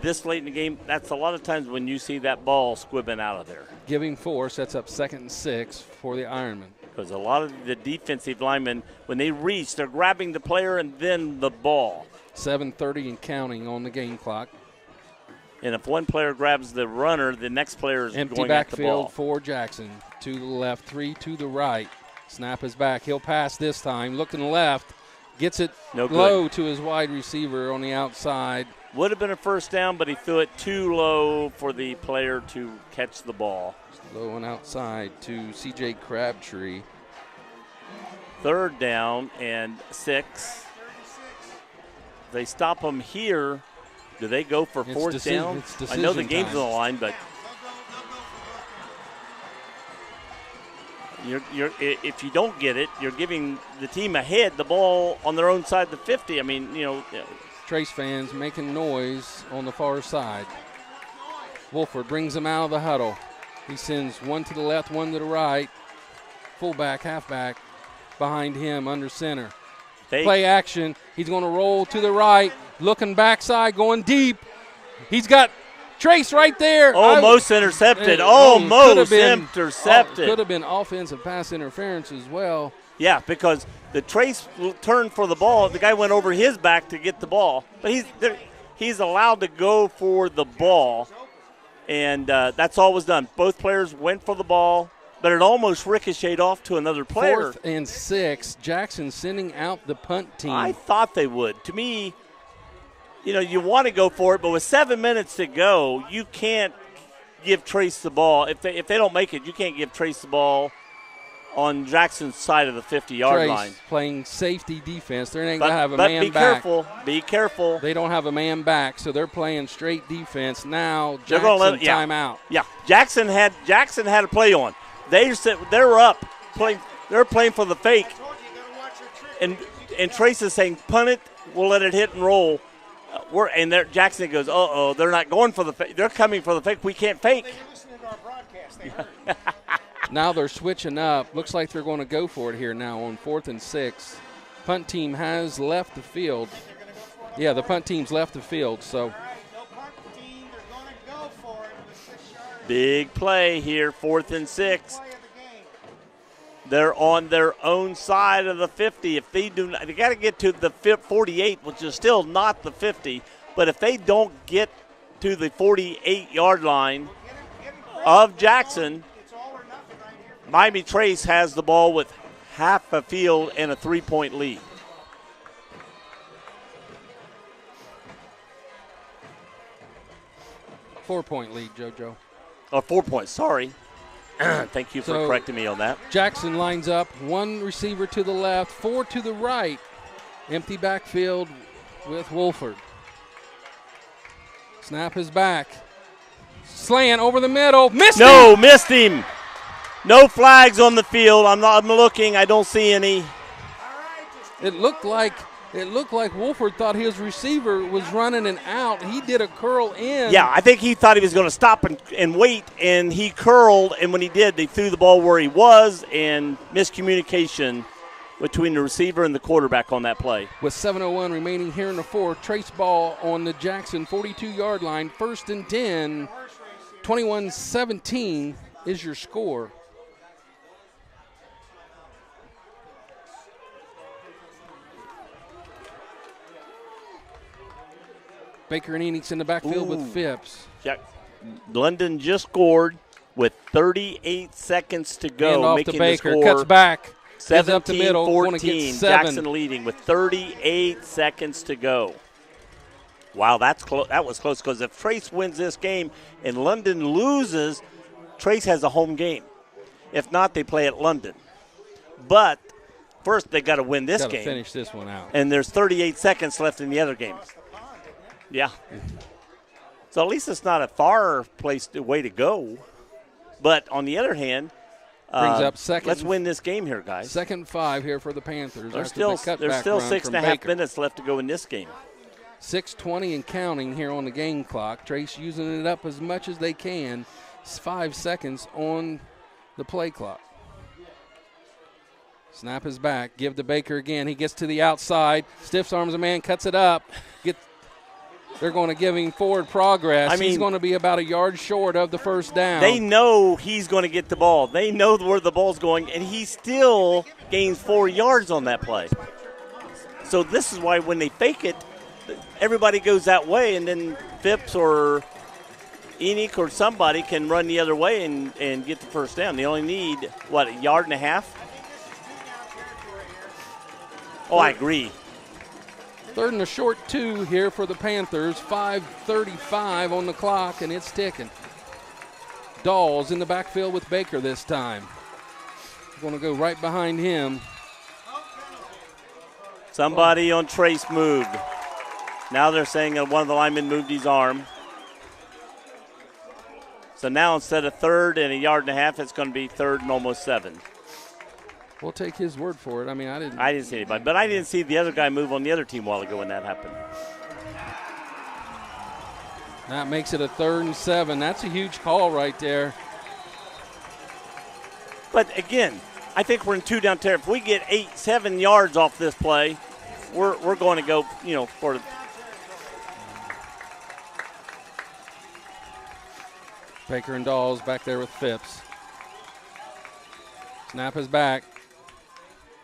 this late in the game, that's a lot of times when you see that ball squibbing out of there. Giving 4 sets up 2nd and 6 for the Ironmen. Because a lot of the defensive linemen, when they reach, they're grabbing the player and then the ball. 7:30 and counting on the game clock. And if one player grabs the runner, the next player is Empty going at the ball. backfield for Jackson. 2 to the left, 3 to the right. Snap is back. He'll pass this time. Looking left. Gets it low to his wide receiver on the outside. Would have been a first down, but he threw it too low for the player to catch the ball. Low and outside to C.J. Crabtree. 3rd down and 6. They stop him here. Do they go for 4th down? It's I know the decision game's time. on the line, but If you don't get it, you're giving the team ahead the ball on their own side of the 50. I mean, Trace fans making noise on the far side. Wolford brings him out of the huddle. He sends one to the left, one to the right. Fullback, halfback behind him under center. Play action. He's going to roll to the right, looking backside, going deep. He's got Trace right there. Almost intercepted. Almost intercepted. Could have been offensive pass interference as well. Yeah, because the Trace turned for the ball. The guy went over his back to get the ball. But he's allowed to go for the ball. And that's all was done. Both players went for the ball, but it almost ricocheted off to another player. 4th and 6. Jackson sending out the punt team. I thought they would. To me, you want to go for it, but with 7 minutes to go, you can't give Trace the ball. If they don't make it, you can't give Trace the ball on Jackson's side of the 50-yard line. Playing safety defense. They're not going to have a man back. But be careful. They don't have a man back, so they're playing straight defense. Now Jackson timeout. Yeah, Jackson had a play on. They're up playing. They're playing for the fake, and Trace is saying punt it. We'll let it hit and roll. Jackson goes, they're not going for the fake. They're coming for the fake. We can't fake. They listened to our broadcast. They heard it. Now they're switching up. Looks like they're going to go for it here now on 4th and 6. Punt team has left the field. Yeah, the punt team's left the field. So. All right, no punt team. They're going to go for it with 6 yards. Big play here, 4th and 6. Play of the game. They're on their own side of the 50. If they do not, they got to get to the 48, which is still not the 50. But if they don't get to the 48-yard line of Jackson, It's all or nothing right here. Miami Trace has the ball with half a field and a 3-point lead. Four-point lead, JoJo. Oh, 4 points, sorry. Thank you for correcting me on that. Jackson lines up, 1 receiver to the left, 4 to the right. Empty backfield with Wolford. Snap is back. Slant over the middle. Missed him. Missed him. No flags on the field. I'm looking. I don't see any. It looked like Wolford thought his receiver was running an out. He did a curl in. Yeah, I think he thought he was going to stop and wait, and he curled, and when he did, they threw the ball where he was, and miscommunication between the receiver and the quarterback on that play. With 7:01 remaining here in the 4th, Trace ball on the Jackson 42-yard line, 1st and 10, 21-17 is your score. Baker and Enix in the backfield with Phipps. Jack, London just scored with 38 seconds to go. Off making to Baker, the score cuts back. 17, up the middle, 14. Jackson leading with 38 seconds to go. Wow, that was close because if Trace wins this game and London loses, Trace has a home game. If not, they play at London. But first, they got to win this game. Finish this one out. And there's 38 seconds left in the other game. Yeah. So at least it's not a far way to go. But on the other hand, brings up second. Let's win this game here, guys. 2nd 5 here for the Panthers. There's still 6.5 minutes left to go in this game. 6:20 and counting here on the game clock. Trace using it up as much as they can. 5 seconds on the play clock. Snap is back. Give to Baker again. He gets to the outside. Stiffs arms a man, cuts it up. They're going to give him forward progress. He's going to be about a yard short of the first down. They know he's going to get the ball. They know where the ball's going, and he still gains 4 yards on that play. So this is why when they fake it, everybody goes that way, and then Phipps or Enoch or somebody can run the other way and get the first down. They only need, a yard and a half? Oh, I agree. 3rd and a short 2 here for the Panthers. 5:35 on the clock, and it's ticking. Dawes in the backfield with Baker this time. Going to go right behind him. Somebody on Trace moved. Now they're saying that one of the linemen moved his arm. So now instead of 3rd and a yard and a half, it's going to be 3rd and almost 7. We'll take his word for it. I mean, I didn't see anybody, but I didn't see the other guy move on the other team a while ago when that happened. That makes it a 3rd and 7. That's a huge call right there. But again, I think we're in 2 down territory. If we get 7 yards off this play, we're going to go, for. Baker and Dawes back there with Phipps. Snap is back.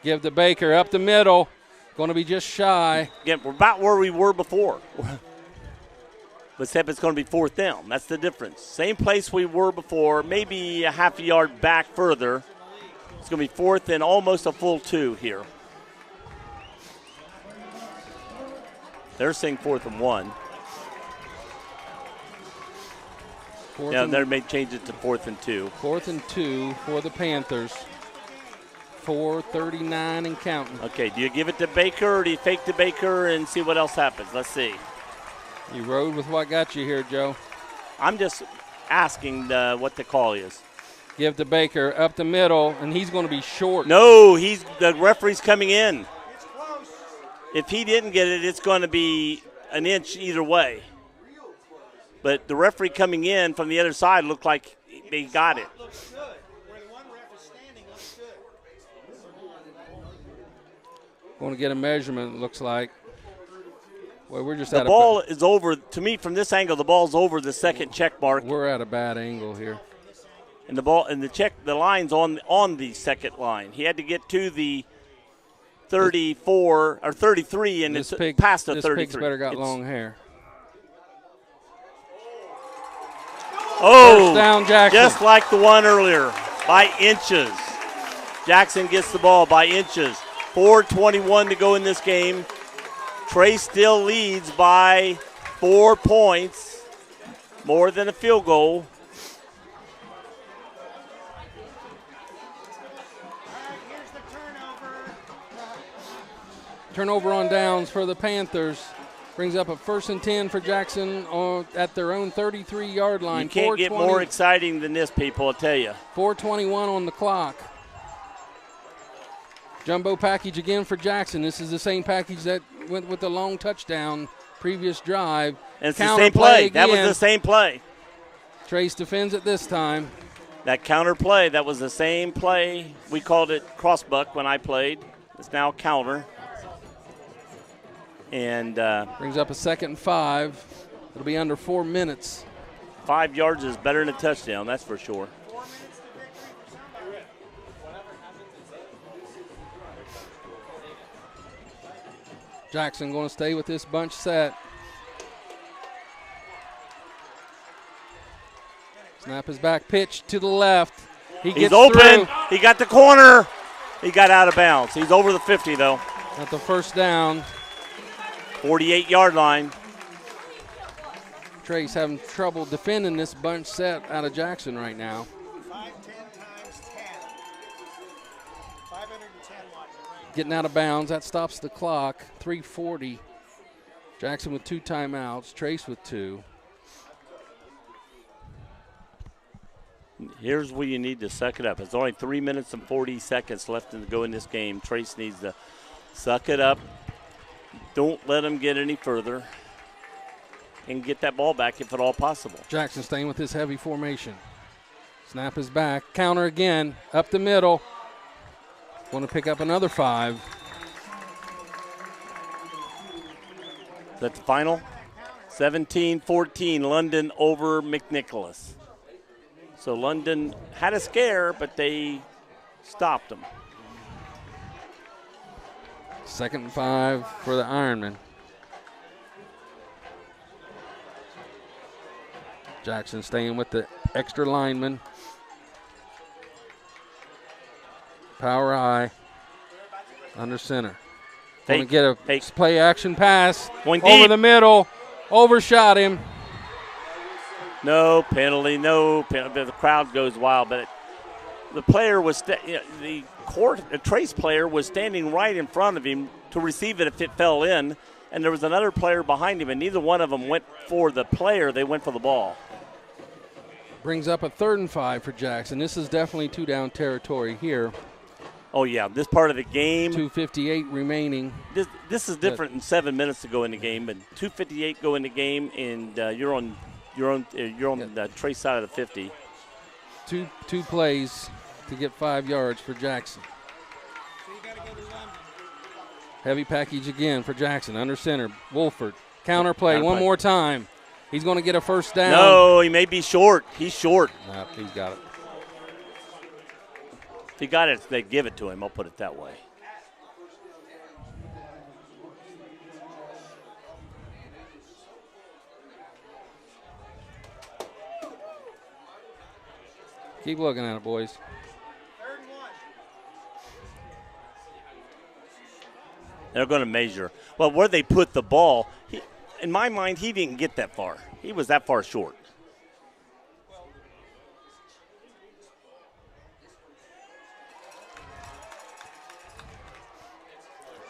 Give to Baker up the middle. Going to be just shy. Again, we're about where we were before. But except it's going to be 4th down. That's the difference. Same place we were before, maybe a half a yard back further. It's going to be 4th and almost a full 2 here. They're saying 4th and 1. They may change it to 4th and 2. 4th and 2 for the Panthers. 4:39 and counting. Okay, do you give it to Baker or do you fake to Baker and see what else happens? Let's see. You rode with what got you here, Joe. I'm just asking what the call is. Give to Baker up the middle, and he's going to be short. No, the referee's coming in. If he didn't get it, it's going to be an inch either way. But the referee coming in from the other side looked like he got it. Going to get a measurement, it looks like. Well, we're just the ball is over. To me, from this angle, the ball's over the second check mark. We're at a bad angle here. And the line's on the second line. He had to get to the 34 or 33, and it's past the 33. This pig's better got long hair. Oh, first down, Jackson. Just like the one earlier, by inches. Jackson gets the ball by inches. 4:21 to go in this game. Trey still leads by 4 points, more than a field goal. Turnover on downs for the Panthers. Brings up a 1st and 10 for Jackson at their own 33-yard line. You can't get more exciting than this, people, I'll tell you. 4:21 on the clock. Jumbo package again for Jackson. This is the same package that went with the long touchdown previous drive. And it's the same play. That was the same play. Trace defends it this time. That counter play, that was the same play. We called it crossbuck when I played. It's now counter. And brings up a 2nd and 5. It'll be under 4 minutes. 5 yards is better than a touchdown, that's for sure. Jackson going to stay with this bunch set. Snap is back, pitch to the left. He's open. Through. He got the corner. He got out of bounds. He's over the 50, though. At the 1st down. 48-yard line. Trey's having trouble defending this bunch set out of Jackson right now. 5, 10 times 10. 510 watts. Getting out of bounds. That stops the clock. 3:40. Jackson with 2 timeouts. Trace with 2. Here's where you need to suck it up. It's only 3 minutes and 40 seconds left to go in this game. Trace needs to suck it up. Don't let him get any further and get that ball back if at all possible. Jackson staying with his heavy formation. Snap is back. Counter again. Up the middle. Want to pick up another 5. Is that the final? 17-14, London over McNicholas. So London had a scare, but they stopped them. 2nd and 5 for the Ironmen. Jackson staying with the extra lineman. Power I. Under center. Going to get a play action pass. Over the middle. Overshot him. No penalty, no penalty. The crowd goes wild, but the player was the Trace player was standing right in front of him to receive it if it fell in, and there was another player behind him, and neither one of them went for the player. They went for the ball. Brings up a 3rd and 5 for Jackson. This is definitely 2 down territory here. Oh, yeah, this part of the game. 2:58 remaining. This is different than 7 minutes to go in the game, but 2:58 go in the game, and you're on the Trace side of the 50. Two plays to get 5 yards for Jackson. So you got to go to London. Heavy package again for Jackson. Under center, Wolford. Counter play one more time. He's going to get a first down. No, he may be short. He's short. Nope, he's got it. If he got it, they give it to him. I'll put it that way. Keep looking at it, boys. 3rd and 1. They're going to measure. Well, where they put the ball, in my mind, he didn't get that far. He was that far short.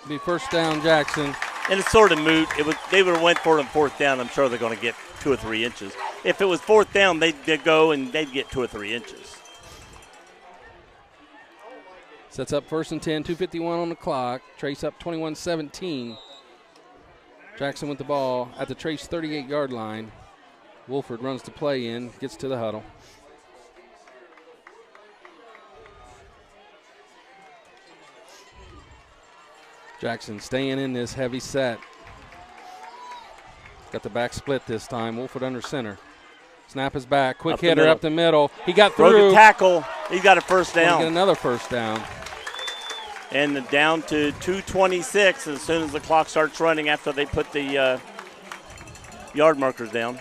Be first down, Jackson. And it's sort of moot. They would have went for it on 4th down. I'm sure they're going to get 2 or 3 inches. If it was 4th down, they'd go and they'd get 2 or 3 inches. Sets up 1st and 10, 2:51 on the clock. Trace up 21-17. Jackson with the ball at the Trace 38-yard line. Wolford runs the play in, gets to the huddle. Jackson staying in this heavy set. Got the back split this time. Wolford under center. Snap is back. Quick hitter up the middle. He got through. Broke a tackle. He got a first down. Get another first down. And down to 2:26 as soon as the clock starts running after they put the yard markers down.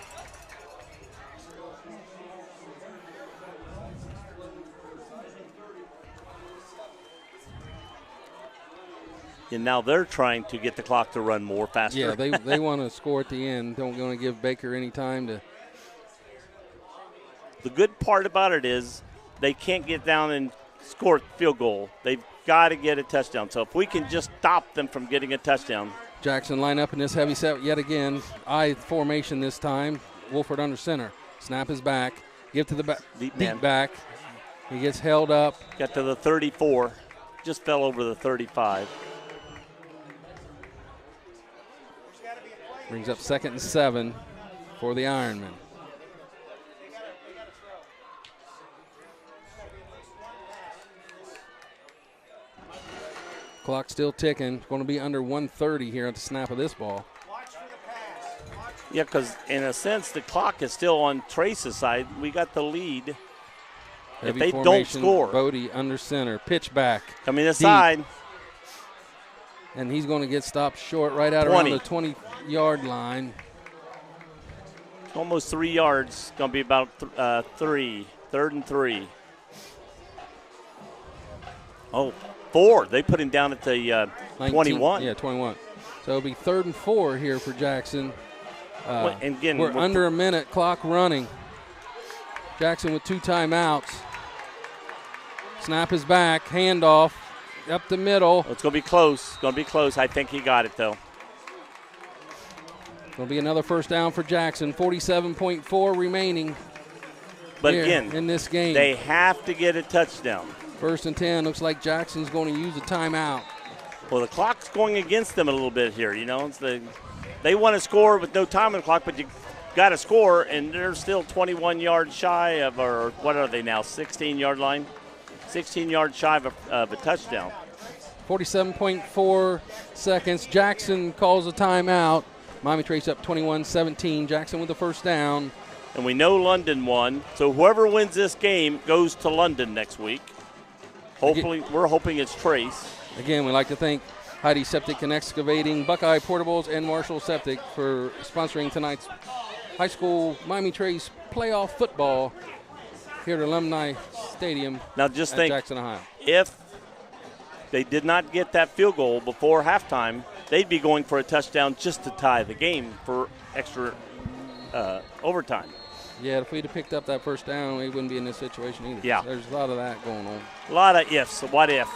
And now they're trying to get the clock to run more faster. Yeah, they want to score at the end. Don't want to give Baker any time to. The good part about it is they can't get down and score a field goal. They've got to get a touchdown. So if we can just stop them from getting a touchdown. Jackson line up in this heavy set yet again. I formation this time. Wolford under center. Snap is back. Give to the back. Deep back. He gets held up. Got to the 34. Just fell over the 35. Brings up 2nd and 7 for the Ironmen. Clock still ticking. Going to be under 1:30 here at the snap of this ball. Yeah, because in a sense, the clock is still on Trace's side. We got the lead. Heavy if they formation, don't score. Bodie under center. Pitch back. Coming inside. And he's going to get stopped short right out around the 20-yard line. Almost 3 yards. Going to be about 3. 3rd and 3. Oh, 4. They put him down at the 21. Yeah, 21. So it'll be 3rd and 4 here for Jackson. And again, we're under a minute, clock running. Jackson with 2 timeouts. Snap is back, handoff up the middle. It's going to be close. It's going to be close. I think he got it, though. It'll be another first down for Jackson. 47.4 remaining. But again, in this game, they have to get a touchdown. 1st and 10. Looks like Jackson's going to use a timeout. Well, the clock's going against them a little bit here. You know, they want to score with no time on the clock, but you got to score, and they're still 21 yards shy of, or what are they now? 16-yard line. 16 yards shy of a touchdown. 47.4 seconds. Jackson calls a timeout. Miami Trace up 21-17. Jackson with the first down. And we know London won, so whoever wins this game goes to London next week. Hopefully, we're hoping it's Trace. Again, we'd like to thank Heidi Septic and Excavating, Buckeye Portables, and Marshall Septic for sponsoring tonight's high school Miami Trace playoff football here at Alumni Stadium. Now just at think, Jackson, Ohio. If they did not get that field goal before halftime, they'd be going for a touchdown just to tie the game for extra overtime. Yeah, if we'd have picked up that first down, we wouldn't be in this situation either. Yeah. There's a lot of that going on. A lot of ifs. What if?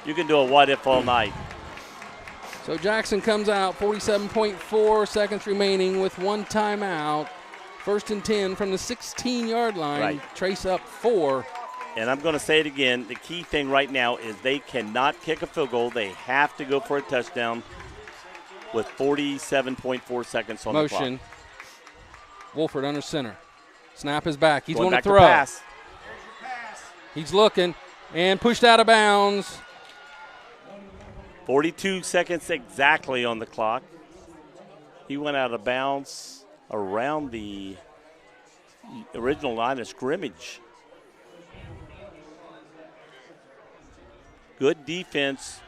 You can do a what if all night. So Jackson comes out, 47.4 seconds remaining with 1 timeout. 1st and 10 from the 16-yard line. Right. Trace up 4. and I'm going to say it again, the key thing right now is they cannot kick a field goal. They have to go for a touchdown with 47.4 seconds on the clock. Motion. Wolford under center. Snap is back. He's going to back throw. Pass. He's looking and pushed out of bounds. 42 seconds exactly on the clock. He went out of bounds around the original line of scrimmage. Good defense.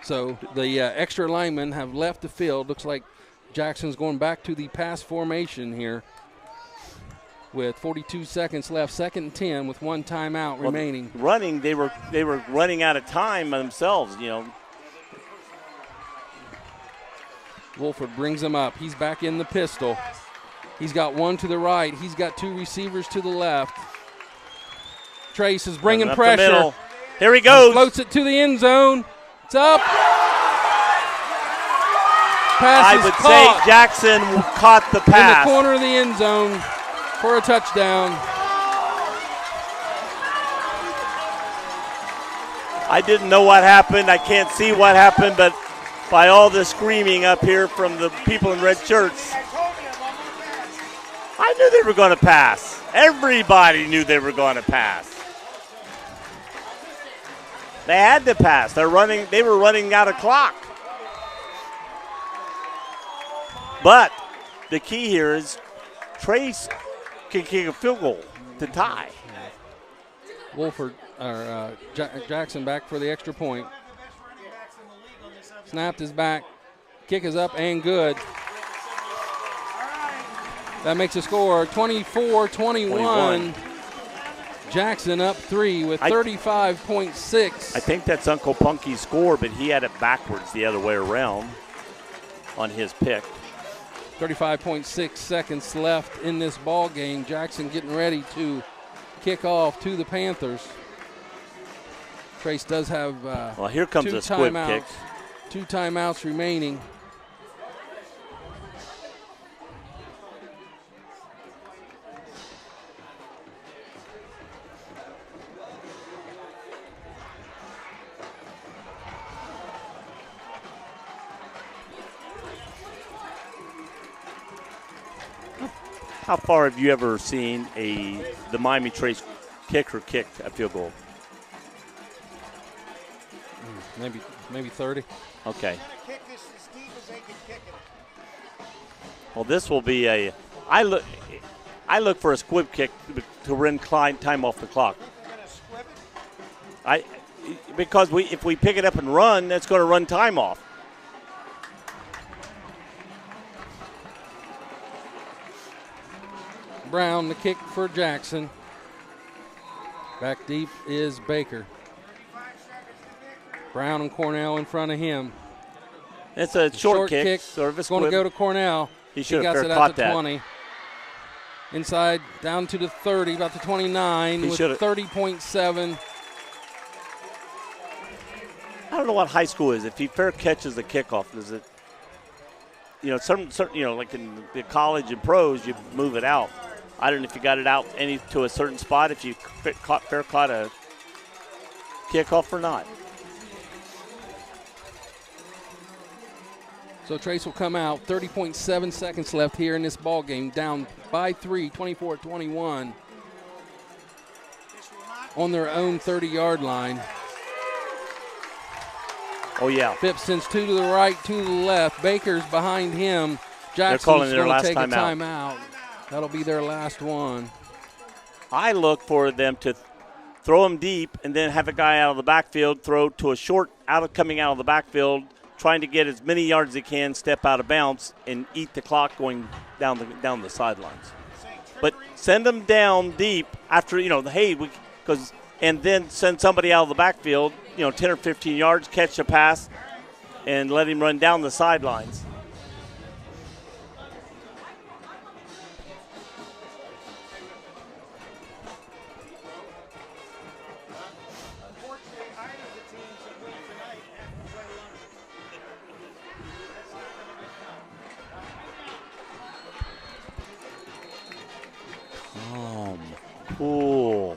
So the extra linemen have left the field. Looks like Jackson's going back to the pass formation here with 42 seconds left. 2nd and 10 with 1 timeout remaining. Running, they were running out of time themselves, Wolford brings him up. He's back in the pistol. He's got 1 to the right. He's got 2 receivers to the left. Trace is bringing pressure. Here he goes. Floats it to the end zone. It's up. Pass I is would caught say Jackson caught the in pass. the corner of the end zone for a touchdown. I didn't know what happened. I can't see what happened, but by all the screaming up here from the people in red shirts, I knew they were going to pass. Everybody knew they were going to pass. They had to pass. They were running out of clock. But the key here is Trace can kick a field goal to tie. Wolford Jackson back for the extra point. Snapped is back. Kick is up and good. That makes a score 24-21. Jackson up 3 with 35.6. I think that's Uncle Punky's score, but he had it backwards the other way around on his pick. 35.6 seconds left in this ball game. Jackson getting ready to kick off to the Panthers. Trace does have well, here comes a squib kick. 2 timeouts remaining. How far have you ever seen the Miami Trace kicker kick a field goal? Maybe 30. Okay. Well, this will be I look for a squib kick to run time off the clock. Because if we pick it up and run, that's going to run time off. Brown, the kick for Jackson. Back deep is Baker. Brown and Cornell in front of him. It's a short kick. Sort of a going to go to Cornell. He should have got it caught out to that. 20. Inside, down to the 30, about the 29 with 30.7. I don't know what high school is. If he fair catches the kickoff, is it? Certain like in the college and pros, you move it out. I don't know if you got it out to a certain spot, if you fair caught a kickoff or not. So Trace will come out. 30.7 seconds left here in this ball game. Down by 3, 24-21. On their own 30-yard line. Oh, yeah. Phipps sends 2 to the right, 2 to the left. Baker's behind him. Jackson's calling their going last to take a timeout. timeout. That'll be their last one. I look for them to throw them deep and then have a guy out of the backfield throw to a short coming out of the backfield, trying to get as many yards as he can, step out of bounds, and eat the clock going down the sidelines. But send them down deep after, and then send somebody out of the backfield, 10 or 15 yards, catch a pass, and let him run down the sidelines. Cool.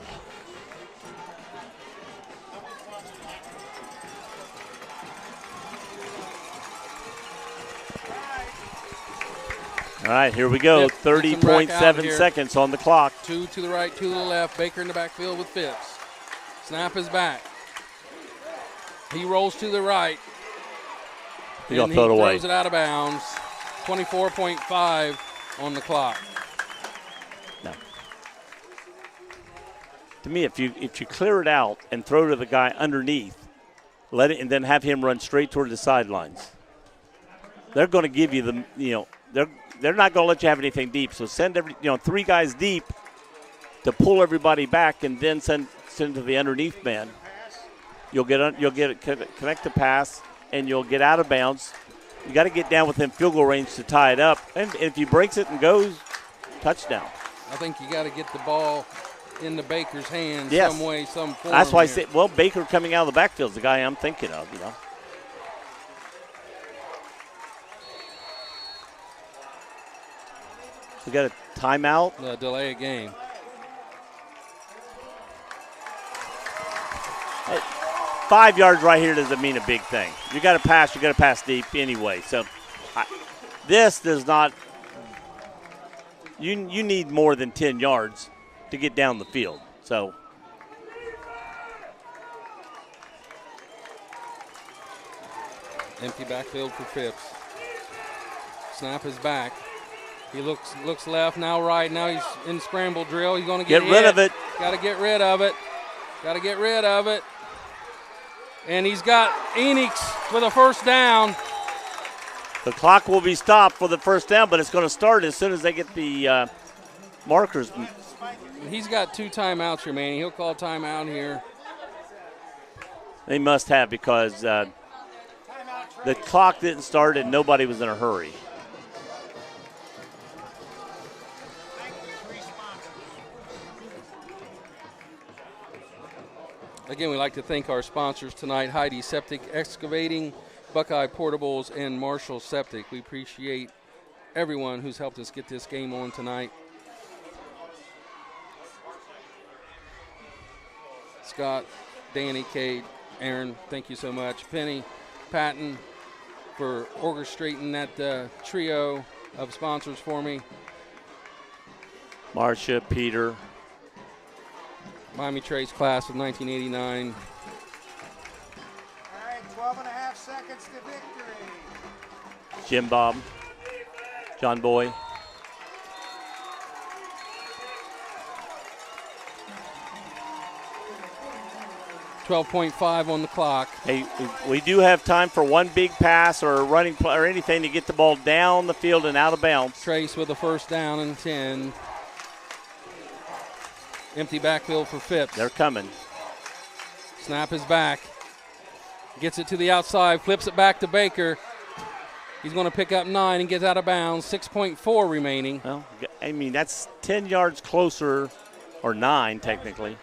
All right, here we go. Phipps gets him back out 30.7 here. seconds on the clock. 2 to the right, 2 to the left. Baker in the backfield with Phipps. Snap is back. He rolls to the right. He's going to throw it away. Throws it out of bounds. 24.5 on the clock. No. To me, if you clear it out and throw to the guy underneath, let it, and then have him run straight toward the sidelines, they're going to give you the, they're not going to let you have anything deep. So send 3 guys deep to pull everybody back, and then send to the underneath man. You'll get it, connect the pass, and you'll get out of bounds. You got to get down within field goal range to tie it up, and if he breaks it and goes, touchdown. I think you got to get the ball into Baker's hands Yes. some way, some form. That's why I here. say, Baker coming out of the backfield is the guy I'm thinking of, We got a timeout. Delay a game. Hey, 5 yards right here doesn't mean a big thing. You got to pass deep anyway. So this does not. You need more than 10 yards to get down the field. So Empty backfield for Phipps. Snap is back. He looks left, now right. Now he's in scramble drill. He's going to get rid of it. Got to get rid of it. Got to get rid of it. And he's got Enix with a first down. The clock will be stopped for the first down, but it's going to start as soon as they get the markers. He's got 2 timeouts remaining. He'll call timeout here. They must have, because the clock didn't start and nobody was in a hurry. Again, we'd like to thank our sponsors tonight, Heidi Septic Excavating, Buckeye Portables, and Marshall Septic. We appreciate everyone who's helped us get this game on tonight. Scott, Danny, Cade, Aaron, thank you so much. Penny, Patton, for orchestrating that trio of sponsors for me. Marcia, Peter. Miami Trace class of 1989. All right, 12 and a half seconds to victory. Jim Bob. John Boy. .5 on the clock. Hey, we do have time for one big pass or a running play or anything to get the ball down the field and out of bounds. Trace with a first down and 10. Empty backfield for Phipps. They're coming. Snap is back. Gets it to the outside, flips it back to Baker. He's going to pick up 9 and gets out of bounds. 6.4 remaining. Well, I mean, that's 10 yards closer, or 9 technically.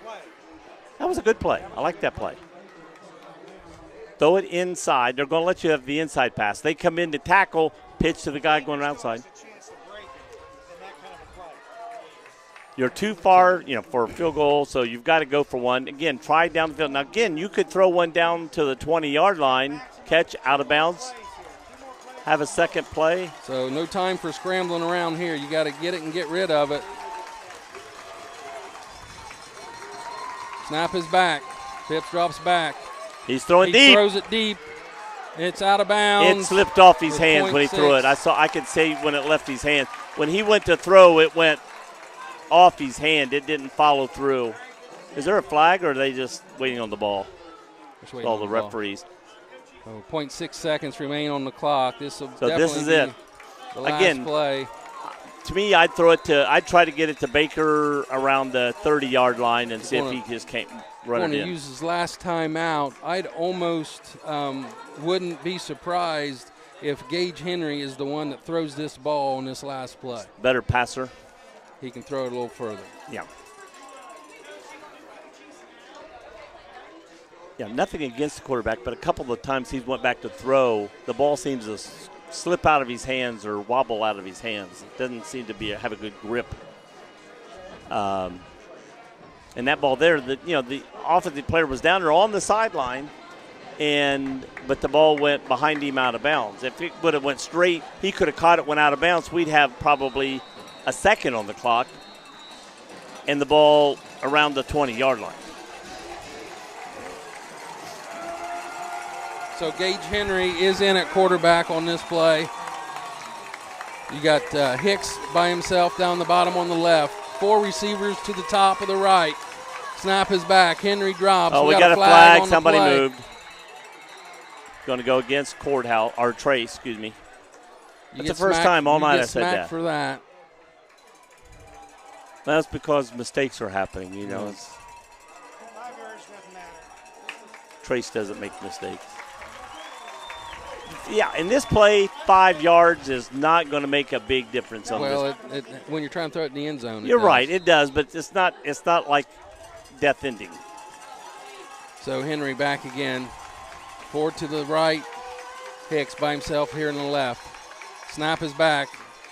That was a good play. I like that play. Throw it inside. They're going to let you have the inside pass. They come in to tackle, pitch to the guy going outside. You're too far, for a field goal, so you've got to go for one. Again, try down the field. Now, again, you could throw one down to the 20-yard line, catch out of bounds, have a second play. So no time for scrambling around here. You got to get it and get rid of it. Snap is back. Phipps drops back. He's throwing He deep. throws it deep. It's out of bounds. It slipped off his with hands when he threw it. 0.6. I could say when it left his hand. When he went to throw, it went off his hand. It didn't follow through. Is there a flag, or are they just waiting on the ball? All the referees. So 0.6 seconds remain on the clock. This will So this is it. The last Again, play. To me, I'd try to get it to Baker around the 30-yard line and see if he just can't run Going it to in. use his last time out. I'd almost wouldn't be surprised if Gage Henry is the one that throws this ball on this last play. Better passer. He can throw it a little further. Yeah. Yeah, nothing against the quarterback, but a couple of times he's went back to throw, the ball seems to slip out of his hands or wobble out of his hands. It doesn't seem to have a good grip. And that ball there, the offensive player was down there on the sideline, but the ball went behind him out of bounds. If it would have went straight, he could have caught it, went out of bounds. We'd have probably a second on the clock, and the ball around the 20-yard line. So Gage Henry is in at quarterback on this play. You got Hicks by himself down the bottom on the left. 4 receivers to the top of the right. Snap is back. Henry drops. Oh, we got a flag. On Somebody play. moved. Going to go against Courthouse, or Trey, excuse me. That's the first time all night I said that. For that. That's because mistakes are happening, you know. It's, 5 yards doesn't matter. Trace doesn't make mistakes. Yeah, in this play, 5 yards is not going to make a big difference on well, this. when you're trying to throw it in the end zone, You're right, it does, but it's not like death ending. So Henry back again. 4 to the right. Hicks by himself here on the left. Snap is back.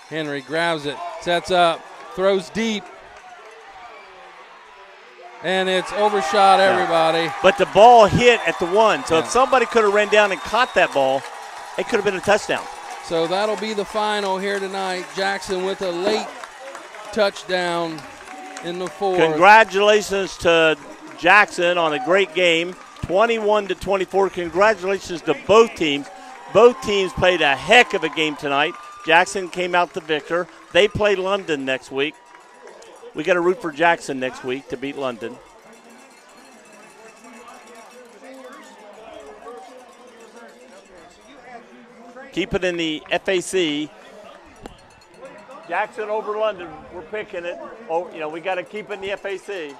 Henry grabs it, sets up, throws deep. And it's overshot everybody. But the ball hit at the 1, so if somebody could have ran down and caught that ball, it could have been a touchdown. So that'll be the final here tonight. Jackson with a late touchdown in the 4th. Congratulations to Jackson on a great game, 21-24. Congratulations to both teams. Both teams played a heck of a game tonight. Jackson came out the victor. They play London next week. We got to root for Jackson next week to beat London. Keep it in the FAC. Jackson over London. We're picking it. Oh, you know, we got to keep it in the FAC.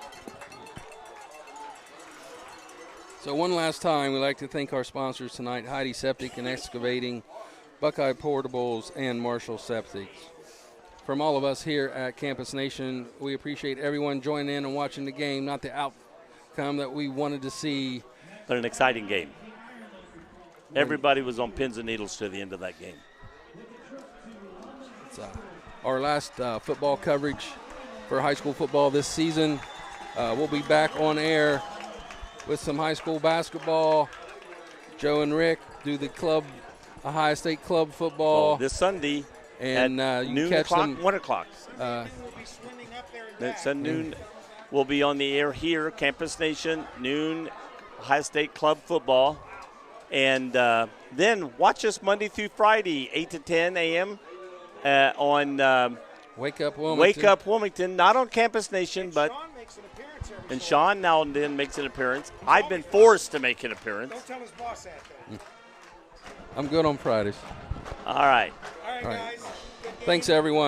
So one last time, we'd like to thank our sponsors tonight, Heidi Septic and Excavating, Buckeye Portables, and Marshall Septics. From all of us here at Campus Nation, we appreciate everyone joining in and watching the game, not the outcome that we wanted to see. But an exciting game. Everybody was on pins and needles to the end of that game. It's our last football coverage for high school football this season. We'll be back on air with some high school basketball. Joe and Rick do the Ohio State club football. This Sunday and at you noon catch o'clock, them, 1 o'clock. It's at noon. We'll be on the air here, Campus Nation, noon, Ohio State club football. And then watch us Monday through Friday, 8 to 10 a.m. On Wake Up Wilmington. Wake Up Wilmington, not on Campus Nation, but Sean makes an appearance every and so Sean now and then makes an appearance. I've been forced to make an appearance. Don't tell his boss that, though. I'm good on Fridays. All right. All right, All right. guys. Good game. Thanks, everyone.